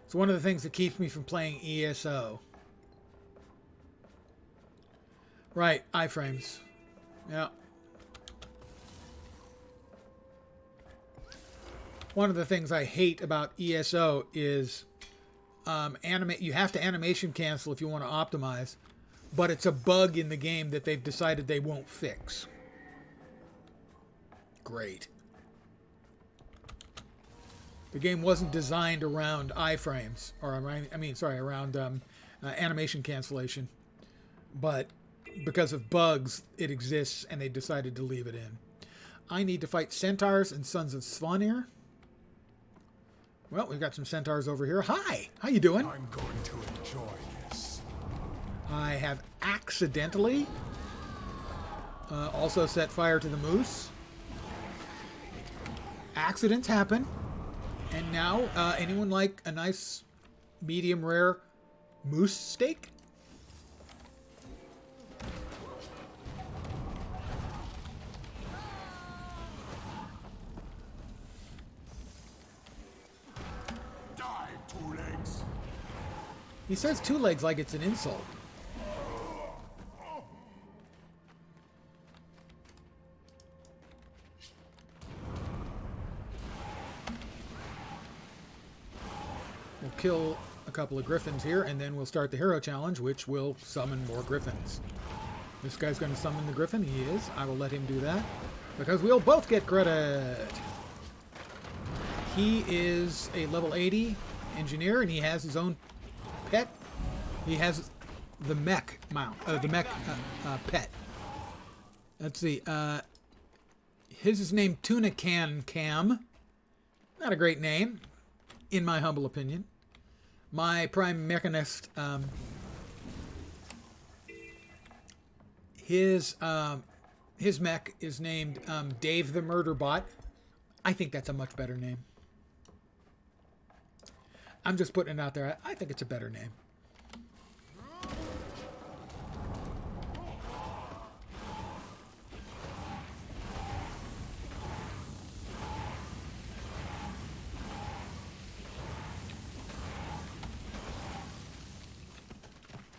It's one of the things that keeps me from playing ESO. Right, iframes. Yeah. One of the things I hate about ESO is you have to animation cancel if you want to optimize, but it's a bug in the game that they've decided they won't fix. Great. The game wasn't designed around iframes, or around animation cancellation. But because of bugs, it exists, and they decided to leave it in. I need to fight centaurs and Sons of Svanir. Well, we've got some centaurs over here. Hi! How you doing? I'm going to enjoy this. I have accidentally also set fire to the moose. Accidents happen. And now, anyone like a nice medium rare moose steak? Die, 2 legs. He says 2 legs like it's an insult. We'll kill a couple of griffins here, and then we'll start the hero challenge, which will summon more griffins. This guy's going to summon the griffin. He is. I will let him do that, because we'll both get credit. He is a level 80 engineer, and he has his own pet. He has the mech mount, pet. Let's see. His is named Tuna Can Cam. Not a great name, in my humble opinion. My prime mechanist, his mech is named Dave the Murderbot. I think that's a much better name. I'm just putting it out there. I think it's a better name.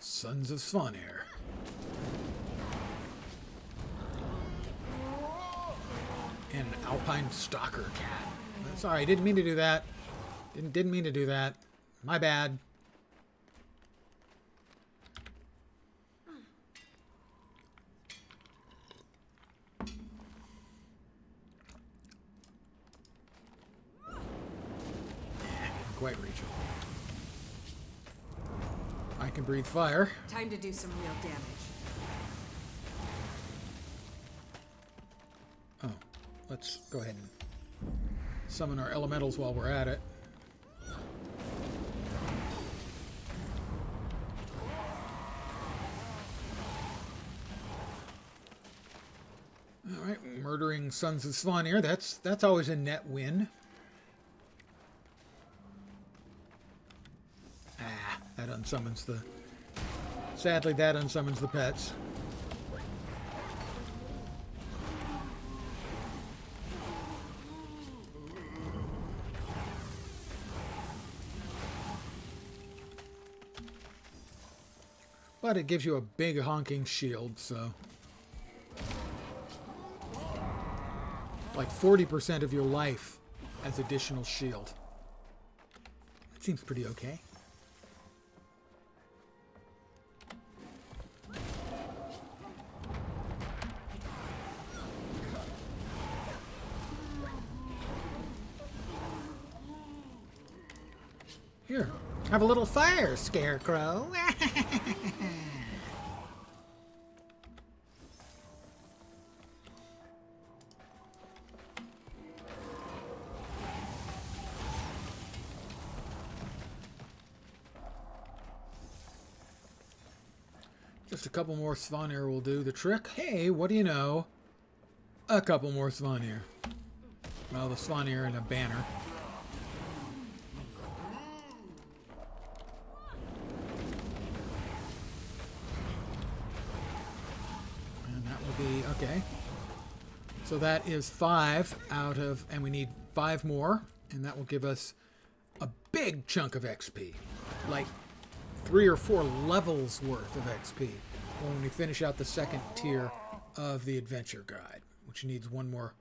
Sons of Svanir. And an alpine stalker cat. Sorry, I didn't mean to do that. Didn't mean to do that. My bad. Didn't quite reach it. I can breathe fire. Time to do some real damage. Oh, let's go ahead and summon our elementals while we're at it. killing Sons of Svanir. That's always a net win. Ah, that unsummons the... Sadly, that unsummons the pets. But it gives you a big honking shield, so... Like 40% of your life as additional shield. That seems pretty okay. Here, have a little fire, Scarecrow. Just a couple more Svanir will do the trick. Hey, what do you know? A couple more Svanir. Well, the Svanir and a banner. And that will be, okay. So that is 5 out of, and we need 5 more. And that will give us a big chunk of XP. Like 3 or 4 levels worth of XP when we finish out the second tier of the adventure guide, which needs 1 more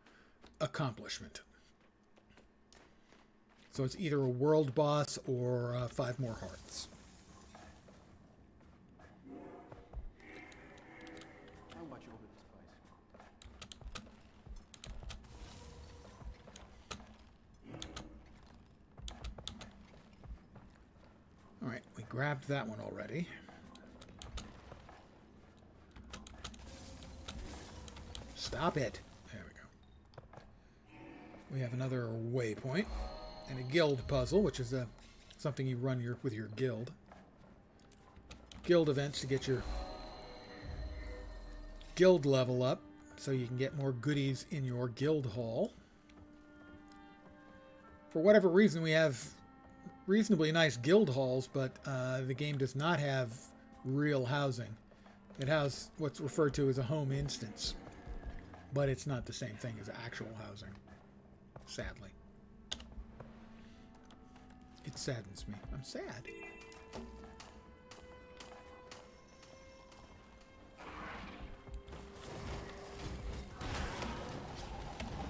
accomplishment. So it's either a world boss or 5 more hearts. How much over this place? All right, we grabbed that one already. Stop it. There we go. We have another waypoint and a guild puzzle, which is something you run with your guild. Guild events to get your guild level up so you can get more goodies in your guild hall. For whatever reason, we have reasonably nice guild halls, but the game does not have real housing. It has what's referred to as a home instance, but it's not the same thing as actual housing, sadly. It saddens me. I'm sad.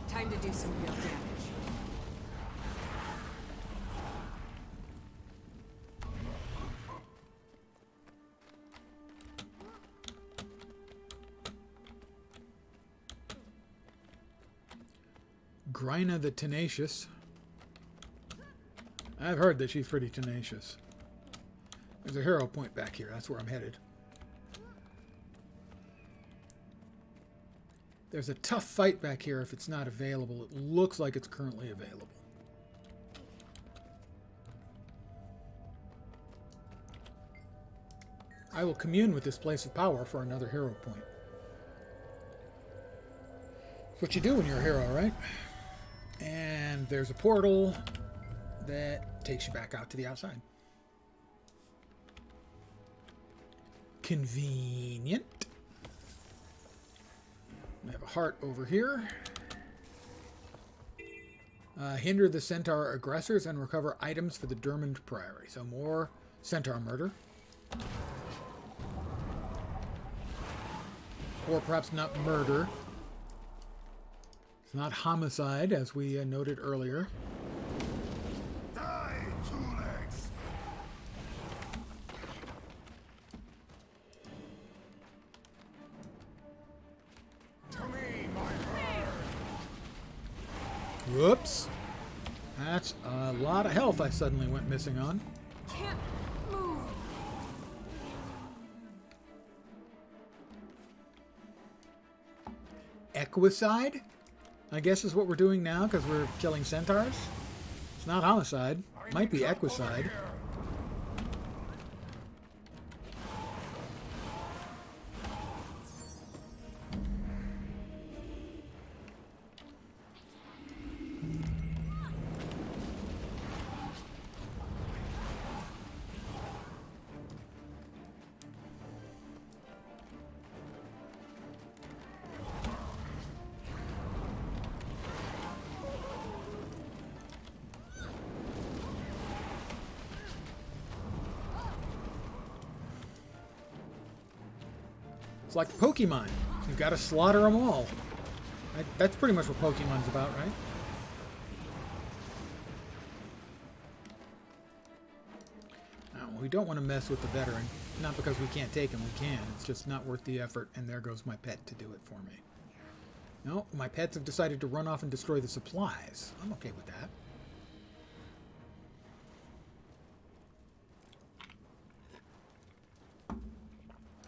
Time to do some real damage. Gryna the Tenacious. I've heard that she's pretty tenacious. There's a hero point back here. That's where I'm headed. There's a tough fight back here if it's not available. It looks like it's currently available. I will commune with this place of power for another hero point. It's what you do when you're a hero, right? And there's a portal that takes you back out to the outside. Convenient. We have a heart over here. Hinder the centaur aggressors and recover items for the Dermond Priory. So more centaur murder. Or perhaps not murder. It's not homicide, as we noted earlier. Die, two legs! To me, my bird! Whoops. That's a lot of health I suddenly went missing on. Can't move. Equicide? I guess is what we're doing now because we're killing centaurs. It's not homicide. Might be equicide. It's like Pokemon. You've got to slaughter them all. That's pretty much what Pokemon's about, right? Now, we don't want to mess with the veteran. Not because we can't take him, we can. It's just not worth the effort, and there goes my pet to do it for me. No, my pets have decided to run off and destroy the supplies. I'm okay with that.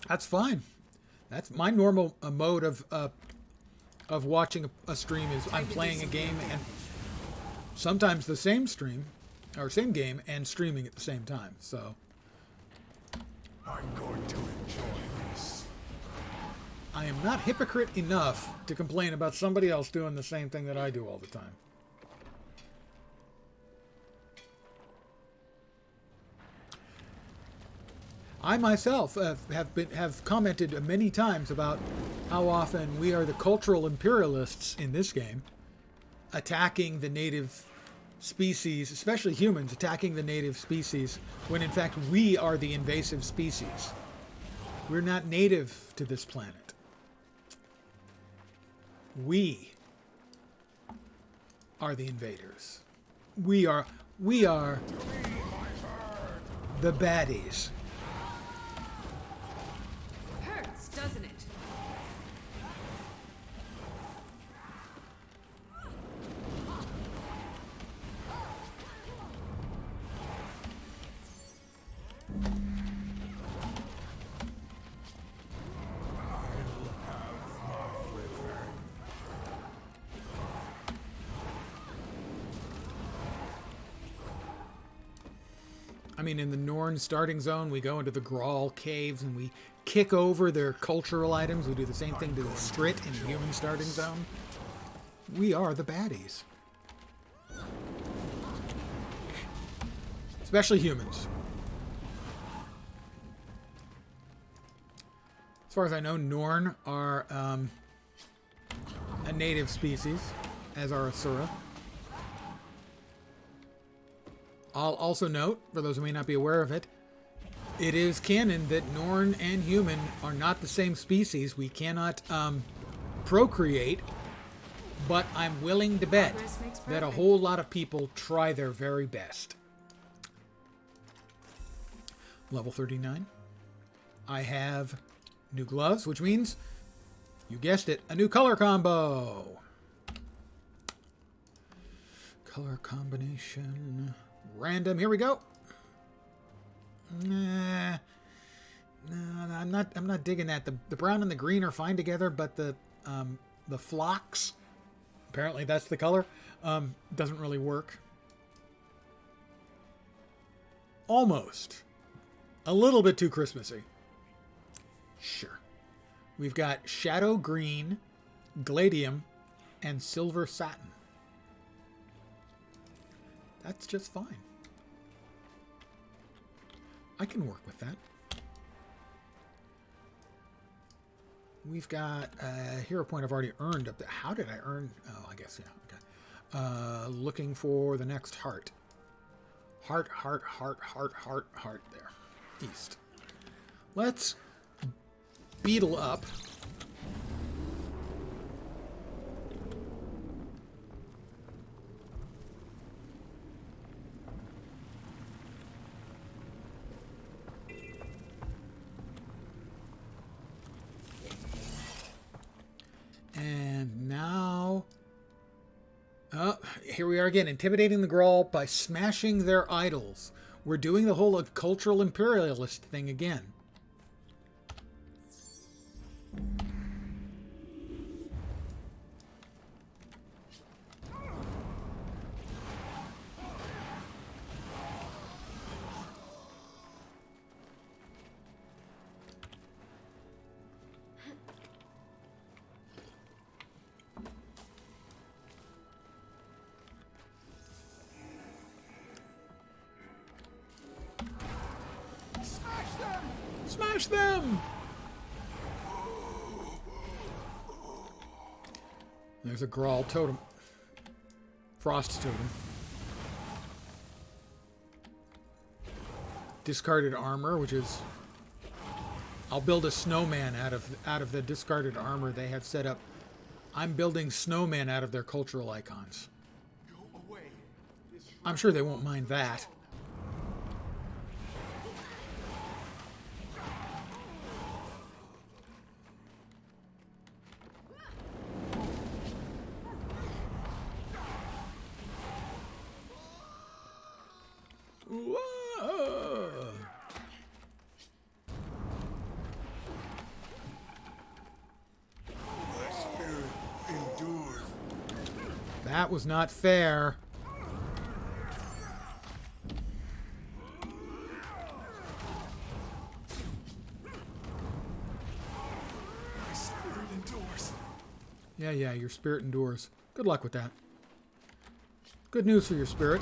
That's fine. That's my normal mode of watching a stream is I'm playing a game and sometimes the same stream or same game and streaming at the same time. So I'm going to enjoy this. I am not hypocrite enough to complain about somebody else doing the same thing that I do all the time. I myself have commented many times about how often we are the cultural imperialists in this game, attacking the native species, especially humans, attacking the native species, when in fact we are the invasive species. We're not native to this planet. We are the invaders. We are the baddies. Hurts, doesn't it? I mean, in the Norn starting zone, we go into the Grawl caves and we kick over their cultural items. We do the same thing to the Strit in the human starting zone. We are the baddies. Especially humans. As far as I know, Norn are a native species, as are Asura. I'll also note, for those who may not be aware of it, it is canon that Norn and human are not the same species. We cannot procreate, but I'm willing to bet that a whole lot of people try their very best. Level 39. I have new gloves, which means, you guessed it, a new color combo. Color combination. Random. Here we go. Nah, I'm not digging that. The brown and the green are fine together, but the phlox, apparently that's the color, doesn't really work. Almost. A little bit too Christmassy. Sure. We've got shadow green, gladium, and silver satin. That's just fine. I can work with that. We've got a hero point I've already earned up there. How did I earn? Oh, I guess, yeah. Okay. Looking for the next heart. Heart there. East. Let's beetle up. And now, here we are again, intimidating the Grawl by smashing their idols. We're doing the whole cultural imperialist thing again. Smash them! There's a Grawl totem. Frost totem. Discarded armor, which is I'll build a snowman out of the discarded armor they have set up. I'm building snowmen out of their cultural icons. I'm sure they won't mind that. Whoa. My spirit endures. That was not fair. My spirit endures. Yeah, your spirit endures. Good luck with that. Good news for your spirit.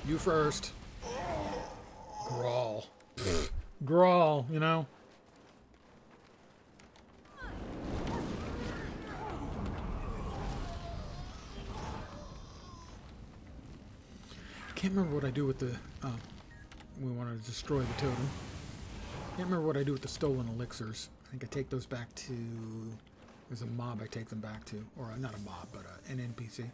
You first. Grawl. Grawl, you know? I can't remember what I do with the... we want to destroy the totem. Can't remember what I do with the stolen elixirs. I think I take those back to... There's a mob I take them back to. Or not a mob, but an NPC.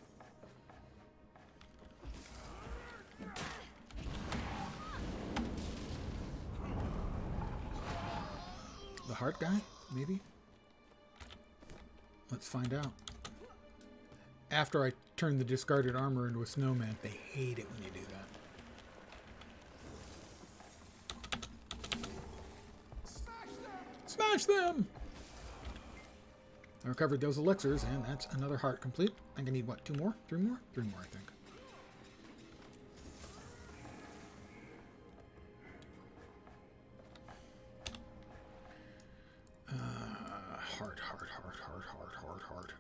The heart guy? Maybe? Let's find out. After I turn the discarded armor into a snowman, they hate it when you do that. Smash them! I recovered those elixirs, and that's another heart complete. I'm gonna need, what, 2 more? 3 more? 3 more, I think. Heart.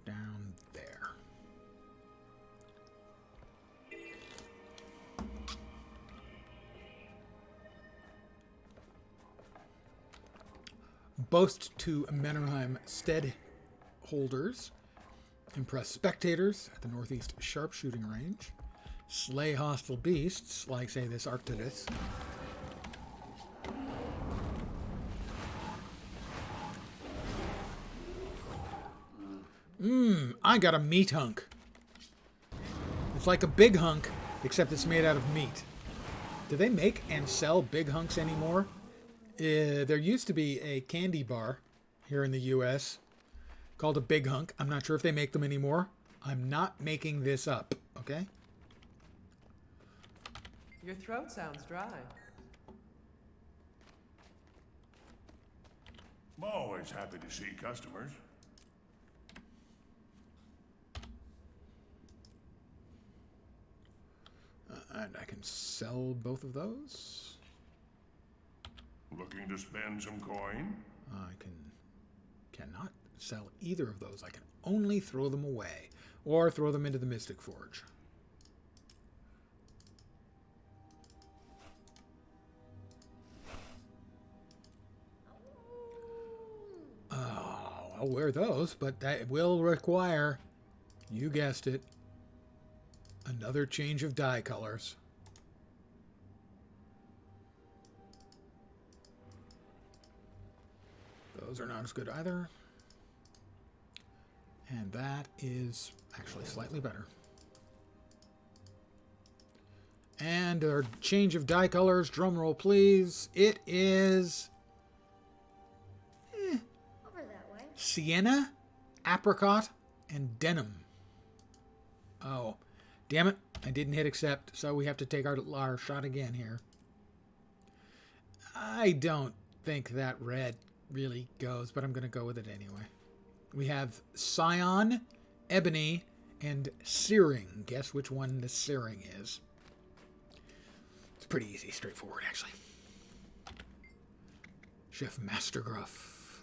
Down there. Boast to Mennerheim stead holders. Impress spectators at the northeast sharpshooting range. Slay hostile beasts, like, say, this Arctidus. I got a meat hunk. It's like a big hunk, except it's made out of meat. Do they make and sell big hunks anymore? There used to be a candy bar here in the U.S. called a big hunk. I'm not sure if they make them anymore. I'm not making this up, okay? Your throat sounds dry. I'm always happy to see customers. And I can sell both of those. Looking to spend some coin? I cannot sell either of those. I can only throw them away or throw them into the Mystic Forge. Oh, I'll wear those, but that will require, you guessed it, another change of dye colors. Those are not as good either. And that is actually slightly better. And our change of dye colors, drum roll please. It is Over that way. sienna, apricot, and denim. Oh, damn it. I didn't hit accept, so we have to take our shot again here. I don't think that red really goes, but I'm going to go with it anyway. We have Scion, Ebony, and Searing. Guess which one the Searing is. It's pretty easy, straightforward, actually. Chef Mastergruff.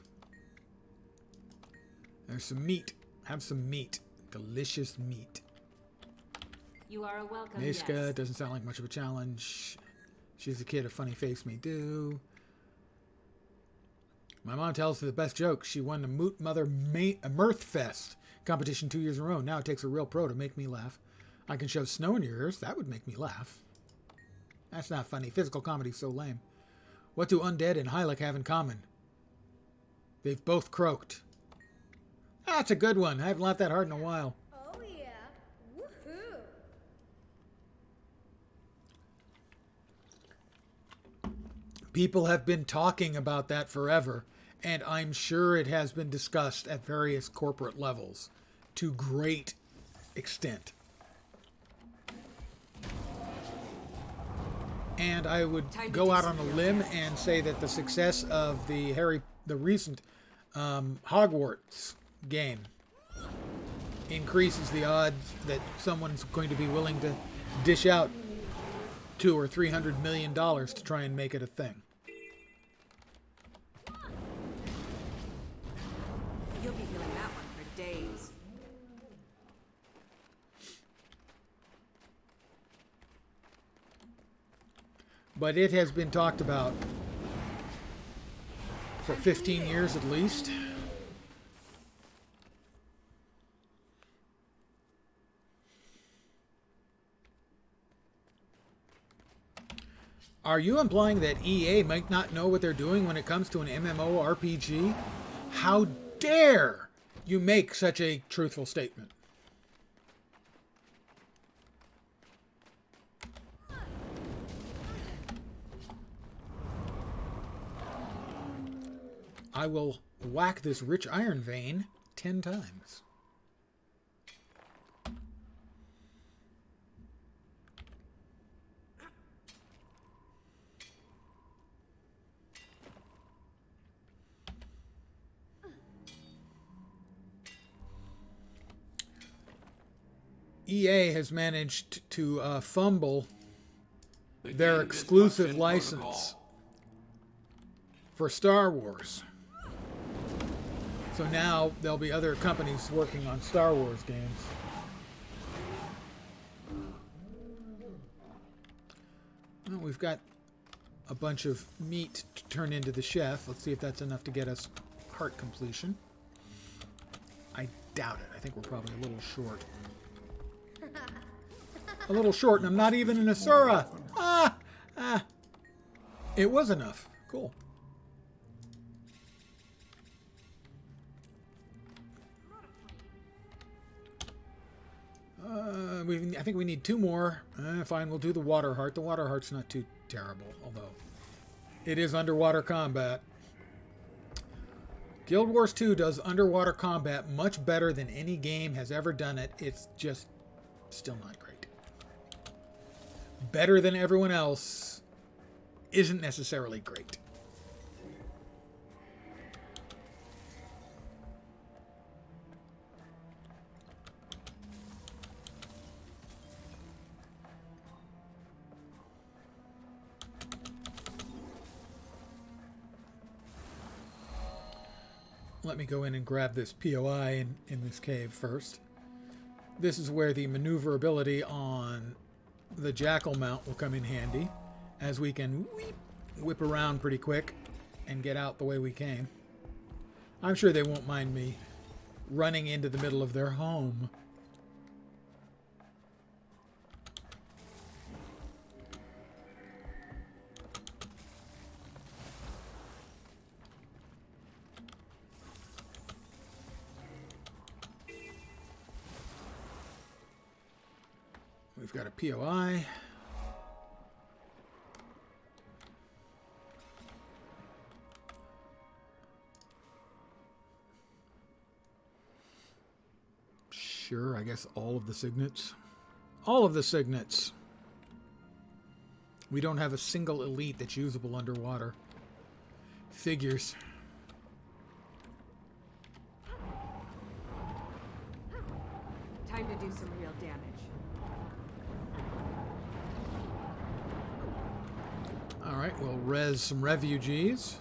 There's some meat. Have some meat. Delicious meat. You are a welcome Niska guest. doesn't sound like much of a challenge. She's a kid a funny face may do. My mom tells the best joke. She won the Moot Mother Mirth Fest competition 2 years in a row. Now it takes a real pro to make me laugh. I can shove snow in your ears. That would make me laugh. That's not funny. Physical comedy's so lame. What do Undead and Hylic have in common? They've both croaked. That's a good one. I haven't laughed that hard in a while. Oh yeah. Woohoo. People have been talking about that forever, and I'm sure it has been discussed at various corporate levels to great extent. And I would go out on a limb and say that the success of the recent Hogwarts game increases the odds that someone's going to be willing to dish out $200 or $300 million to try and make it a thing. You'll be feeling that one for days. But it has been talked about for 15 years at least. Are you implying that EA might not know what they're doing when it comes to an MMORPG? How dare you make such a truthful statement? I will whack this rich iron vein 10 times. EA has managed to fumble their exclusive license for Star Wars. So now there'll be other companies working on Star Wars games. Well, we've got a bunch of meat to turn into the chef. Let's see if that's enough to get us heart completion. I doubt it. I think we're probably a little short. A little short, and I'm not even an Asura. It was enough. Cool. I think we need 2 more. Fine, we'll do the water heart. The water heart's not too terrible, although it is underwater combat. Guild Wars 2 does underwater combat much better than any game has ever done it. It's just still not great. Better than everyone else isn't necessarily great. Let me go in and grab this POI in this cave first. This is where the maneuverability on the Jackal mount will come in handy, as we can whip around pretty quick and get out the way we came. I'm sure they won't mind me running into the middle of their home. We've got a POI. Sure, I guess all of the signets. All of the signets. We don't have a single elite that's usable underwater. Figures. Time to do some real damage. All right, we'll res some refugees.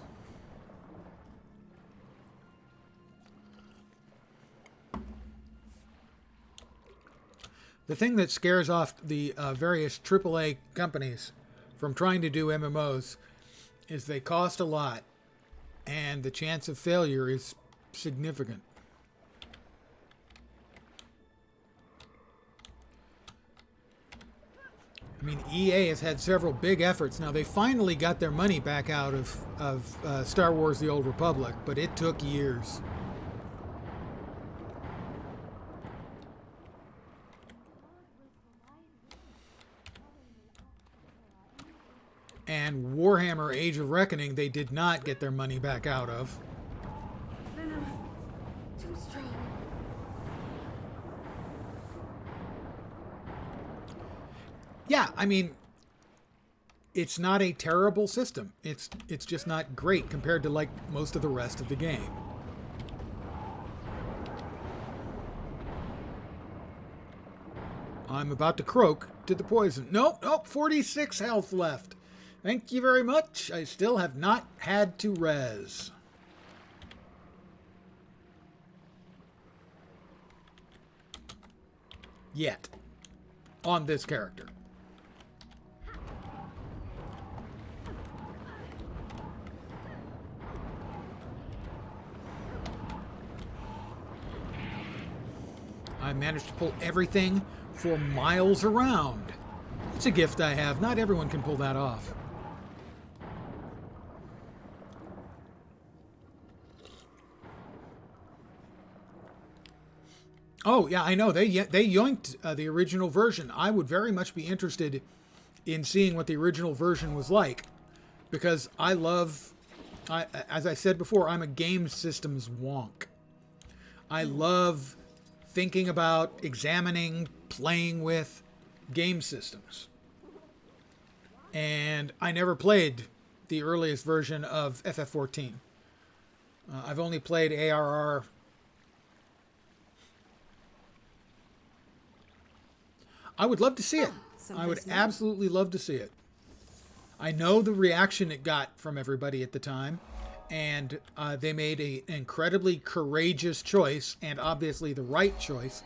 The thing that scares off the various AAA companies from trying to do MMOs is they cost a lot and the chance of failure is significant. I mean, EA has had several big efforts. Now, they finally got their money back out of Star Wars The Old Republic, but it took years. And Warhammer Age of Reckoning, they did not get their money back out of. Too strong. Yeah, I mean, it's not a terrible system. It's just not great compared to like most of the rest of the game. I'm about to croak to the poison. Nope, 46 health left. Thank you very much. I still have not had to res. Yet. On this character. I managed to pull everything for miles around. It's a gift I have. Not everyone can pull that off. Oh, yeah, I know. They yoinked the original version. I would very much be interested in seeing what the original version was like. Because as I said before, I'm a game systems wonk. I love thinking about, examining, playing with game systems. And I never played the earliest version of FF14. I've only played ARR. I would love to see it. I would absolutely love to see it. I know the reaction it got from everybody at the time, and they made an incredibly courageous choice, and obviously the right choice,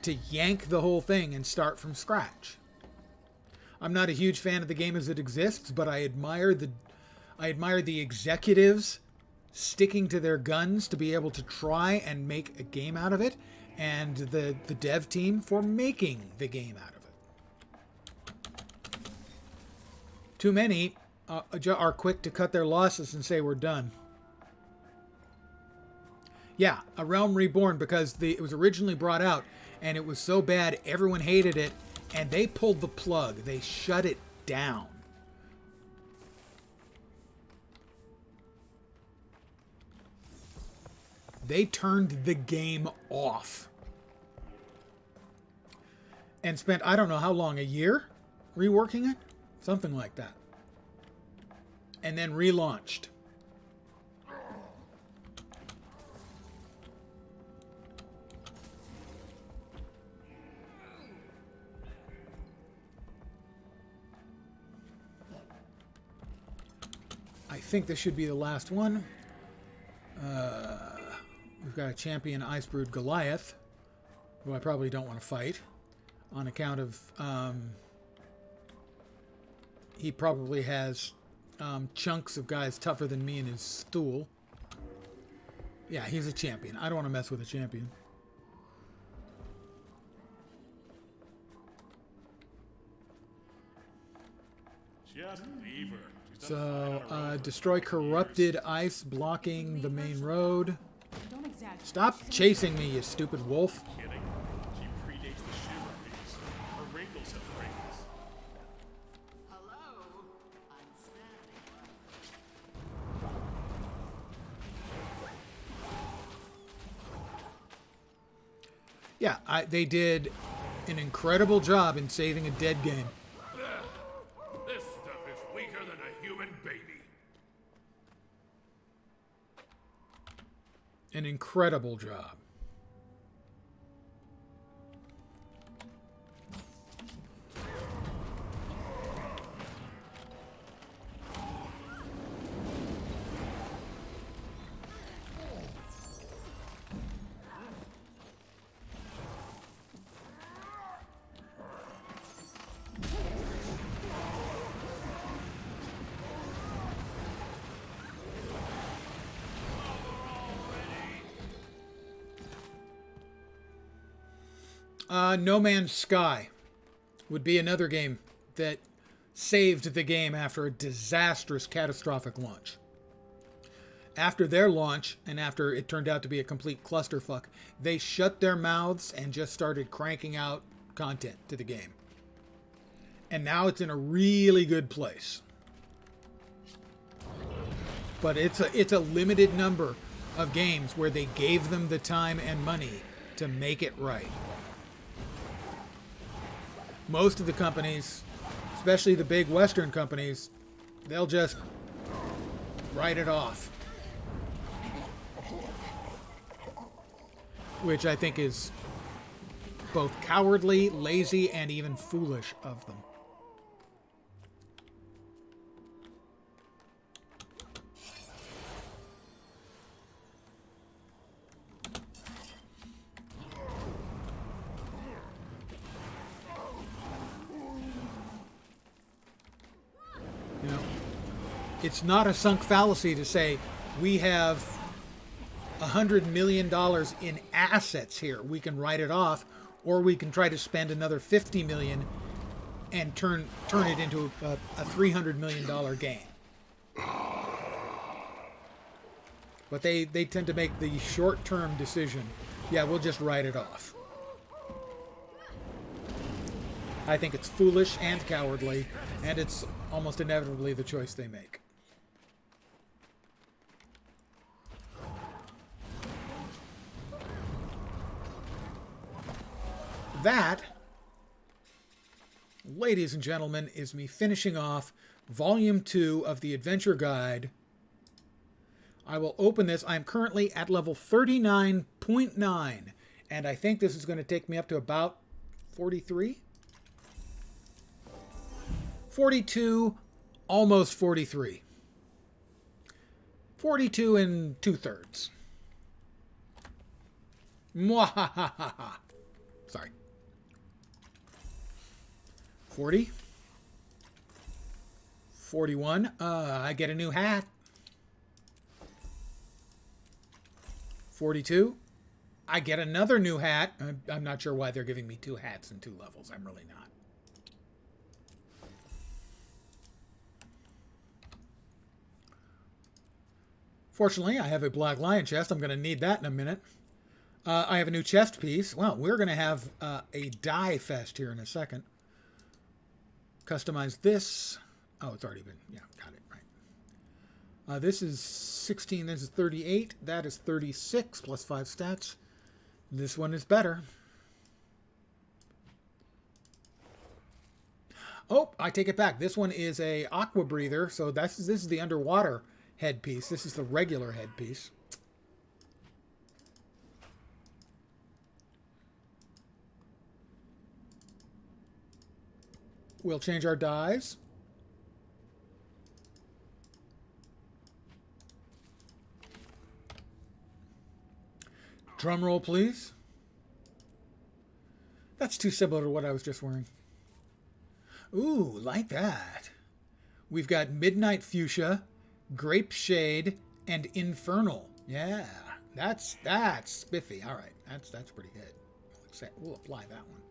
to yank the whole thing and start from scratch. I'm not a huge fan of the game as it exists, but I admire the executives sticking to their guns to be able to try and make a game out of it, and the dev team for making the game out of it. Too many are quick to cut their losses and say we're done. Yeah, A Realm Reborn, because it was originally brought out and it was so bad everyone hated it, and they pulled the plug. They shut it down. They turned the game off. And spent, I don't know how long, a year reworking it? Something like that. And then relaunched. I think this should be the last one. We've got a champion Ice-Brewed Goliath, who I probably don't want to fight, on account of he probably has chunks of guys tougher than me in his stool. Yeah, he's a champion. I don't want to mess with a champion. Just leave her. So, destroy corrupted ice blocking the main road. Stop chasing me, you stupid wolf. Kidding. She predates the Shiver Beast. Her wrinkles have wrinkles. Hello? I'm standing. Yeah, they did an incredible job in saving a dead game. This stuff is weaker than a human baby. An incredible job. No Man's Sky would be another game that saved the game after a disastrous, catastrophic launch. After their launch, and after it turned out to be a complete clusterfuck, they shut their mouths and just started cranking out content to the game. And now it's in a really good place. But it's a limited number of games where they gave them the time and money to make it right. Most of the companies, especially the big Western companies, they'll just write it off. Which I think is both cowardly, lazy, and even foolish of them. You know, it's not a sunk fallacy to say we have $100 million in assets here. We can write it off, or we can try to spend another $50 million and turn it into a $300 million game. But they tend to make the short-term decision. Yeah, we'll just write it off. I think it's foolish and cowardly, and it's almost inevitably the choice they make. That, ladies and gentlemen, is me finishing off Volume 2 of the Adventure Guide. I will open this. I'm currently at level 39.9, and I think this is going to take me up to about 43? 42, almost 43. 42 and 2/3. Mwahahaha. Sorry. 40. 41. I get a new hat. 42. I get another new hat. I'm not sure why they're giving me 2 hats and 2 levels. I'm really not. Fortunately, I have a Black Lion chest. I'm going to need that in a minute. I have a new chest piece. Well, we're going to have a die fest here in a second. Customize this. Oh, it's already been, yeah, got it, right. This is 16, this is 38. That is 36 plus 5 stats. This one is better. Oh, I take it back. This one is a aqua breather. So this is the underwater headpiece. This is the regular headpiece. We'll change our dies. Drum roll, please. That's too similar to what I was just wearing. Ooh, like that. We've got Midnight Fuchsia, Grape Shade, and Infernal. Yeah, that's spiffy. All right, that's pretty good. We'll apply that one.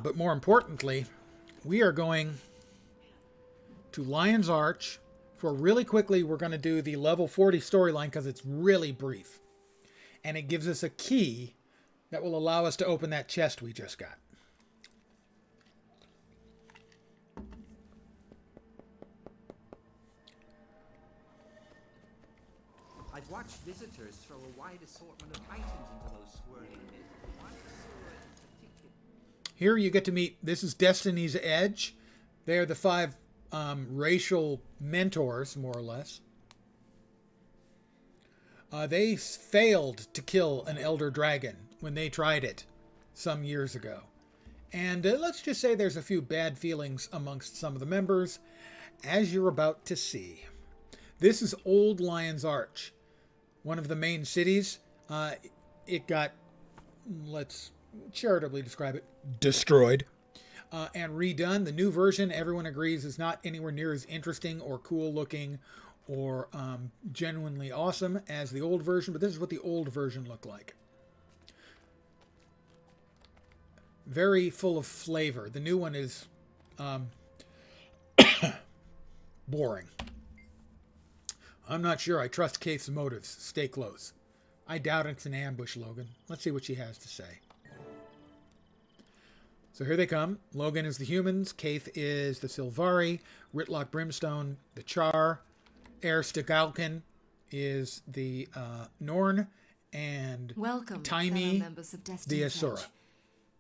But more importantly, we are going to Lion's Arch. For really quickly, we're going to do the level 40 storyline because it's really brief. And it gives us a key that will allow us to open that chest we just got. I've watched visitors throw a wide assortment of items into those swirling mists. Here you get to meet, this is Destiny's Edge. They are the 5 racial mentors, more or less. They failed to kill an elder dragon when they tried it some years ago. And let's just say there's a few bad feelings amongst some of the members, as you're about to see. This is Old Lion's Arch, one of the main cities. It got, let's charitably describe it, destroyed and redone. The new version, everyone agrees, is not anywhere near as interesting or cool looking or genuinely awesome as the old version, but this is what the old version looked like. Very full of flavor. The new one is boring. I'm not sure I trust Kate's motives. Stay close. I doubt it's an ambush, Logan. Let's see what she has to say. So here they come. Logan is the humans. Kaith is the Sylvari. Ritlock Brimstone, the Char. Erstigalkin is the Norn. And Welcome, Taimi, fellow members of the Destiny's Asura. Edge.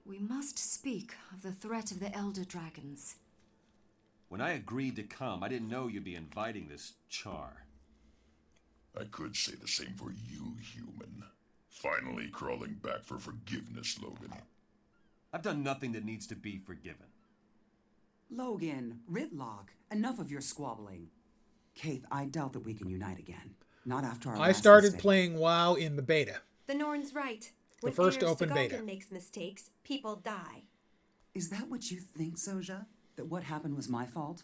We must speak of the threat of the Elder Dragons. When I agreed to come, I didn't know you'd be inviting this Char. I could say the same for you, human. Finally crawling back for forgiveness, Logan. I've done nothing that needs to be forgiven. Logan, Ritlock, enough of your squabbling. Kaith, I doubt that we can unite again. Not after our I last started mistake. playing WoW in the beta. The Norn's right. The When first Ayr open beta. Stigaldin makes mistakes, people die. Is that what you think, Soja? That what happened was my fault?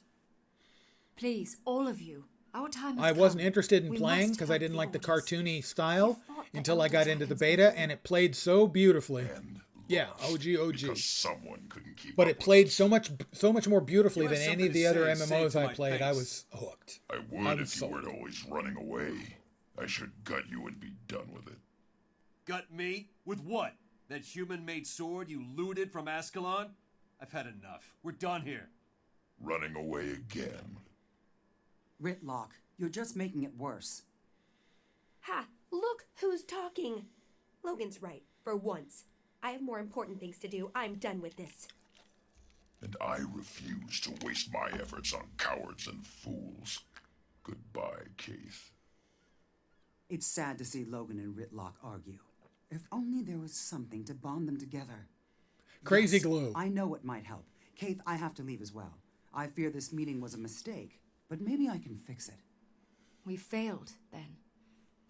Please, all of you, our time has I wasn't come. interested in We playing must because I help didn't the like the Orders. cartoony style the until I Elder got into the Dragons beta, and it played so beautifully. Yeah, OG. Because someone couldn't keep But up it played so much more beautifully You than have any of something the to other say, say it MMOs to I my played. I face. was hooked. I I would was if you sold. weren't always running away. I should gut you and be done with it. Gut me? With what? That human-made sword you looted from Ascalon? I've had enough. We're done here. Running away again. Ritlock, you're just making it worse. Ha! Look who's talking! Logan's right, for once. I have more important things to do. I'm done with this. And I refuse to waste my efforts on cowards and fools. Goodbye, Kaith. It's sad to see Logan and Ritlock argue. If only there was something to bond them together. Crazy Yes, glue. I know it might help. Kaith, I have to leave as well. I fear this meeting was a mistake, but maybe I can fix it. We failed, then.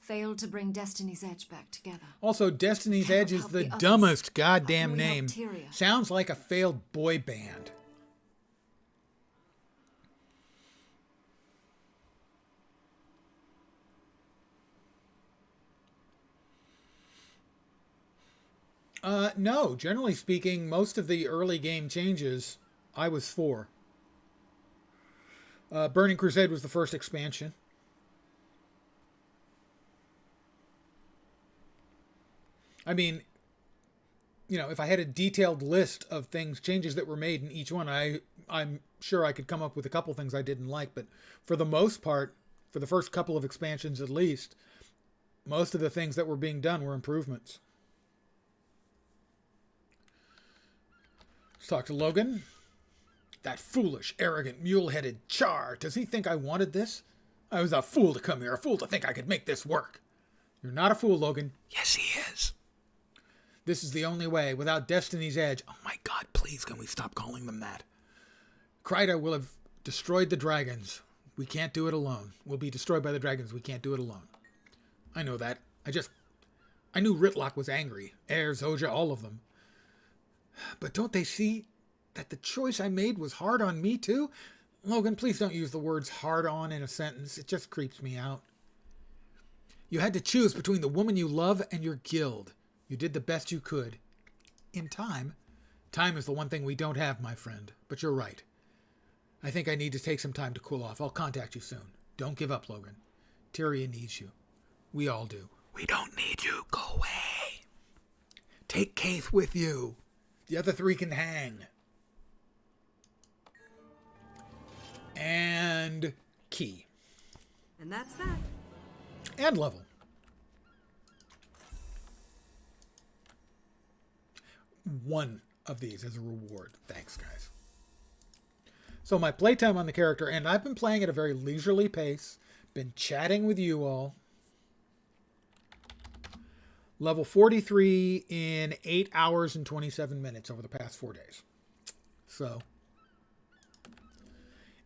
Failed to bring Destiny's Edge back together. Also, Destiny's Can't Edge is help the the others. dumbest How goddamn can we help name. Tyria? Sounds like a failed boy band. No, generally speaking, most of the early game changes I was for. Burning Crusade was the first expansion. I mean, you know, if I had a detailed list of changes that were made in each one, I'm sure I could come up with a couple things I didn't like, but for the most part, for the first couple of expansions at least, most of the things that were being done were improvements. Let's talk to Logan. That foolish, arrogant, mule-headed Char. Does he think I wanted this? I was a fool to come here, a fool to think I could make this work. You're not a fool, Logan. Yes, he is. This is the only way. Without Destiny's Edge. Oh my God, please, can we stop calling them that? Kryta will have destroyed the dragons. We can't do it alone. We'll be destroyed by the dragons. We can't do it alone. I know that. I knew Ritlock was angry. Ayr, Zoja, all of them. But don't they see that the choice I made was hard on me too? Logan, please don't use the words hard on in a sentence. It just creeps me out. You had to choose between the woman you love and your guild. You did the best you could. In time. Time is the one thing we don't have, my friend. But you're right. I think I need to take some time to cool off. I'll contact you soon. Don't give up, Logan. Tyria needs you. We all do. We don't need you. Go away. Take Kaith with you. The other three can hang. And key. And that's that. And level. One of these as a reward. Thanks, guys. So my playtime on the character, and I've been playing at a very leisurely pace, been chatting with you all. Level 43 in 8 hours and 27 minutes over the past 4 days. So,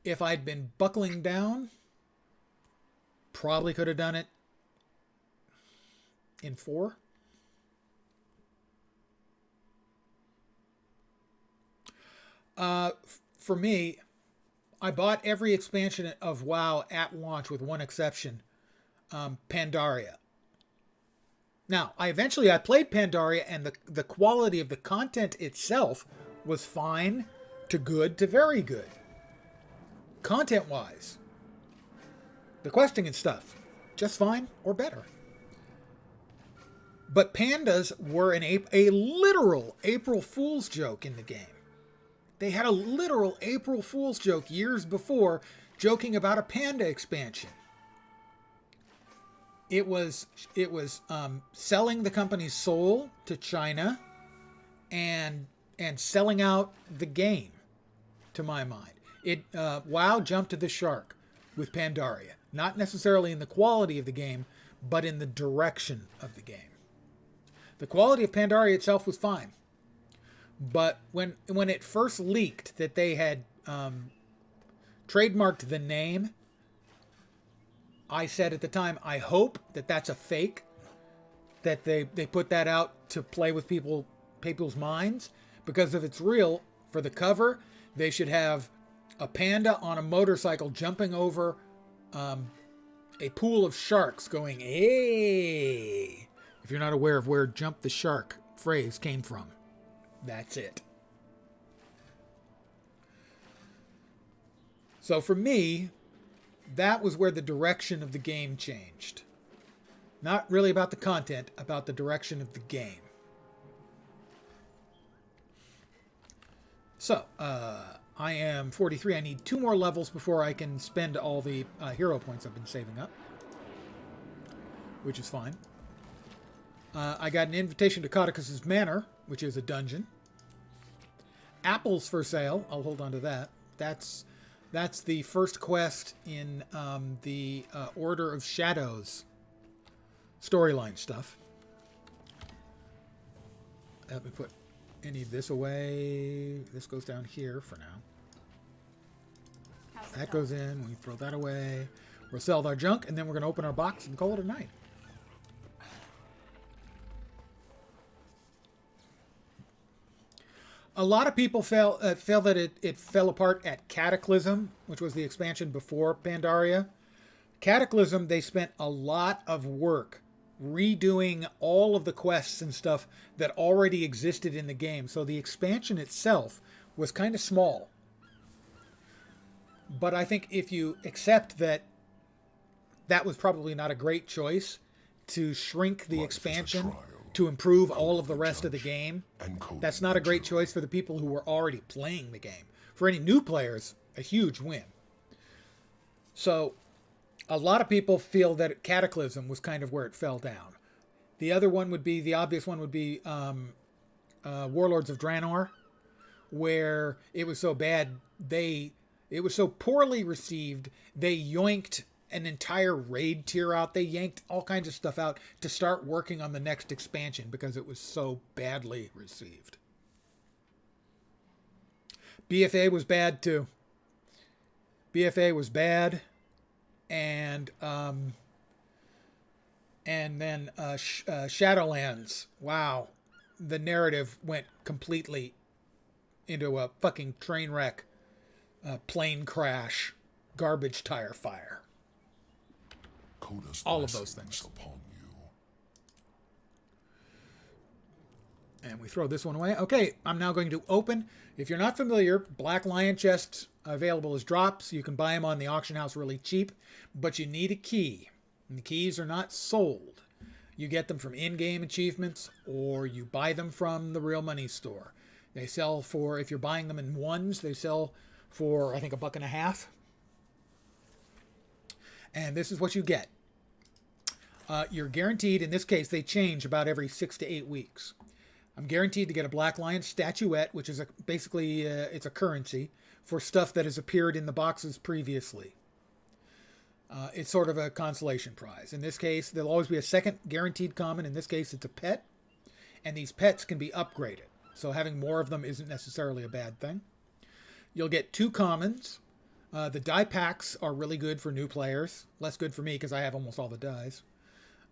if I'd been buckling down, probably could have done it in 4. For me, I bought every expansion of WoW at launch with one exception, Pandaria. Now, I played Pandaria, and the quality of the content itself was fine to good to very good. Content-wise. The questing and stuff, just fine or better. But pandas were a literal April Fool's joke in the game. They had a literal April Fool's joke years before, joking about a panda expansion. It was selling the company's soul to China and selling out the game, to my mind. WoW jumped to the shark with Pandaria. Not necessarily in the quality of the game, but in the direction of the game. The quality of Pandaria itself was fine. But when it first leaked that they had trademarked the name, I said at the time, I hope that that's a fake, that they put that out to play with people's minds, because if it's real, for the cover, they should have a panda on a motorcycle jumping over a pool of sharks going, hey! If you're not aware of where jump the shark phrase came from, that's it. So for me, that was where the direction of the game changed. Not really about the content, about the direction of the game. So, I am 43. I need 2 more levels before I can spend all the hero points I've been saving up. Which is fine. I got an invitation to Codicus's Manor, which is a dungeon. Apples for sale. I'll hold on to that. That's the first quest in the Order of Shadows storyline stuff. Let me put any of this away. This goes down here for now. That goes in. We throw that away. We'll sell our junk, and then we're going to open our box and call it a night. A lot of people feel that it fell apart at Cataclysm, which was the expansion before Pandaria. Cataclysm, they spent a lot of work redoing all of the quests and stuff that already existed in the game. So the expansion itself was kind of small. But I think if you accept that that was probably not a great choice to shrink the expansion to improve all of the rest of the game, that's not a great choice for the people who were already playing the game. For any new players, a huge win. So a lot of people feel that Cataclysm was kind of where it fell down. The obvious one would be Warlords of Draenor, where it was so bad, it was so poorly received, they yoinked an entire raid tier out. They yanked all kinds of stuff out to start working on the next expansion because it was so badly received. BFA was bad too. BFA was bad, and then Shadowlands. Wow, the narrative went completely into a fucking train wreck, plane crash, garbage tire fire. All of those things. And we throw this one away. Okay, I'm now going to open. If you're not familiar, Black Lion chests available as drops. You can buy them on the auction house really cheap, but you need a key. And the keys are not sold. You get them from in-game achievements, or you buy them from the Real Money store. They sell for, if you're buying them in ones, they sell for, I think, $1.50. And this is what you get. You're guaranteed, in this case, they change about every 6 to 8 weeks. I'm guaranteed to get a Black Lion statuette, which is basically it's a currency for stuff that has appeared in the boxes previously. It's sort of a consolation prize. In this case, there'll always be a second guaranteed common. In this case, it's a pet. And these pets can be upgraded. So having more of them isn't necessarily a bad thing. You'll get 2 commons. The die packs are really good for new players. Less good for me because I have almost all the dies.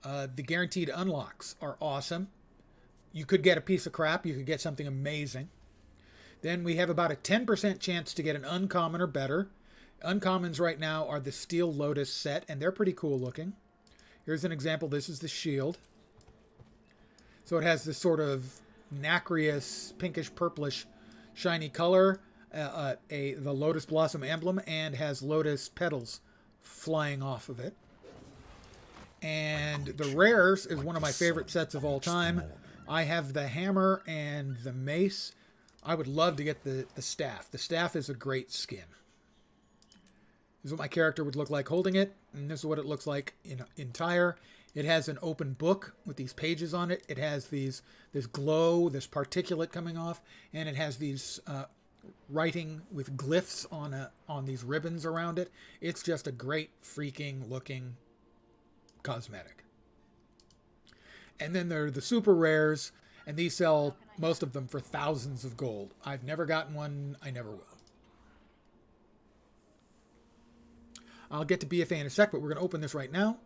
The guaranteed unlocks are awesome. You could get a piece of crap. You could get something amazing. Then we have about a 10% chance to get an uncommon or better. Uncommons right now are the Steel Lotus set, and they're pretty cool looking. Here's an example. This is the shield. So it has this sort of nacreous, pinkish, purplish, shiny color, the lotus blossom emblem, and has lotus petals flying off of it. And the rares is one of my favorite sets of all time. I have the hammer and the mace. I would love to get the staff. The staff is a great skin. This is what my character would look like holding it, and this is what it looks like in entire. It has an open book with these pages on it. It has this glow, this particulate coming off, and it has these writing with glyphs on these ribbons around it. It's just a great freaking looking cosmetic. And then there are the super rares, and these sell most of them for thousands of gold. I've never gotten one. I never will. I'll get to BFA in a sec, but we're going to open this right now.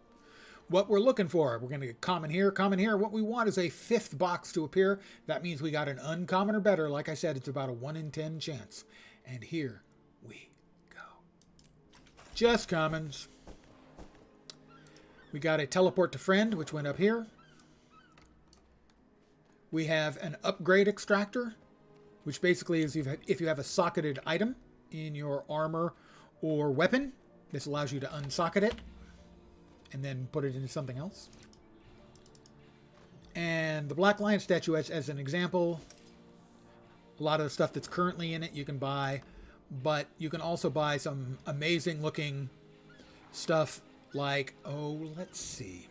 What we're looking for, we're going to get common here, common here. What we want is a 5th box to appear. That means we got an uncommon or better. Like I said, it's about a 1 in 10 chance. And here we go. Just commons. We got a teleport to friend, which went up here. We have an upgrade extractor, which basically is if you have a socketed item in your armor or weapon, this allows you to unsocket it and then put it into something else. And the Black Lion statue, as an example, a lot of the stuff that's currently in it you can buy, but you can also buy some amazing looking stuff like, let's see.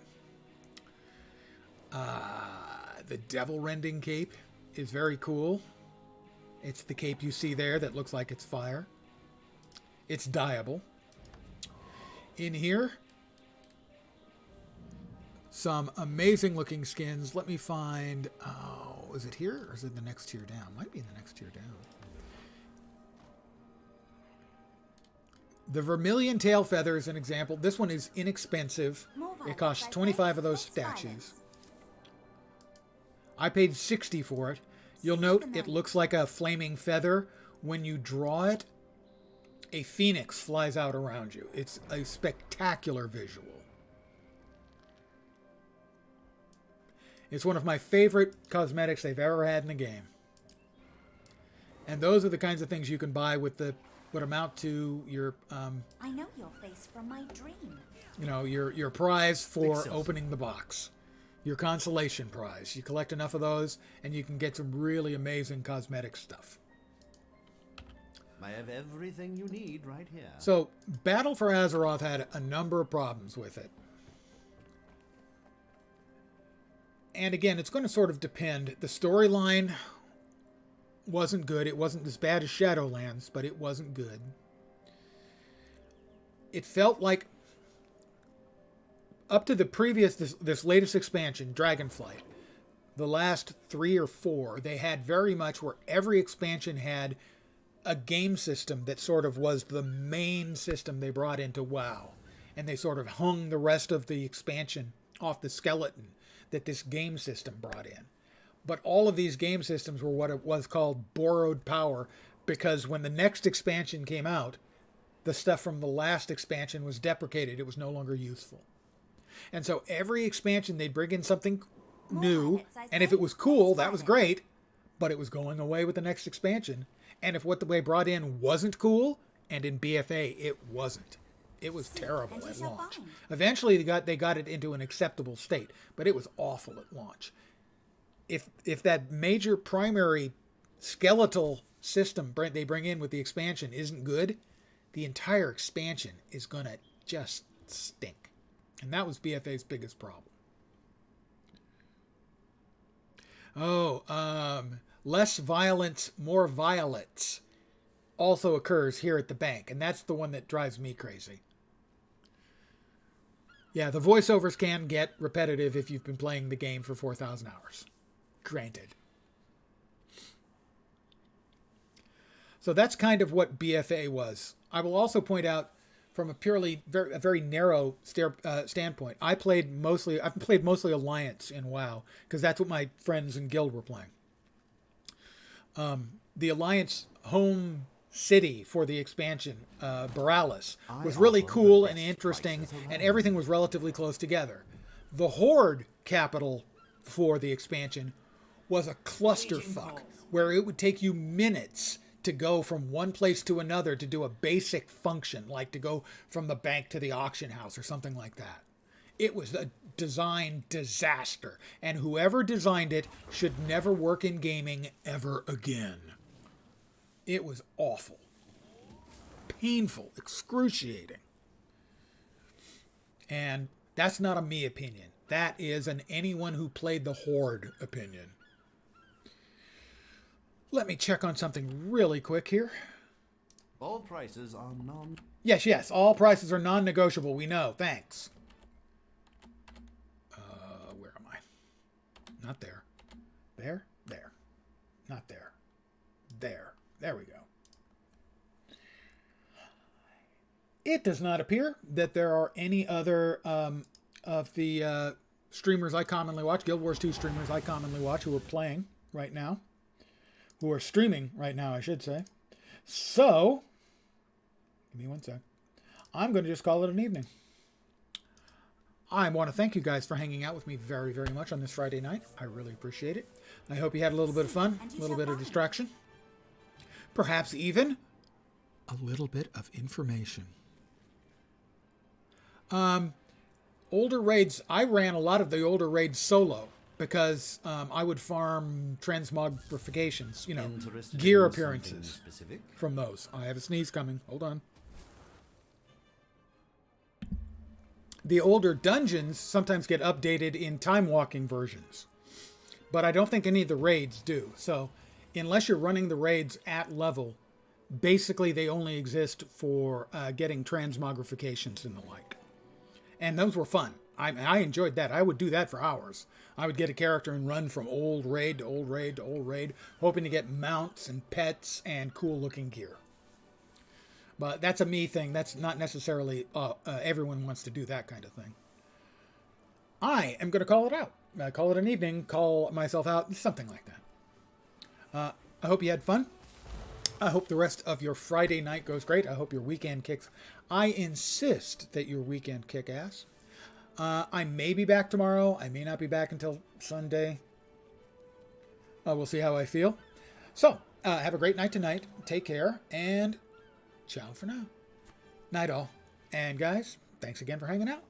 The Devil Rending cape is very cool. It's the cape you see there that looks like it's fire. It's dyeable. In here, some amazing looking skins. Let me find, is it here or is it the next tier down? Might be in the next tier down. The Vermilion Tail Feather is an example. This one is inexpensive. It costs 25 of those statues. I paid 60 for it. You'll note it looks like a flaming feather. When you draw it, a phoenix flies out around you. It's a spectacular visual. It's one of my favorite cosmetics they've ever had in the game. And those are the kinds of things you can buy with what amount to your I know your face from my dream. Your prize for opening the box. Your consolation prize. You collect enough of those and you can get some really amazing cosmetic stuff. I have everything you need right here. So, Battle for Azeroth had a number of problems with it. And again, it's going to sort of depend. The storyline wasn't good. It wasn't as bad as Shadowlands, but it wasn't good. It felt like up to the previous, this latest expansion, Dragonflight, the last 3 or 4, they had very much where every expansion had a game system that sort of was the main system they brought into WoW. And they sort of hung the rest of the expansion off the skeleton that this game system brought in. But all of these game systems were what it was called borrowed power, because when the next expansion came out, the stuff from the last expansion was deprecated. It was no longer useful. And so every expansion, they'd bring in something new, and if it was cool, that was great, but it was going away with the next expansion. And if what they brought in wasn't cool, and in BFA it wasn't, it was terrible at launch. Eventually they got it into an acceptable state, but it was awful at launch. If that major primary skeletal system they bring in with the expansion isn't good, the entire expansion is going to just stink. And that was BFA's biggest problem. Less violence, more violets also occurs here at the bank, and that's the one that drives me crazy. Yeah, the voiceovers can get repetitive if you've been playing the game for 4,000 hours. Granted. So that's kind of what BFA was. I will also point out, from a very narrow standpoint, I've played mostly Alliance in WoW, because that's what my friends in Guild were playing. The Alliance home city for the expansion, Borealis, was really cool and interesting, and everything was relatively close together. The Horde capital for the expansion was a clusterfuck, where it would take you minutes to go from one place to another to do a basic function, like to go from the bank to the auction house or something like that. It was a design disaster, and whoever designed it should never work in gaming ever again. It was awful. Painful, excruciating. And that's not a me opinion. That is an anyone who played the Horde opinion. Let me check on something really quick here. All prices are non... Yes, all prices are non-negotiable. We know. Thanks. Where am I? Not there. There. Not there. There. There we go. It does not appear that there are any other of the streamers I commonly watch, Guild Wars 2 streamers I commonly watch, who are playing right now. Who are streaming right now, I should say. So, give me one sec. I'm going to just call it an evening. I want to thank you guys for hanging out with me very, very much on this Friday night. I really appreciate it. I hope you had a little bit of fun, a little bit of distraction. Perhaps even a little bit of information. Older raids, I ran a lot of the older raids solo because I would farm transmogrifications, gear appearances from those. I have a sneeze coming. Hold on. The older dungeons sometimes get updated in time-walking versions, but I don't think any of the raids do. So unless you're running the raids at level, basically they only exist for getting transmogrifications and the like. And those were fun. I enjoyed that. I would do that for hours. I would get a character and run from old raid to old raid to old raid, hoping to get mounts and pets and cool-looking gear. But that's a me thing. That's not necessarily everyone wants to do that kind of thing. I am going to call it out. Call it an evening. Call myself out. Something like that. I hope you had fun. I hope the rest of your Friday night goes great. I hope your weekend kicks. I insist that your weekend kick ass. I may be back tomorrow. I may not be back until Sunday. We'll see how I feel. So, have a great night tonight. Take care, and ciao for now. Night all. And guys, thanks again for hanging out.